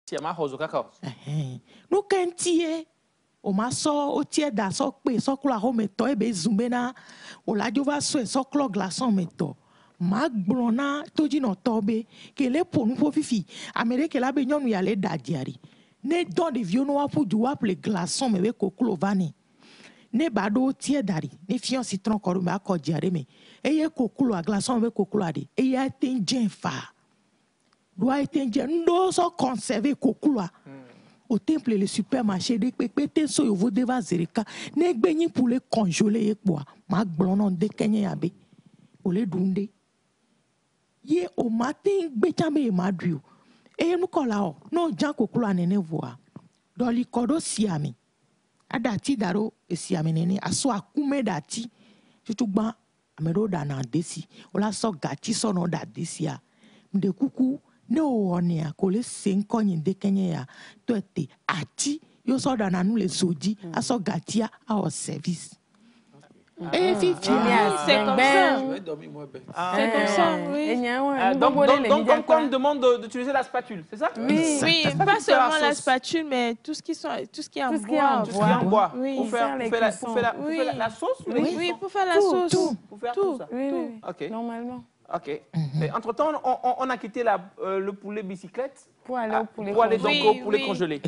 si ama hozo kakao no kentie o ma so o tiède so pe so kula ho me to e be zumbena o la jo va so so klo glaçon me to ma gblona toji no tobe ke le ponu fo fifi amerike la be nyonu ya le da diari ne don de vieux no wa pu du wa ple glaçon me be koklo vani ne bado tie dari ne fion citron ko ba ko diari me eye koklo a glaçon be koklo ade eye tenjen fa doit tenjen ndo so conserver koklo au temple le supermarché de pépé so yo vo deva zereka ne gbenyin pour le congeler e po ma gblono de kenye yabe o le dunde ye o matin gbe chambe e madrio e nu kola o no jan kokolo anene voa doli kodo siami adati daro e siami nene aso akume dati tutugba amero da na desi ola so gati so no da desi a mde kuku ne o onia ko le senko nyin de kenye ya to ete ati yo so da na nu le soji aso gati a au service. Et c'est comme ça. Je vais dormir moins bien. C'est comme ça, oui. Donc, on me demande d'utiliser la spatule, c'est ça? Oui, oui, pas seulement la spatule, mais tout ce qui est en bois. Tout ce qui est en bois. Oui. Pour faire la sauce? Oui, pour faire la sauce. Pour faire tout ça? Oui, ok. Normalement. Ok. Entre-temps, on a quitté le poulet bicyclette pour aller au poulet au poulet congelé.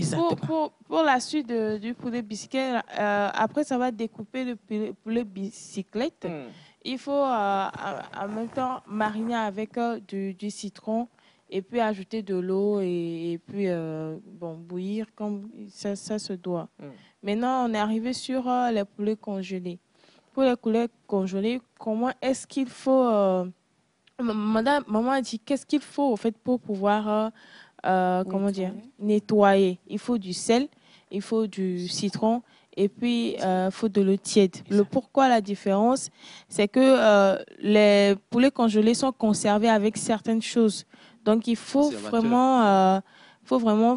Pour la suite du poulet bicyclette, après ça va découper le poulet bicyclette. Il faut en même temps mariner avec du citron et puis ajouter de l'eau et puis bouillir comme ça se doit. Maintenant, on est arrivé sur les poulets congelés. Pour les poulets congelés, comment est-ce qu'il faut... Maman a dit qu'est-ce qu'il faut au fait pour pouvoir nettoyer. Il faut du sel, il faut du citron et puis il faut de l'eau tiède. Pourquoi la différence, c'est que les poulets congelés sont conservés avec certaines choses. Donc il faut vraiment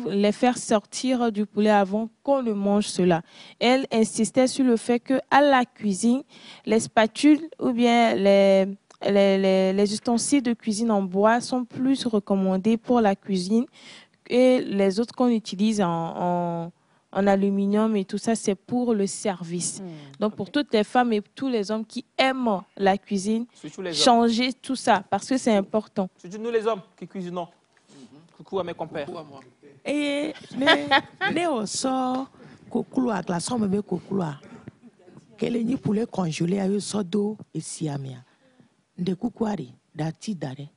les faire sortir du poulet avant qu'on le mange cela. Elle insistait sur le fait que à la cuisine, les spatules ou bien les ustensiles de cuisine en bois sont plus recommandés pour la cuisine et les autres qu'on utilise en aluminium et tout ça, c'est pour le service. Donc, pour toutes les femmes et tous les hommes qui aiment la cuisine, changez tout ça parce que c'est important. Surtout nous les hommes qui cuisinons. Coucou à mes compères. Coucou à moi. Et les osso, coucou à glaçon, mais coucou à quel est pour les congeler à eux sodo et siamia. De kukwari dati dare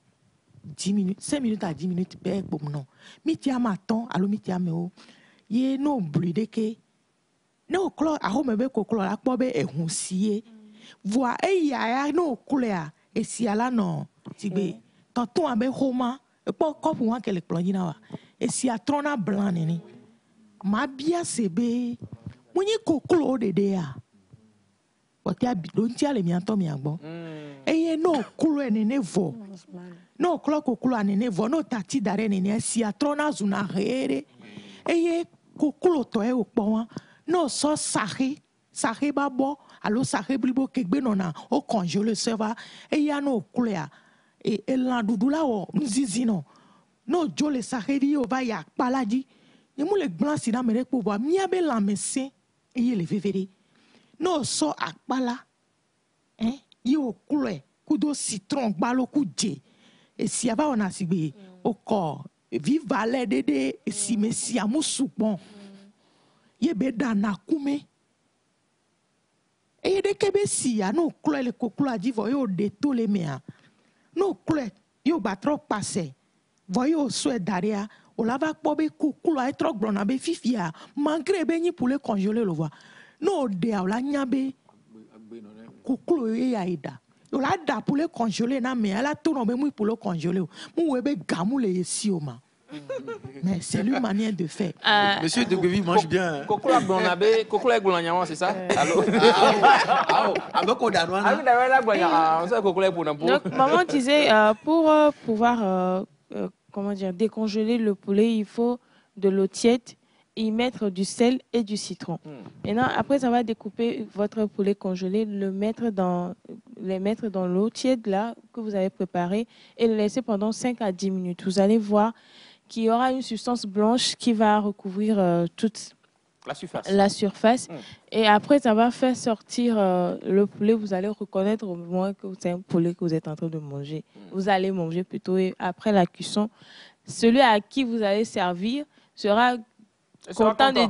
10 minutes 5 minutes à 10 minutes per bom non mi tia maton alo mi tia me o ye no bride ke no klo a ho me be koklo la po be ehun sie voa e ya no klea e si ala no tigbe tonton abe homa Pour couple moi qu'elle plonge na wa. Et si a trona blanc nini. Ma bia sebe. Mwenye kokolo de dea. Otia bidontia le mianto miagbo. Eye no kulo nene vo. No kulo kokolo nene vo no tati dare nene si a trona zuna rere. Eye kokolo to e okpo no so sahi babo alo sahi blibo kegbe nona o congeler serva eye no kulo ya e la dudula o nzizi no jole sahi di o va ya paladi. Ni mo le glan si na mere po bo mi abe la mesin eye le vevere. No so akpala yo kulo kudo citron gbalo kuje e si ava ona sigbe o ko viva le dede e si mesi amusupon ye be dana kume e de kebe si ya no kulo le kokula di vo yo de to le mea no kulo yo ba trop passé vo yo so daria o lava po be kokula e trop glona be fifia malgré be ni pour le congeler le voix no de la nyabe kukulo ye ya ida yo la da pour le congeler na me ala to no be mu pour le congeler mu we be gamu le yesi o ma mais c'est une manière de faire. Monsieur de Guevi mange bien. Kukulo glonabe kukulo glonyawa c'est ça? Allô? Donc maman disait pour pouvoir comment dire décongeler le poulet, il faut de l'eau tiède, y mettre du sel et du citron. Maintenant, après, ça va découper votre poulet congelé, les mettre dans l'eau tiède là que vous avez préparée et le laisser pendant 5 à 10 minutes. Vous allez voir qu'il y aura une substance blanche qui va recouvrir toute la surface. Et après, ça va faire sortir le poulet. Vous allez reconnaître au moins que c'est un poulet que vous êtes en train de manger. Vous allez manger plutôt. Et après la cuisson, celui à qui vous allez servir sera content de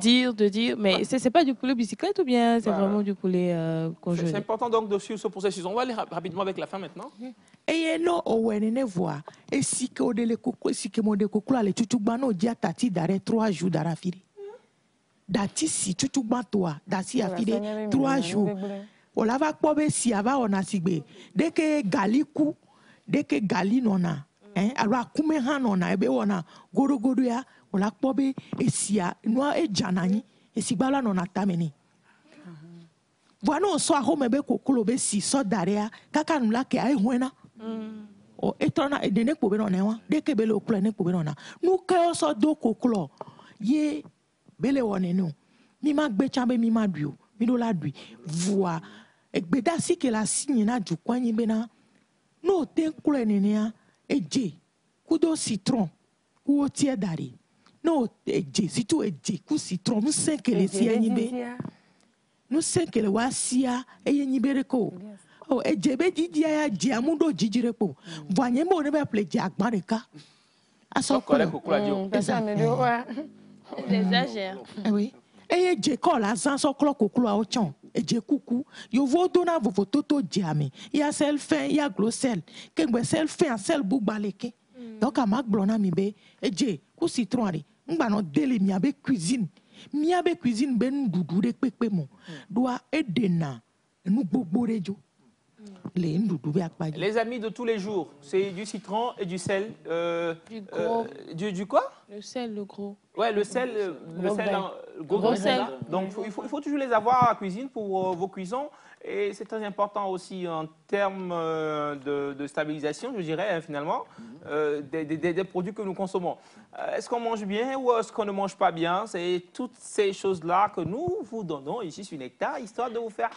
dire, mais c'est pas du poulet bicyclette ou bien c'est vraiment du poulet congelé? C'est important donc de suivre ce processus. On va aller rapidement avec la fin maintenant. Et non, on ne voit. Et si que on le coco, si que mon de coco là, les tutugbano dia tati d'arrêt 3 jours d'arafiri. Dati si tutugbantoa, dati afiri 3 jours. On lava pobe si ava on a sigbe. Dès que galiku, dès que gali nona, alors kume han nona ebe ona goro ya. On l'a pobe et si a noa e janani et si bala nona tameni. Voilà on soit home be kokolo be si so daria kaka nula ke ai huena. O etona e dene pobe nona wa de ke bele okula ne pobe nona. Nu ka so do kokolo ye bele wone no. Mi ma gbe chambe mi ma duo. Mi do la dui. Voa e gbeda si ke la signe na du kwani bena. No ten kule nenea e je. Kudo citron. Ku o tie dari. No e je si tu e je ku citron nous sen ke le si enyibe. Nous sen ke le wa sia e yenyibere ko. Oh e je be didi ya je amudo jijire po. Voanye mo ne be ple je agbareka. Aso ko. Ça me dit ouais. J'exagère. Oui. Et je call la sans oklo koklo a ochon. Et je coucou. Yo vo dona vo toto diame. Il y a sel fin, il y a gros sel. Kengbe sel fin, sel bou baleke. Donc à mak blona mi be. Et je ku citron ari. Ngba no dele mi abe cuisine. Mi abe cuisine ben doudou de pepe mon. Doit edena. Nou bobo rejo. Les amis de tous les jours, c'est du citron et du sel. Du gros. Du quoi? Le sel, le gros. Ouais, le sel, gros sel. Donc il faut toujours les avoir à la cuisine pour vos cuissons. Et c'est très important aussi en termes de stabilisation, je dirais, finalement, des produits que nous consommons. Est-ce qu'on mange bien ou est-ce qu'on ne mange pas bien? C'est toutes ces choses-là que nous vous donnons ici sur Nectar, histoire de vous faire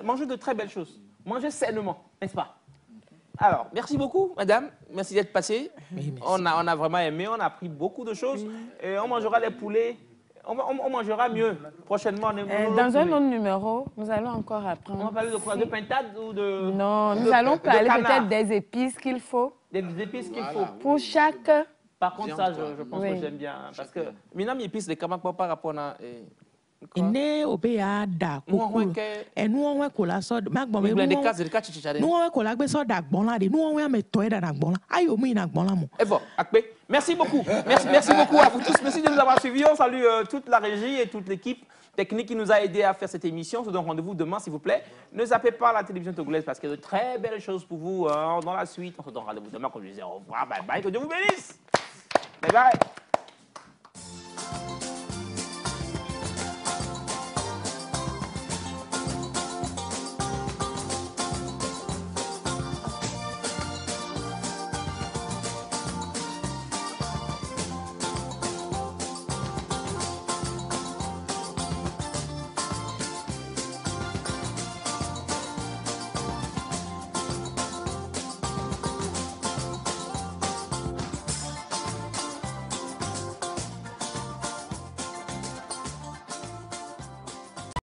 manger de très belles choses. Manger sainement, n'est-ce pas? Alors, merci beaucoup, madame. Merci d'être passée. Oui, on a vraiment aimé, on a appris beaucoup de choses. Et on mangera les poulets. On mangera mieux prochainement. Dans un autre numéro, nous allons encore apprendre. On va parler de quoi? De pintade ou de... Non, nous allons parler peut-être des épices qu'il faut. Des épices qu'il faut. Pour chaque... Par contre, ça, je pense que j'aime bien. Parce que, maintenant, mes épices, les camarades par rapport à... Ene obeya da kokulu. Enu onwe kola so magbon me. Blende cas de catch chichade. Nu onwe kola gbe so da gbon la de. Nu onwe ame toy da gbon la. Ayo mu ina gbon la mo. Et bon, Akpe, merci beaucoup. Merci beaucoup à vous tous. Merci de nous avoir suivis. On salue toute la régie et toute l'équipe technique qui nous a aidé à faire cette émission. On se donne rendez-vous demain, s'il vous plaît. Ne zappez pas la télévision togolaise parce qu'il y a de très belles choses pour vous dans la suite. On se donne rendez-vous demain, comme je disais. Au revoir, bye bye, que Dieu vous bénisse. Bye bye.